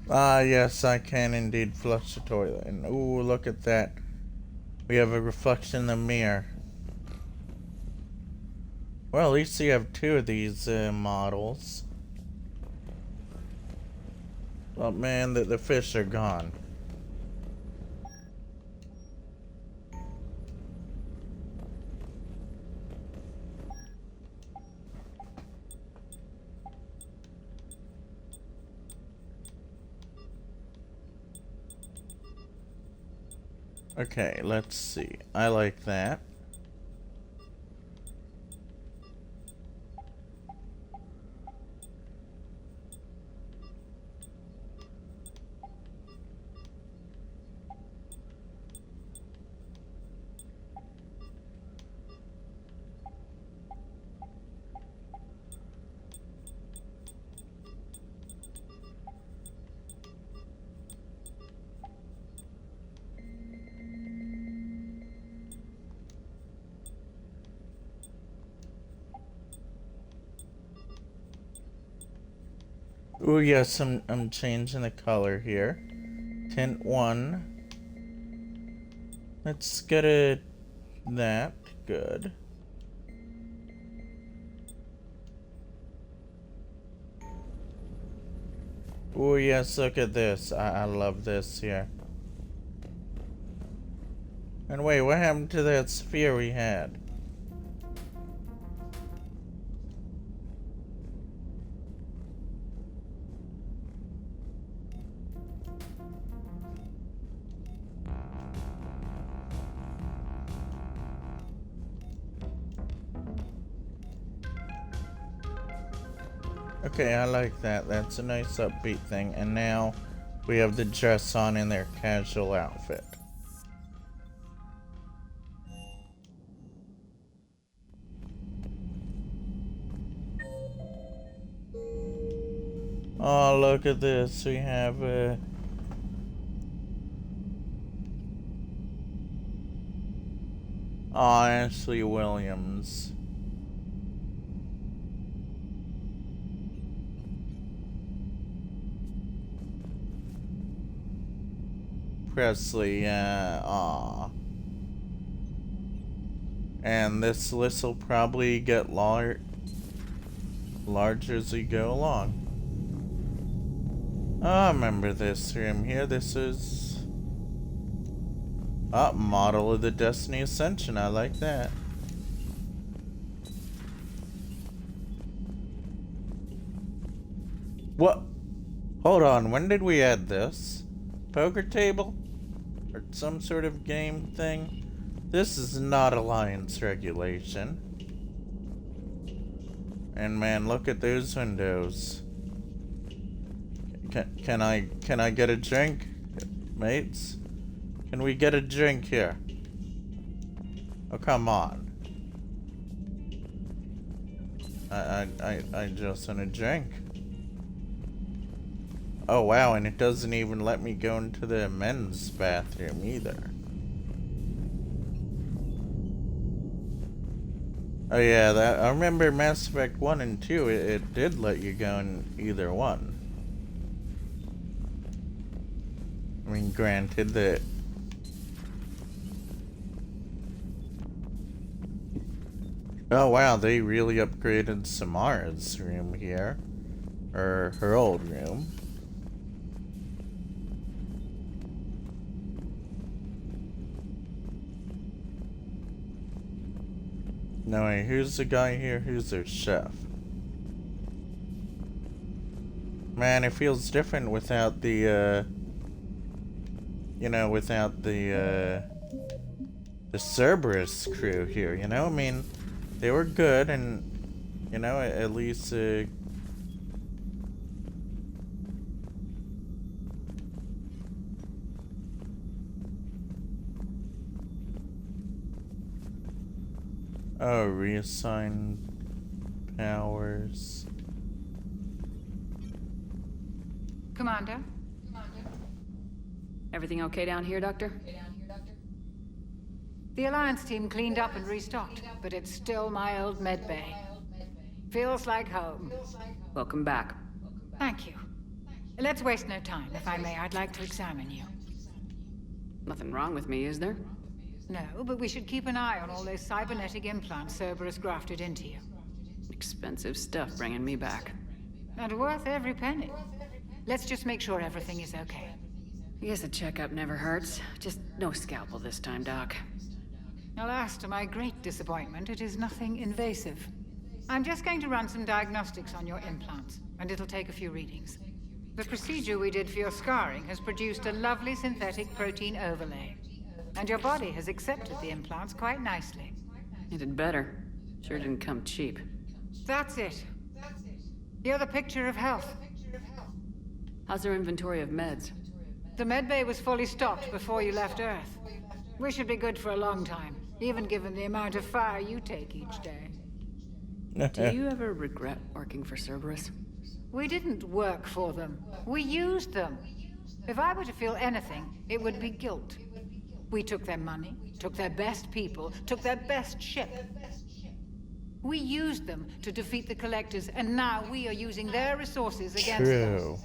Speaker 1: Ah, yes, I can indeed flush the toilet. And ooh, look at that. We have a reflection in the mirror. Well, at least you have two of these models. Oh man, the fish are gone. Okay, let's see. I like that. Oh yes, I'm changing the color here. Tint 1. Let's get that. Good. Oh yes, look at this. I love this here. And wait, what happened to that sphere we had? Okay, I like that. That's a nice upbeat thing. And now we have the dress on in their casual outfit. Oh, look at this. We have Ashley Williams. Presley, yeah, aw. And this list will probably get larger as we go along. Oh, I remember this room here. This is model of the Destiny Ascension. I like that. What? Hold on, when did we add this? Poker table? Or some sort of game thing? This is not Alliance regulation. And man, look at those windows. Can I get a drink, mates? Can we get a drink here? Oh, come on. I just want a drink. Oh wow, and it doesn't even let me go into the men's bathroom either. Oh yeah, that I remember Mass Effect 1 and 2, it did let you go in either one. I mean, granted that... Oh wow, they really upgraded Samara's room here. Or her old room. No, wait, who's the guy here? Who's their chef? Man, it feels different without the, you know, without the Cerberus crew here, you know? I mean, they were good and, you know, at least, oh, reassign powers.
Speaker 16: Commander?
Speaker 5: Everything okay down here, Doctor?
Speaker 22: The Alliance team cleaned up and restocked, but it's still my old med bay. Feels like home.
Speaker 5: Welcome back.
Speaker 22: Thank you. Let's waste no time. If I may, I'd like to examine you.
Speaker 5: Nothing wrong with me, is there?
Speaker 22: No, but we should keep an eye on all those cybernetic implants Cerberus grafted into you.
Speaker 5: Expensive stuff bringing me back.
Speaker 22: And worth every penny. Let's just make sure everything is okay.
Speaker 5: I guess a checkup never hurts. Just no scalpel this time, Doc.
Speaker 22: Alas, to my great disappointment, it is nothing invasive. I'm just going to run some diagnostics on your implants, and it'll take a few readings. The procedure we did for your scarring has produced a lovely synthetic protein overlay. And your body has accepted the implants quite nicely.
Speaker 5: It did better. Sure didn't come cheap.
Speaker 22: That's it. You're the picture of health.
Speaker 5: How's their inventory of meds?
Speaker 22: The medbay was fully stocked before you left Earth. We should be good for a long time, even given the amount of fire you take each day.
Speaker 5: Do you ever regret working for Cerberus?
Speaker 22: We didn't work for them. We used them. If I were to feel anything, it would be guilt. We took their money, took their best people, took their best ship. We used them to defeat the Collectors, and now we are using their resources against them.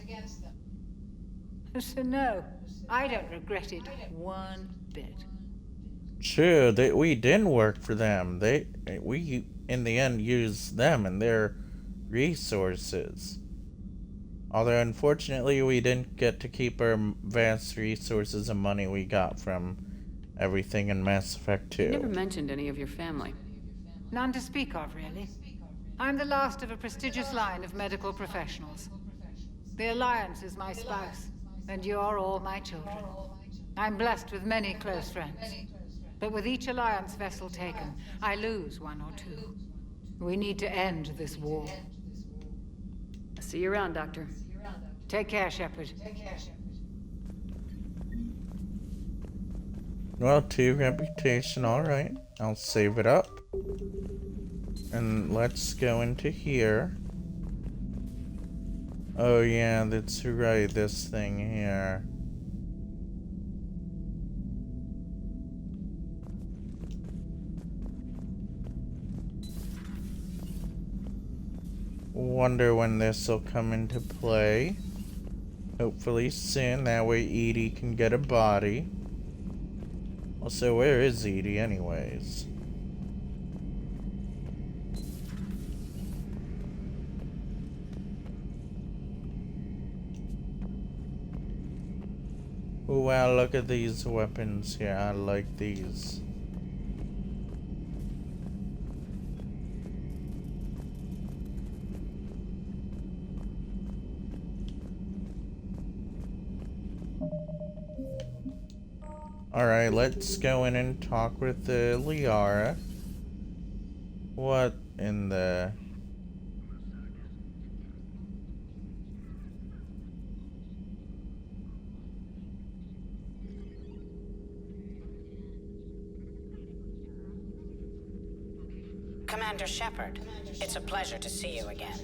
Speaker 22: So no, I don't regret it one bit.
Speaker 1: True, we didn't work for them. We, in the end, used them and their resources. Although, unfortunately, we didn't get to keep our vast resources and money we got from everything in Mass Effect 2.
Speaker 5: You never mentioned any of your family.
Speaker 22: None to speak of, really. I'm the last of a prestigious line of medical professionals. The Alliance is my spouse, and you're all my children. I'm blessed with many close friends. But with each Alliance vessel taken, I lose one or two. We need to end this war.
Speaker 5: See you around, Doctor.
Speaker 22: Take care, Shepard.
Speaker 1: Well, 2 reputation, alright. I'll save it up. And let's go into here. Oh yeah, that's right, this thing here. Wonder when this will come into play. Hopefully soon, that way Edie can get a body. Also, where is Edie anyways? Oh wow, look at these weapons here. I like these. Alright, let's go in and talk with Liara. What in the...
Speaker 9: Commander Shepard, it's a pleasure to see you again.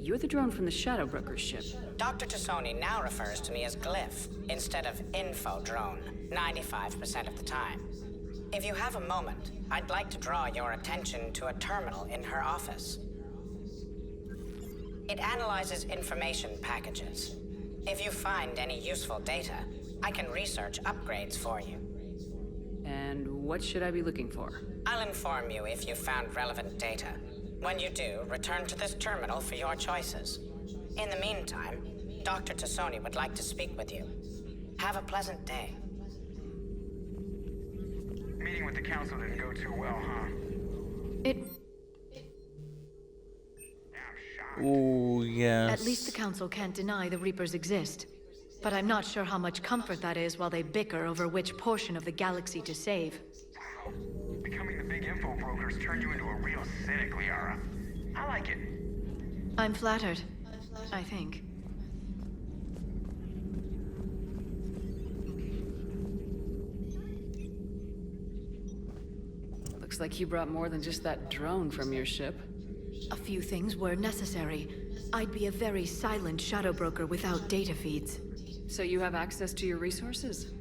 Speaker 5: You're the drone from the Shadow Broker's ship.
Speaker 9: Dr. Tassoni now refers to me as Glyph instead of Info Drone, 95% of the time. If you have a moment, I'd like to draw your attention to a terminal in her office. It analyzes information packages. If you find any useful data, I can research upgrades for you.
Speaker 5: And what should I be looking for?
Speaker 9: I'll inform you if you've found relevant data. When you do, return to this terminal for your choices. In the meantime, Dr. Tassoni would like to speak with you. Have a pleasant day.
Speaker 12: Meeting with the council didn't go too well, huh?
Speaker 1: Ooh, yes.
Speaker 16: At least the council can't deny the Reapers exist. But I'm not sure how much comfort that is while they bicker over which portion of the galaxy to save.
Speaker 12: Becoming the big info brokers turned you into a real cynic, Liara. I like it.
Speaker 16: I'm flattered, I think.
Speaker 5: Looks like you brought more than just that drone from your ship.
Speaker 16: A few things were necessary. I'd be a very silent shadow broker without data feeds.
Speaker 5: So you have access to your resources?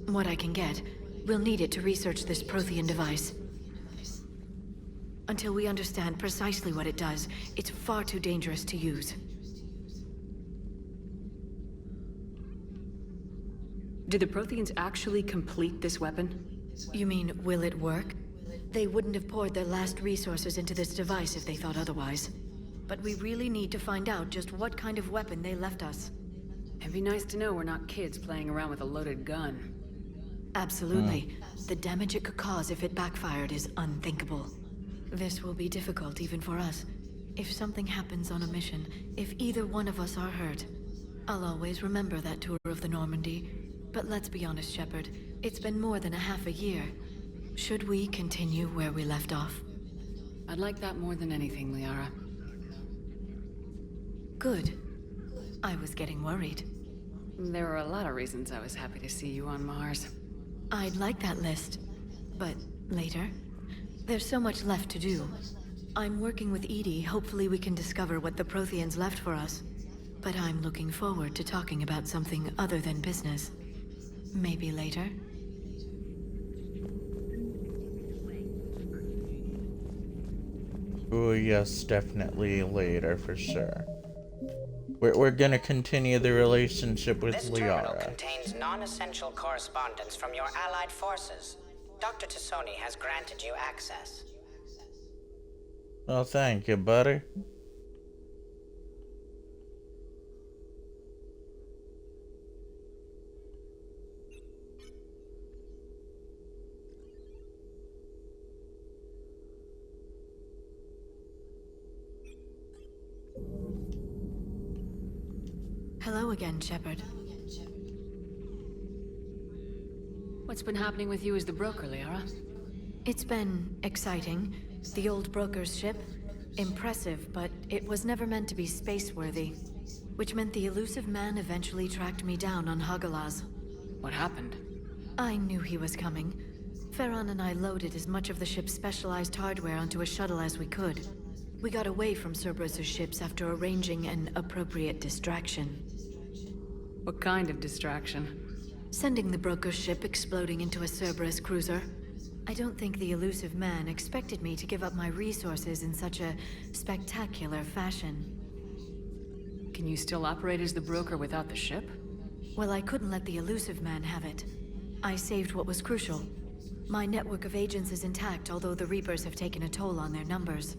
Speaker 16: What I can get. We'll need it to research this Prothean device. Until we understand precisely what it does, it's far too dangerous to use.
Speaker 5: Did the Protheans actually complete this weapon?
Speaker 16: You mean, will it work? They wouldn't have poured their last resources into this device if they thought otherwise. But we really need to find out just what kind of weapon they left us.
Speaker 5: It'd be nice to know we're not kids playing around with a loaded gun.
Speaker 16: Absolutely. The damage it could cause if it backfired is unthinkable. This will be difficult even for us. If something happens on a mission, if either one of us are hurt, I'll always remember that tour of the Normandy. But let's be honest, Shepard. It's been more than a half a year. Should we continue where we left off?
Speaker 5: I'd like that more than anything, Liara.
Speaker 16: Good. I was getting worried.
Speaker 5: There were a lot of reasons I was happy to see you on Mars.
Speaker 16: I'd like that list. But later? There's so much left to do. I'm working with Edie. Hopefully we can discover what the Protheans left for us. But I'm looking forward to talking about something other than business. Maybe later?
Speaker 1: Oh yes, definitely later for sure. We're gonna continue the relationship with
Speaker 9: This terminal
Speaker 1: Liara.
Speaker 9: contains non-essential correspondence from your allied forces. Dr. Tassoni has granted you access.
Speaker 1: Well, thank you, buddy.
Speaker 16: Hello again, Shepard.
Speaker 5: What's been happening with you as the broker, Liara?
Speaker 16: It's been exciting. The old broker's ship. Impressive, but it was never meant to be space-worthy. Which meant the elusive man eventually tracked me down on Hagalaz.
Speaker 5: What happened?
Speaker 16: I knew he was coming. Farron and I loaded as much of the ship's specialized hardware onto a shuttle as we could. We got away from Cerberus' ships after arranging an appropriate distraction.
Speaker 5: What kind of distraction?
Speaker 16: Sending the broker's ship exploding into a Cerberus cruiser. I don't think the elusive man expected me to give up my resources in such a spectacular fashion.
Speaker 5: Can you still operate as the broker without the ship?
Speaker 16: Well, I couldn't let the elusive man have it. I saved what was crucial. My network of agents is intact, although the Reapers have taken a toll on their numbers.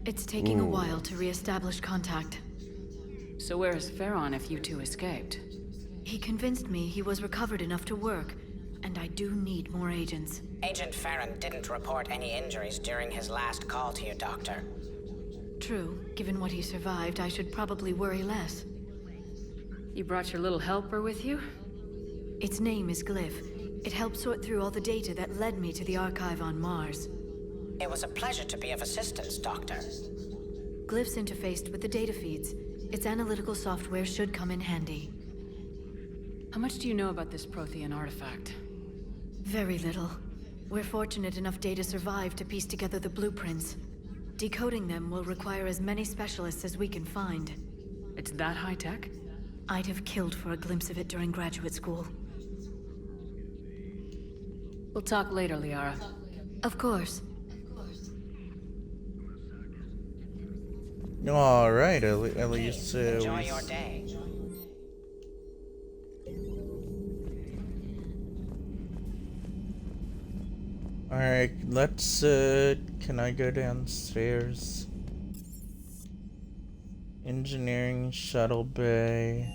Speaker 16: It's taking a while to re-establish contact.
Speaker 5: So where is Farron if you two escaped?
Speaker 16: He convinced me he was recovered enough to work, and I do need more agents.
Speaker 9: Agent Farron didn't report any injuries during his last call to you, Doctor.
Speaker 16: True. Given what he survived, I should probably worry less.
Speaker 5: You brought your little helper with you?
Speaker 16: Its name is Glyph. It helped sort through all the data that led me to the archive on Mars.
Speaker 9: It was a pleasure to be of assistance, Doctor.
Speaker 16: Glyph's interfaced with the data feeds. Its analytical software should come in handy.
Speaker 5: How much do you know about this Prothean artifact?
Speaker 16: Very little. We're fortunate enough data survived to piece together the blueprints. Decoding them will require as many specialists as we can find.
Speaker 5: It's that high-tech?
Speaker 16: I'd have killed for a glimpse of it during graduate school.
Speaker 5: We'll talk later, Liara.
Speaker 16: Of course.
Speaker 1: Alright, at least
Speaker 9: enjoy your day.
Speaker 1: Alright, let's, can I go downstairs? Engineering, shuttle bay.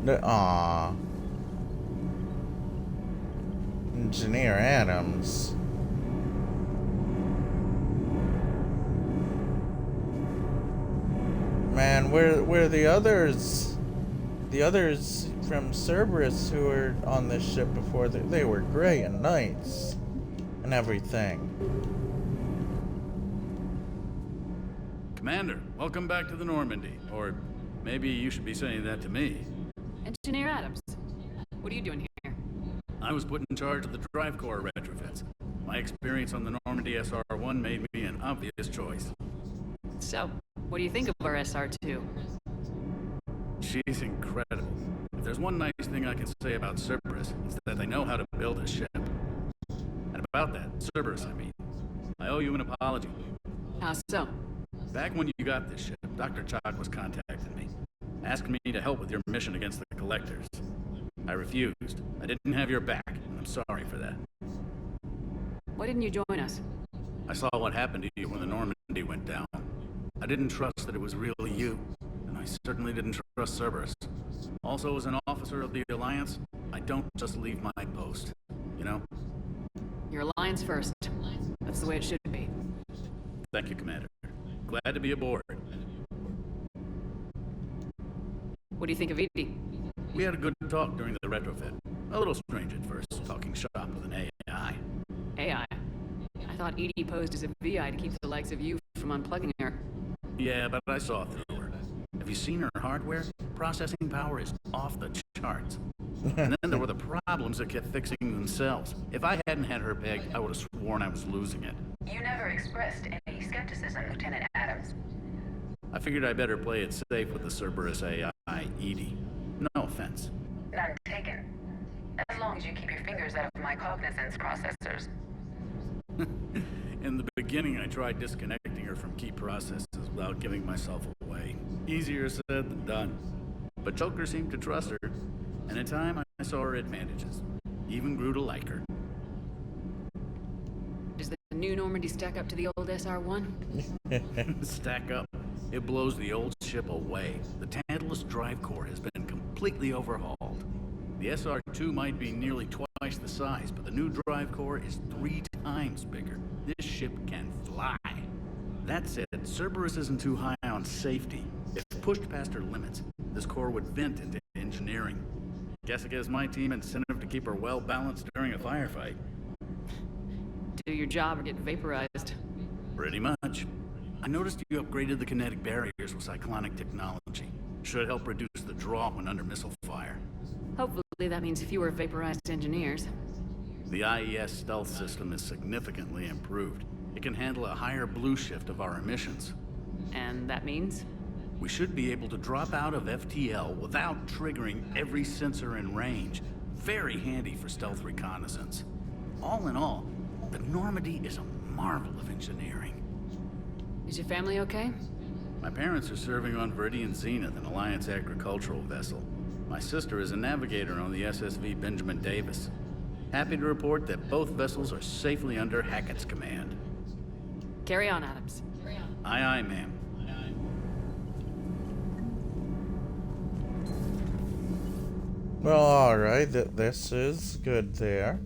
Speaker 1: Aww. Engineer Adams. Man, where the others? The others from Cerberus who were on this ship before, they were great and nice and everything.
Speaker 13: Commander, welcome back to the Normandy. Or maybe you should be saying that to me.
Speaker 5: Engineer Adams, what are you doing here?
Speaker 13: I was put in charge of the drive core retrofits. My experience on the Normandy SR-1 made me an obvious choice.
Speaker 5: So, what do you think of our SR-2?
Speaker 13: She's incredible. If there's one nice thing I can say about Cerberus, it's that they know how to build a ship. And about that, Cerberus, I mean, I owe you an apology.
Speaker 5: How so?
Speaker 13: Back when you got this ship, Dr. Chalk was contacting me, asking me to help with your mission against the Collectors. I refused. I didn't have your back, and I'm sorry for that.
Speaker 5: Why didn't you join us?
Speaker 13: I saw what happened to you when the Normandy went down. I didn't trust that it was really you, and I certainly didn't trust Cerberus. Also, as an officer of the Alliance, I don't just leave my post, you know?
Speaker 5: Your Alliance first. That's the way it should be.
Speaker 13: Thank you, Commander. Glad to be aboard.
Speaker 5: What do you think of Edie?
Speaker 13: We had a good talk during the retrofit. A little strange at first, talking shop with an AI.
Speaker 5: AI? I thought Edie posed as a VI to keep the likes of you from unplugging her.
Speaker 13: Yeah, but I saw through her. Have you seen her hardware? Processing power is off the charts. And then there were the problems that kept fixing themselves. If I hadn't had her pegged, I would have sworn I was losing it.
Speaker 17: You never expressed any skepticism, Lieutenant Adams.
Speaker 13: I figured I better play it safe with the Cerberus AI, Edie. No offense.
Speaker 17: None taken. As long as you keep your fingers out of my cognizance processors.
Speaker 13: In the beginning, I tried disconnecting her from key processes without giving myself away. Easier said than done. But Joker seemed to trust her, and in time I saw her advantages. Even grew to like her.
Speaker 5: Does the new Normandy stack up to the old SR-1?
Speaker 13: Stack up. It blows the old ship away. The Tantalus drive core has been completely overhauled. The SR-2 might be nearly twice the size, but the new drive core is 3 times bigger. This ship can fly. That said, Cerberus isn't too high on safety. If pushed past her limits, this core would vent into engineering. Guess it gives my team incentive to keep her well balanced during a firefight.
Speaker 5: Do your job or get vaporized.
Speaker 13: Pretty much. I noticed you upgraded the kinetic barriers with cyclonic technology. Should help reduce the draw when under missile fire.
Speaker 5: Hopefully that means fewer vaporized engineers.
Speaker 13: The IES stealth system is significantly improved. It can handle a higher blue shift of our emissions.
Speaker 5: And that means?
Speaker 13: We should be able to drop out of FTL without triggering every sensor in range. Very handy for stealth reconnaissance. All in all, the Normandy is a marvel of engineering.
Speaker 5: Is your family okay?
Speaker 13: My parents are serving on Viridian Zenith, an Alliance agricultural vessel. My sister is a navigator on the SSV Benjamin Davis. Happy to report that both vessels are safely under Hackett's command.
Speaker 5: Carry on, Adams.
Speaker 13: Aye, aye, ma'am.
Speaker 1: Well, alright, this is good there.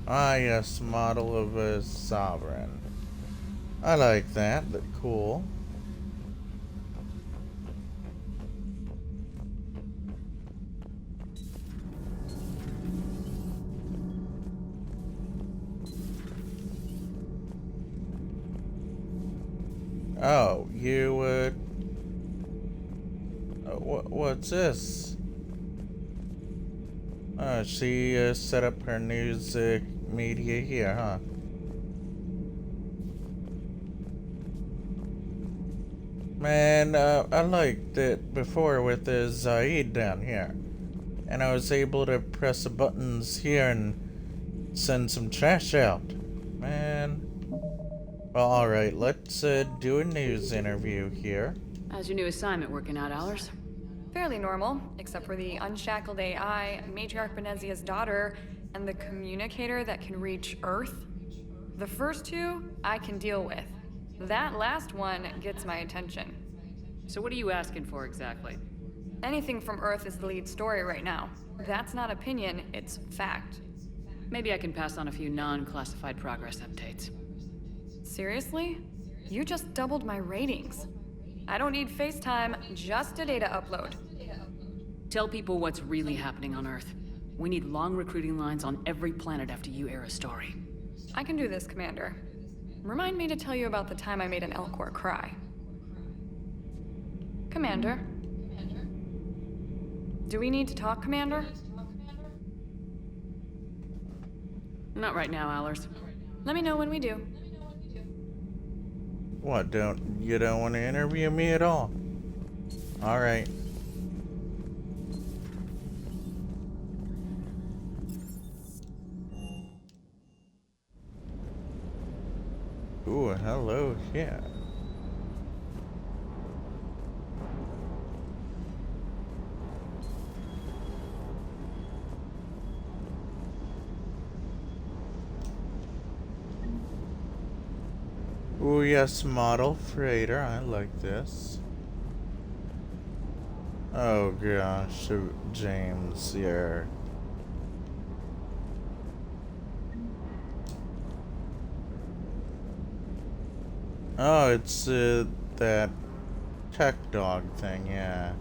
Speaker 1: Ah, yes, model of a sovereign. I like that. That's cool. Oh, you would... what's this? Oh, she set up her news media here, huh? Man, I liked it before with the Zaid down here. And I was able to press the buttons here and send some trash out. Man. Well, alright, let's do a news interview here.
Speaker 5: How's your new assignment working out, Allers?
Speaker 18: Fairly normal, except for the unshackled AI, Matriarch Benezia's daughter, and the communicator that can reach Earth. The first two, I can deal with. That last one gets my attention.
Speaker 5: So what are you asking for exactly?
Speaker 18: Anything from Earth is the lead story right now. That's not opinion, it's fact.
Speaker 5: Maybe I can pass on a few non-classified progress updates.
Speaker 18: Seriously? You just doubled my ratings. I don't need FaceTime, just a data upload.
Speaker 5: Tell people what's really happening on Earth. We need long recruiting lines on every planet after you air a story.
Speaker 18: I can do this, Commander. Remind me to tell you about the time I made an Elcor cry. Commander? Do we need to talk, Commander?
Speaker 5: Not right now, Allers.
Speaker 18: Let me know when we do.
Speaker 1: What, you don't want to interview me at all? Alright. Ooh, hello, yeah. Ooh, yes, model freighter. I like this. Oh gosh, James, yeah. Oh, it's that tech dog thing, yeah.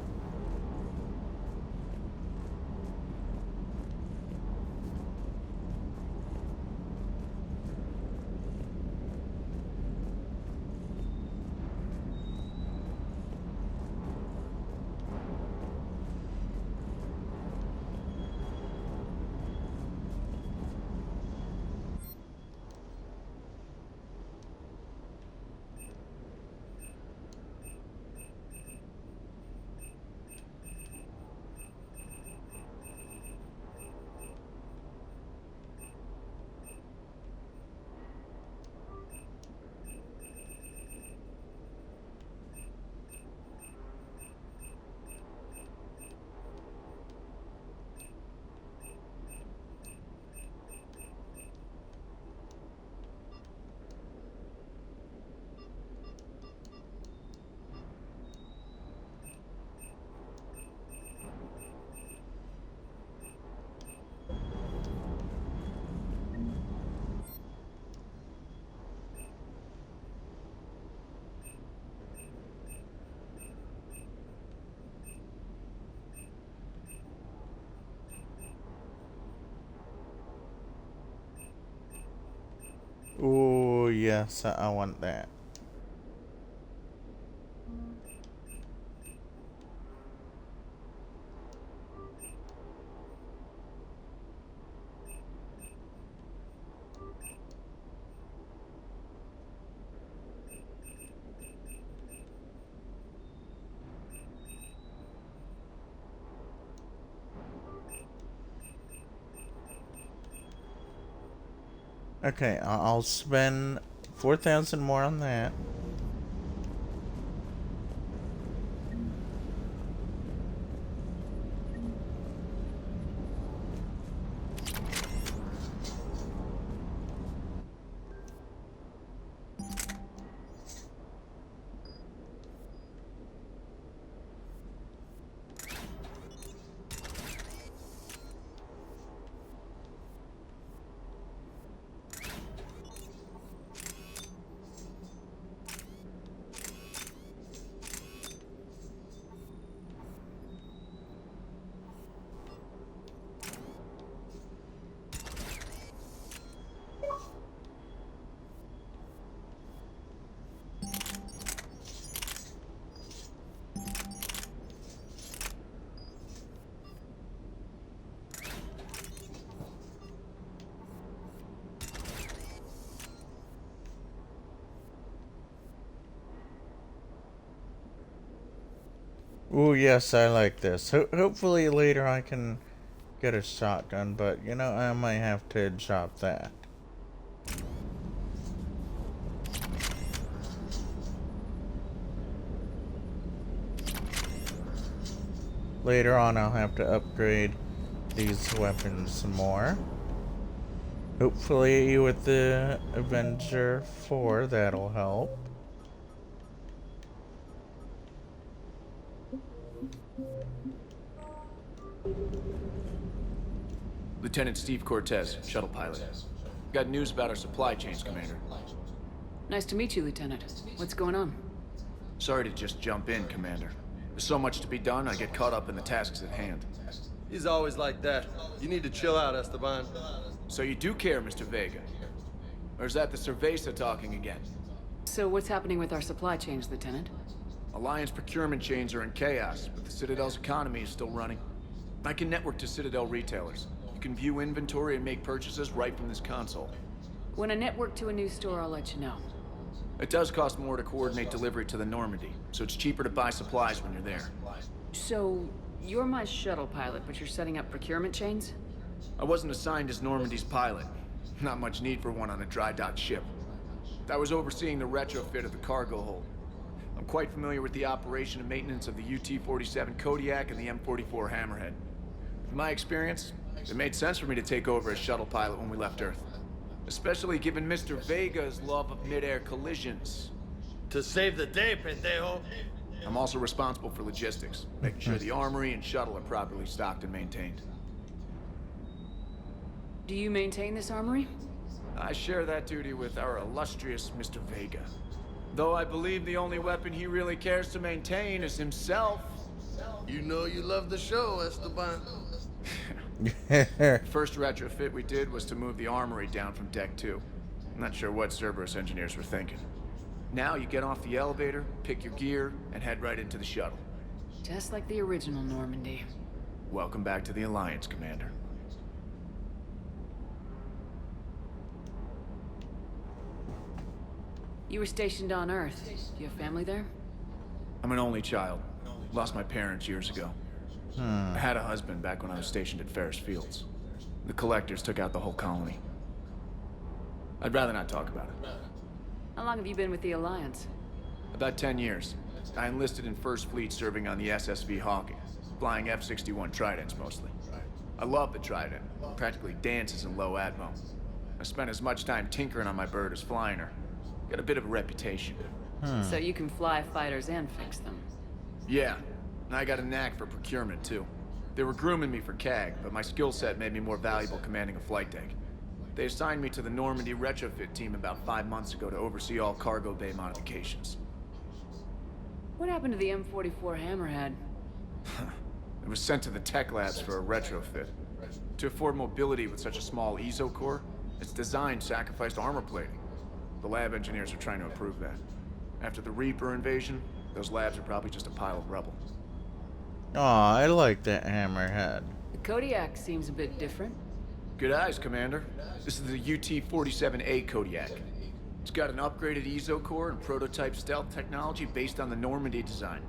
Speaker 1: Oh, yes, I want that. Okay, I'll spend 4,000 more on that. Ooh, yes, I like this. Hopefully later I can get a shotgun, but you know, I might have to drop that. Later on I'll have to upgrade these weapons more. Hopefully with the Avenger 4 that'll help.
Speaker 19: Lieutenant Steve Cortez, shuttle pilot. Got news about our supply chains, Commander.
Speaker 5: Nice to meet you, Lieutenant. What's going on?
Speaker 19: Sorry to just jump in, Commander. There's so much to be done, I get caught up in the tasks at hand.
Speaker 20: He's always like that. You need to chill out, Esteban.
Speaker 19: So you do care, Mr. Vega? Or is that the Cerveza talking again?
Speaker 5: So what's happening with our supply chains, Lieutenant?
Speaker 19: Alliance procurement chains are in chaos, but the Citadel's economy is still running. I can network to Citadel retailers. You can view inventory and make purchases right from this console.
Speaker 5: When I network to a new store, I'll let you know.
Speaker 19: It does cost more to coordinate delivery to the Normandy, so it's cheaper to buy supplies when you're there.
Speaker 5: So, you're my shuttle pilot, but you're setting up procurement chains?
Speaker 19: I wasn't assigned as Normandy's pilot. Not much need for one on a dry dock ship. I was overseeing the retrofit of the cargo hold. I'm quite familiar with the operation and maintenance of the UT-47 Kodiak and the M44 Hammerhead. In my experience, it made sense for me to take over as shuttle pilot when we left Earth. Especially given Mr. Vega's love of mid-air collisions.
Speaker 20: To save the day, pendejo.
Speaker 19: I'm also responsible for logistics, making sure the armory and shuttle are properly stocked and maintained.
Speaker 5: Do you maintain this armory?
Speaker 19: I share that duty with our illustrious Mr. Vega. Though I believe the only weapon he really cares to maintain is himself.
Speaker 20: You know you love the show, Esteban.
Speaker 19: First retrofit we did was to move the armory down from Deck 2. I'm not sure what Cerberus engineers were thinking. Now you get off the elevator, pick your gear, and head right into the shuttle.
Speaker 5: Just like the original Normandy.
Speaker 19: Welcome back to the Alliance, Commander.
Speaker 5: You were stationed on Earth. Do you have family there?
Speaker 19: I'm an only child. Lost my parents years ago. I had a husband back when I was stationed at Ferris Fields. The Collectors took out the whole colony. I'd rather not talk about it.
Speaker 5: How long have you been with the Alliance?
Speaker 19: About 10 years. I enlisted in First Fleet serving on the SSV Hawking, flying F-61 Tridents mostly. I love the Trident. Practically dances in low atmo. I spent as much time tinkering on my bird as flying her. Got a bit of a reputation.
Speaker 5: So you can fly fighters and fix them.
Speaker 19: Yeah, and I got a knack for procurement too. They were grooming me for CAG, but my skill set made me more valuable commanding a flight deck. They assigned me to the Normandy retrofit team about 5 months ago to oversee all cargo bay modifications.
Speaker 5: What happened to the M44 Hammerhead?
Speaker 19: It was sent to the tech labs for a retrofit. To afford mobility with such a small ESO core, its design sacrificed armor plating. The lab engineers are trying to improve that. After the Reaper invasion, those labs are probably just a pile of rubble.
Speaker 1: Aw, I like that hammerhead.
Speaker 5: The Kodiak seems a bit different.
Speaker 19: Good eyes, Commander. This is the UT-47A Kodiak. It's got an upgraded EZO core and prototype stealth technology based on the Normandy design.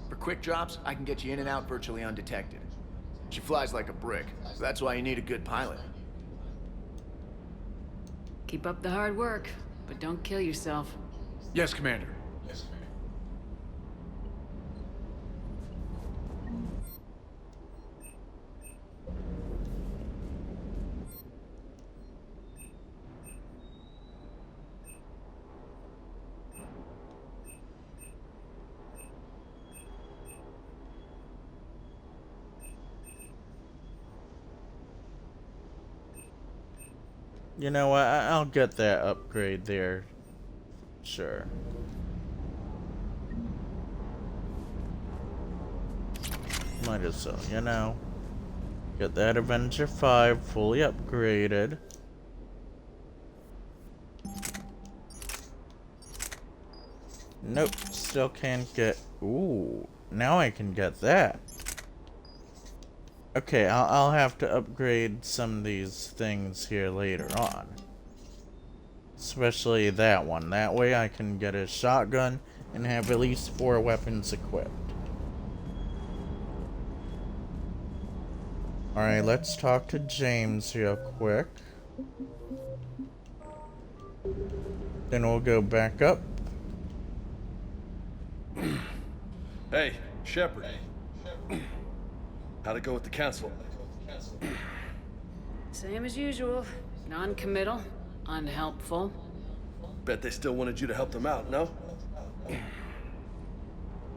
Speaker 19: For quick drops, I can get you in and out virtually undetected. She flies like a brick, so that's why you need a good pilot.
Speaker 5: Keep up the hard work, but don't kill yourself.
Speaker 19: Yes, Commander.
Speaker 1: You know what? I'll get that upgrade there. Sure. Might as well, you know. Get that Avenger 5 fully upgraded. Nope, still can't get... Ooh, now I can get that. Okay, I'll have to upgrade some of these things here later on. Especially that one. That way I can get a shotgun and have at least 4 weapons equipped. Alright, let's talk to James real quick. Then we'll go back up.
Speaker 20: Hey, Shepard. How'd it go with the council?
Speaker 5: Same as usual. Non-committal, unhelpful.
Speaker 20: Bet they still wanted you to help them out, no?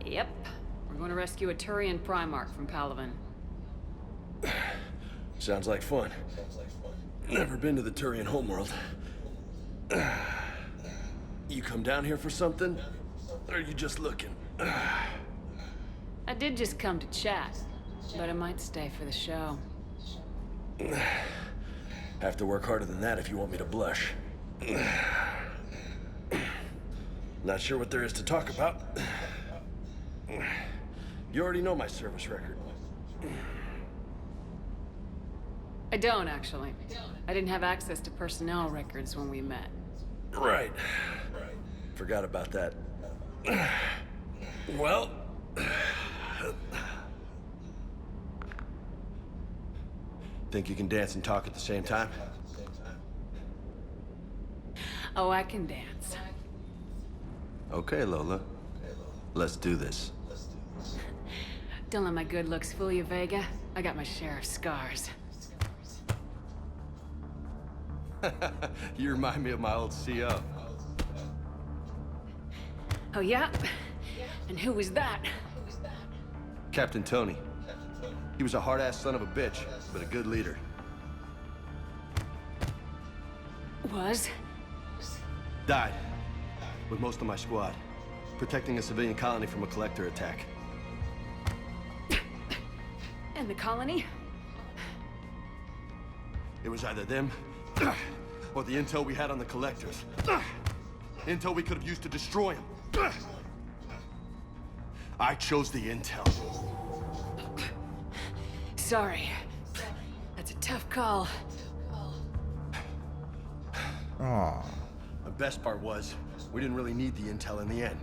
Speaker 5: Yep. We're going to rescue a Turian Primarch from Palaven.
Speaker 20: Sounds like fun. Never been to the Turian homeworld. You come down here for something? Or are you just looking?
Speaker 5: I did just come to chat, but I might stay for the show.
Speaker 20: Have to work harder than that if you want me to blush. Not sure what there is to talk about. You already know my service record.
Speaker 5: I don't, actually. I didn't have access to personnel records when we met.
Speaker 20: Right. Forgot about that. Well... Think you can dance and talk at the same time?
Speaker 5: Oh, I can dance.
Speaker 4: Okay, Lola. Let's do this.
Speaker 5: Don't let my good looks fool you, Vega. I got my share of scars.
Speaker 4: You remind me of my old CO.
Speaker 5: Oh, yeah? And who was that?
Speaker 4: Captain Tony. He was a hard-ass son of a bitch, but a good leader.
Speaker 5: Was?
Speaker 4: Died. With most of my squad. Protecting a civilian colony from a collector attack.
Speaker 5: And the colony?
Speaker 4: It was either them, or the intel we had on the collectors. Intel we could have used to destroy them. I chose the intel.
Speaker 5: Sorry. That's a tough call.
Speaker 1: Aww.
Speaker 4: The best part was, we didn't really need the intel in the end.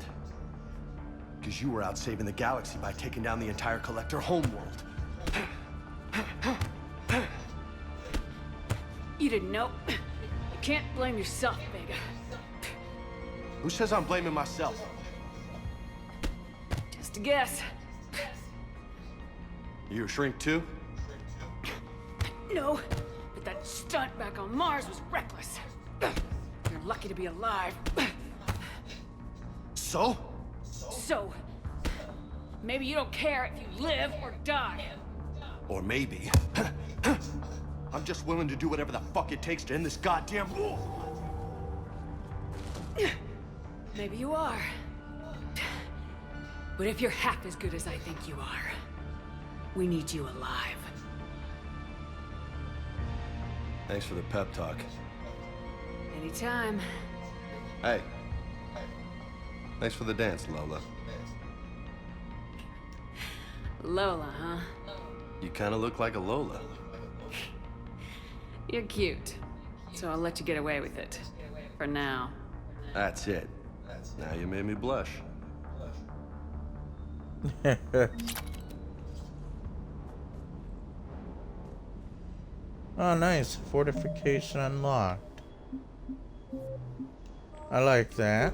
Speaker 4: Because you were out saving the galaxy by taking down the entire collector homeworld.
Speaker 5: You didn't know. You can't blame yourself, Vega.
Speaker 4: Who says I'm blaming myself?
Speaker 5: Just a guess.
Speaker 4: You a shrink too?
Speaker 5: No, but that stunt back on Mars was reckless. You're lucky to be alive.
Speaker 4: So?
Speaker 5: So, maybe you don't care if you live or die.
Speaker 4: Or maybe... I'm just willing to do whatever the fuck it takes to end this goddamn war.
Speaker 5: Maybe you are. But if you're half as good as I think you are, we need you alive.
Speaker 4: Thanks for the pep talk.
Speaker 5: Anytime.
Speaker 4: Hey. Thanks for the dance, Lola.
Speaker 5: Lola, huh?
Speaker 4: You kind of look like a Lola.
Speaker 5: You're cute. So I'll let you get away with it. For now.
Speaker 4: That's it. Now you made me blush.
Speaker 1: Oh, nice. Fortification unlocked. I like that.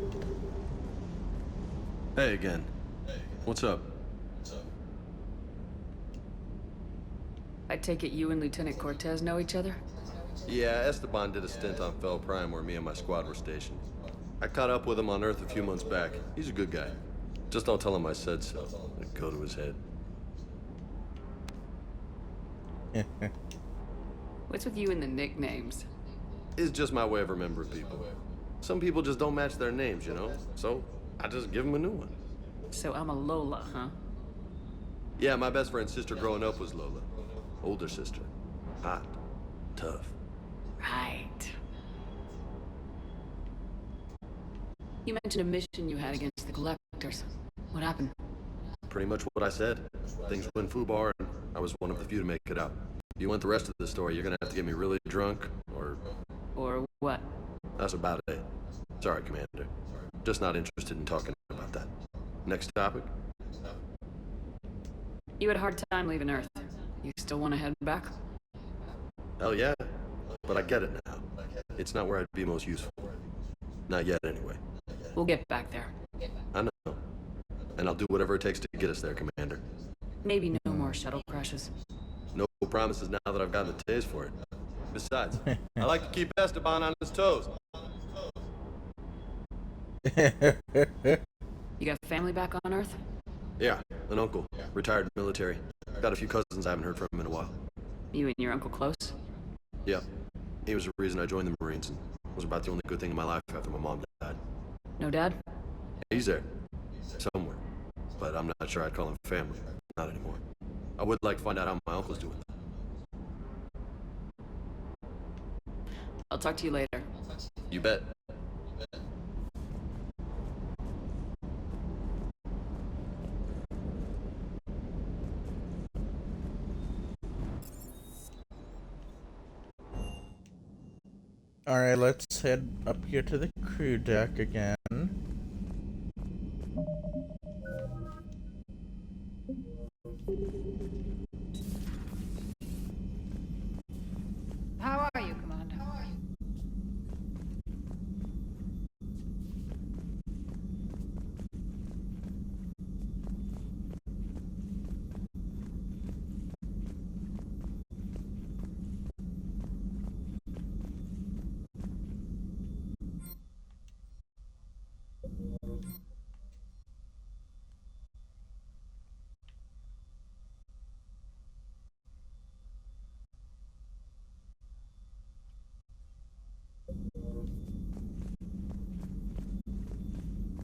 Speaker 4: Hey again. What's up?
Speaker 5: I take it you and Lieutenant Cortez know each other?
Speaker 4: Yeah, Esteban did a stint on Fel Prime where me and my squad were stationed. I caught up with him on Earth a few months back. He's a good guy. Just don't tell him I said so. It'd go to his head.
Speaker 5: What's with you and the nicknames?
Speaker 4: It's just my way of remembering people. Some people just don't match their names, you know? So, I just give them a new one.
Speaker 5: So I'm a Lola, huh?
Speaker 4: Yeah, my best friend's sister growing up was Lola. Older sister. Hot. Tough.
Speaker 5: Right. You mentioned a mission you had against the Collectors. What happened?
Speaker 4: Pretty much what I said. Things went foobar, and I was one of the few to make it out. If you want the rest of the story, you're gonna have to get me really drunk, or...
Speaker 5: Or what?
Speaker 4: That's about it. Sorry, Commander. Just not interested in talking about that. Next topic?
Speaker 5: You had a hard time leaving Earth. You still want to head back?
Speaker 4: Hell yeah. But I get it now. It's not where I'd be most useful. Not yet, anyway.
Speaker 5: We'll get back there.
Speaker 4: I know. And I'll do whatever it takes to get us there, Commander.
Speaker 5: Maybe no more shuttle crashes.
Speaker 4: No promises now that I've gotten the taste for it. Besides, I like to keep Esteban on his toes.
Speaker 5: You got family back on Earth?
Speaker 4: Yeah, an uncle. Retired military. Got a few cousins I haven't heard from in a while.
Speaker 5: You and your uncle close?
Speaker 4: Yeah. He was the reason I joined the Marines and was about the only good thing in my life after my mom died.
Speaker 5: No dad?
Speaker 4: He's there. Somewhere. But I'm not sure I'd call him family. Not anymore. I would like to find out how my uncle's doing.
Speaker 5: I'll talk to you later.
Speaker 4: You bet.
Speaker 1: Alright, let's head up here to the crew deck again.
Speaker 22: How are you, Commander?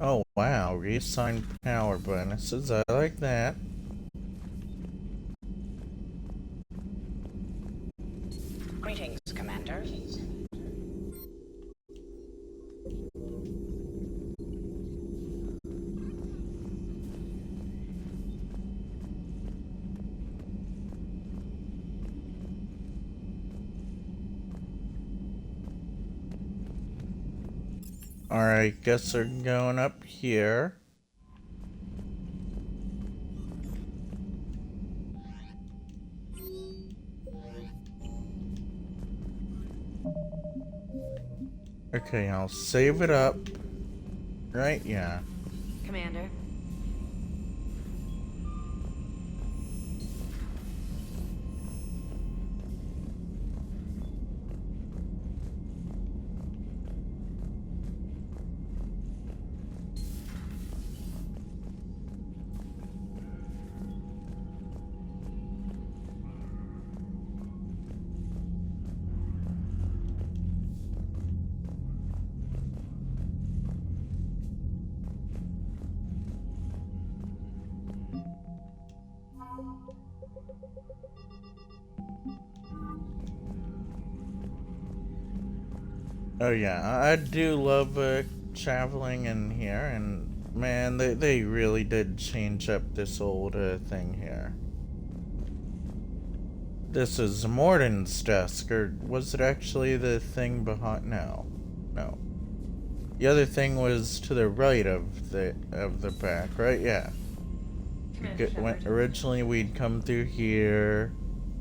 Speaker 1: Oh wow, reassign power bonuses. I like that.
Speaker 9: Greetings, Commander.
Speaker 1: Alright, guess they're going up here. Okay, I'll save it up. Right, yeah.
Speaker 16: Commander.
Speaker 1: Oh yeah, I do love a traveling in here, and man, they really did change up this old thing here. This is Morden's desk, or was it actually the thing behind? No. The other thing was to the right of the back, right? Yeah. Originally we'd come through here,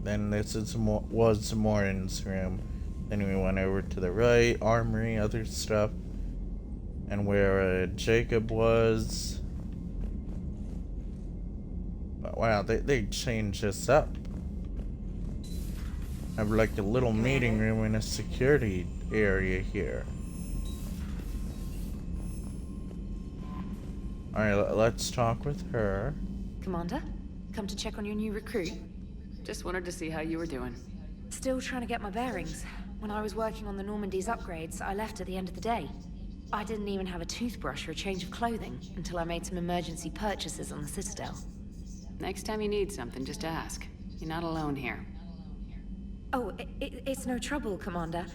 Speaker 1: then this was Morden's room. Then we went over to the right, armory, other stuff, and where Jacob was. But wow, they changed this up. Have like a little meeting room and a security area here. Alright, let's talk with her.
Speaker 11: Commander, come to check on your new recruit?
Speaker 5: Just wanted to see how you were doing.
Speaker 11: Still trying to get my bearings. When I was working on the Normandy's upgrades, I left at the end of the day. I didn't even have a toothbrush or a change of clothing until I made some emergency purchases on the Citadel.
Speaker 5: Next time you need something, just ask. You're not alone here.
Speaker 11: Oh, it's no trouble, Commander.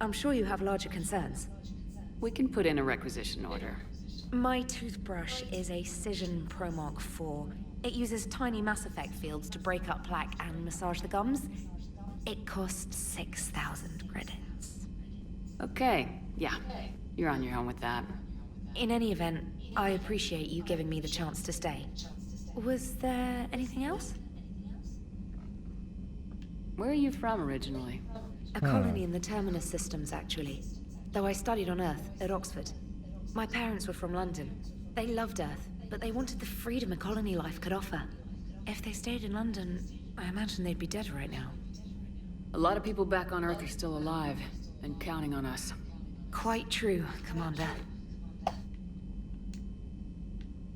Speaker 11: I'm sure you have larger concerns.
Speaker 5: We can put in a requisition order.
Speaker 11: My toothbrush is a Cision Pro Mark 4. It uses tiny Mass Effect fields to break up plaque and massage the gums. It costs 6,000 credits.
Speaker 5: Okay, yeah. You're on your own with that.
Speaker 11: In any event, I appreciate you giving me the chance to stay. Was there anything else?
Speaker 5: Where are you from originally?
Speaker 11: A colony in the Terminus systems, actually. Though I studied on Earth, at Oxford. My parents were from London. They loved Earth, but they wanted the freedom a colony life could offer. If they stayed in London, I imagine they'd be dead right now.
Speaker 5: A lot of people back on Earth are still alive, and counting on us.
Speaker 11: Quite true, Commander.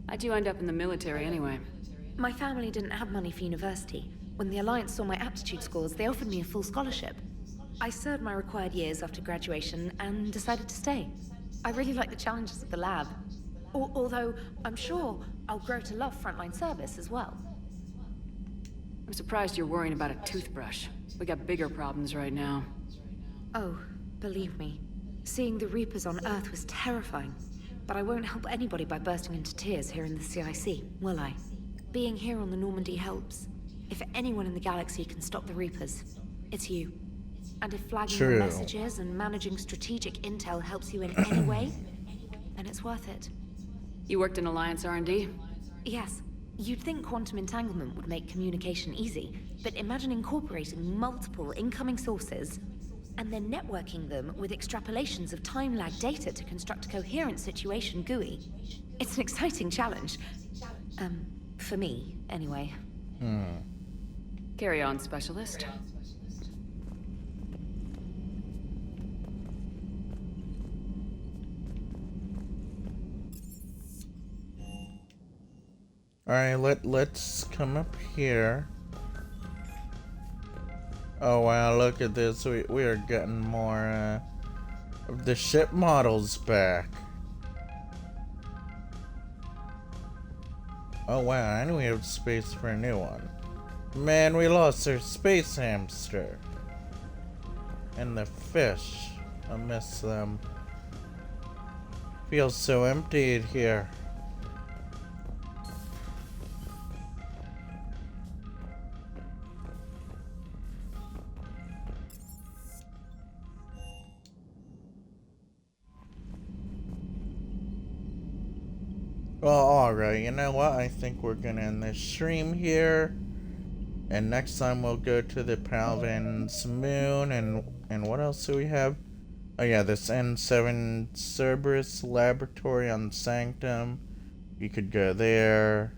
Speaker 5: How'd you end up in the military anyway?
Speaker 11: My family didn't have money for university. When the Alliance saw my aptitude scores, they offered me a full scholarship. I served my required years after graduation and decided to stay. I really like the challenges of the lab. Although, I'm sure I'll grow to love frontline service as well.
Speaker 5: I'm surprised you're worrying about a toothbrush. We got bigger problems right now.
Speaker 11: Oh, believe me. Seeing the Reapers on Earth was terrifying. But I won't help anybody by bursting into tears here in the CIC, will I? Being here on the Normandy helps. If anyone in the galaxy can stop the Reapers, it's you. And if flagging your messages and managing strategic intel helps you in any way, then it's worth it.
Speaker 5: You worked in Alliance R&D?
Speaker 11: Yes. You'd think quantum entanglement would make communication easy, but imagine incorporating multiple incoming sources and then networking them with extrapolations of time-lag data to construct a coherent situation GUI. It's an exciting challenge. For me, anyway.
Speaker 5: Carry on, Specialist.
Speaker 1: Alright, let's come up here. Oh wow, look at this. We are getting more of the ship models back. Oh wow, and we have space for a new one. Man, we lost our space hamster. And the fish. I miss them. Feels so empty in here. Well, alright, you know what? I think we're gonna end this stream here. And next time we'll go to the Palvan's moon, and what else do we have? Oh yeah, this N7 Cerberus laboratory on Sanctum. You could go there.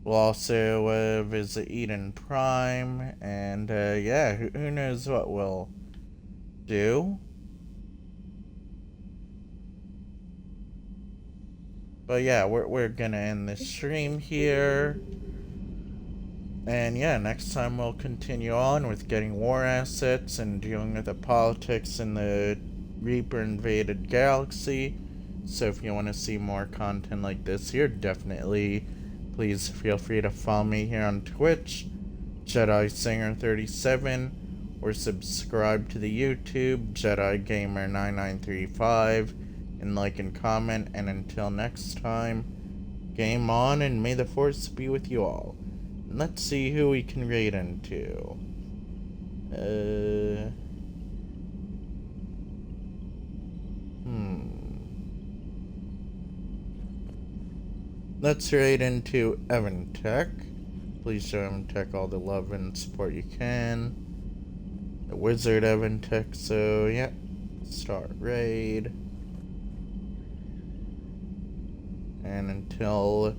Speaker 1: We'll also visit Eden Prime, and yeah, who knows what we'll do. But yeah, we're gonna end this stream here. And yeah, next time we'll continue on with getting war assets and dealing with the politics in the Reaper invaded galaxy. So if you want to see more content like this here, definitely please feel free to follow me here on Twitch, Jedi Singer 37, or subscribe to the YouTube Jedi Gamer 9935 and like and comment. And until next time, game on and may the Force be with you all. Let's see who we can raid into. Let's raid into Evan Tech. Please show Evan Tech all the love and support you can. The Wizard Evan Tech, so yeah. Start raid. And until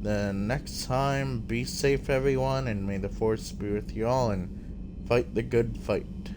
Speaker 1: the next time, be safe everyone, and may the Force be with you all, and fight the good fight.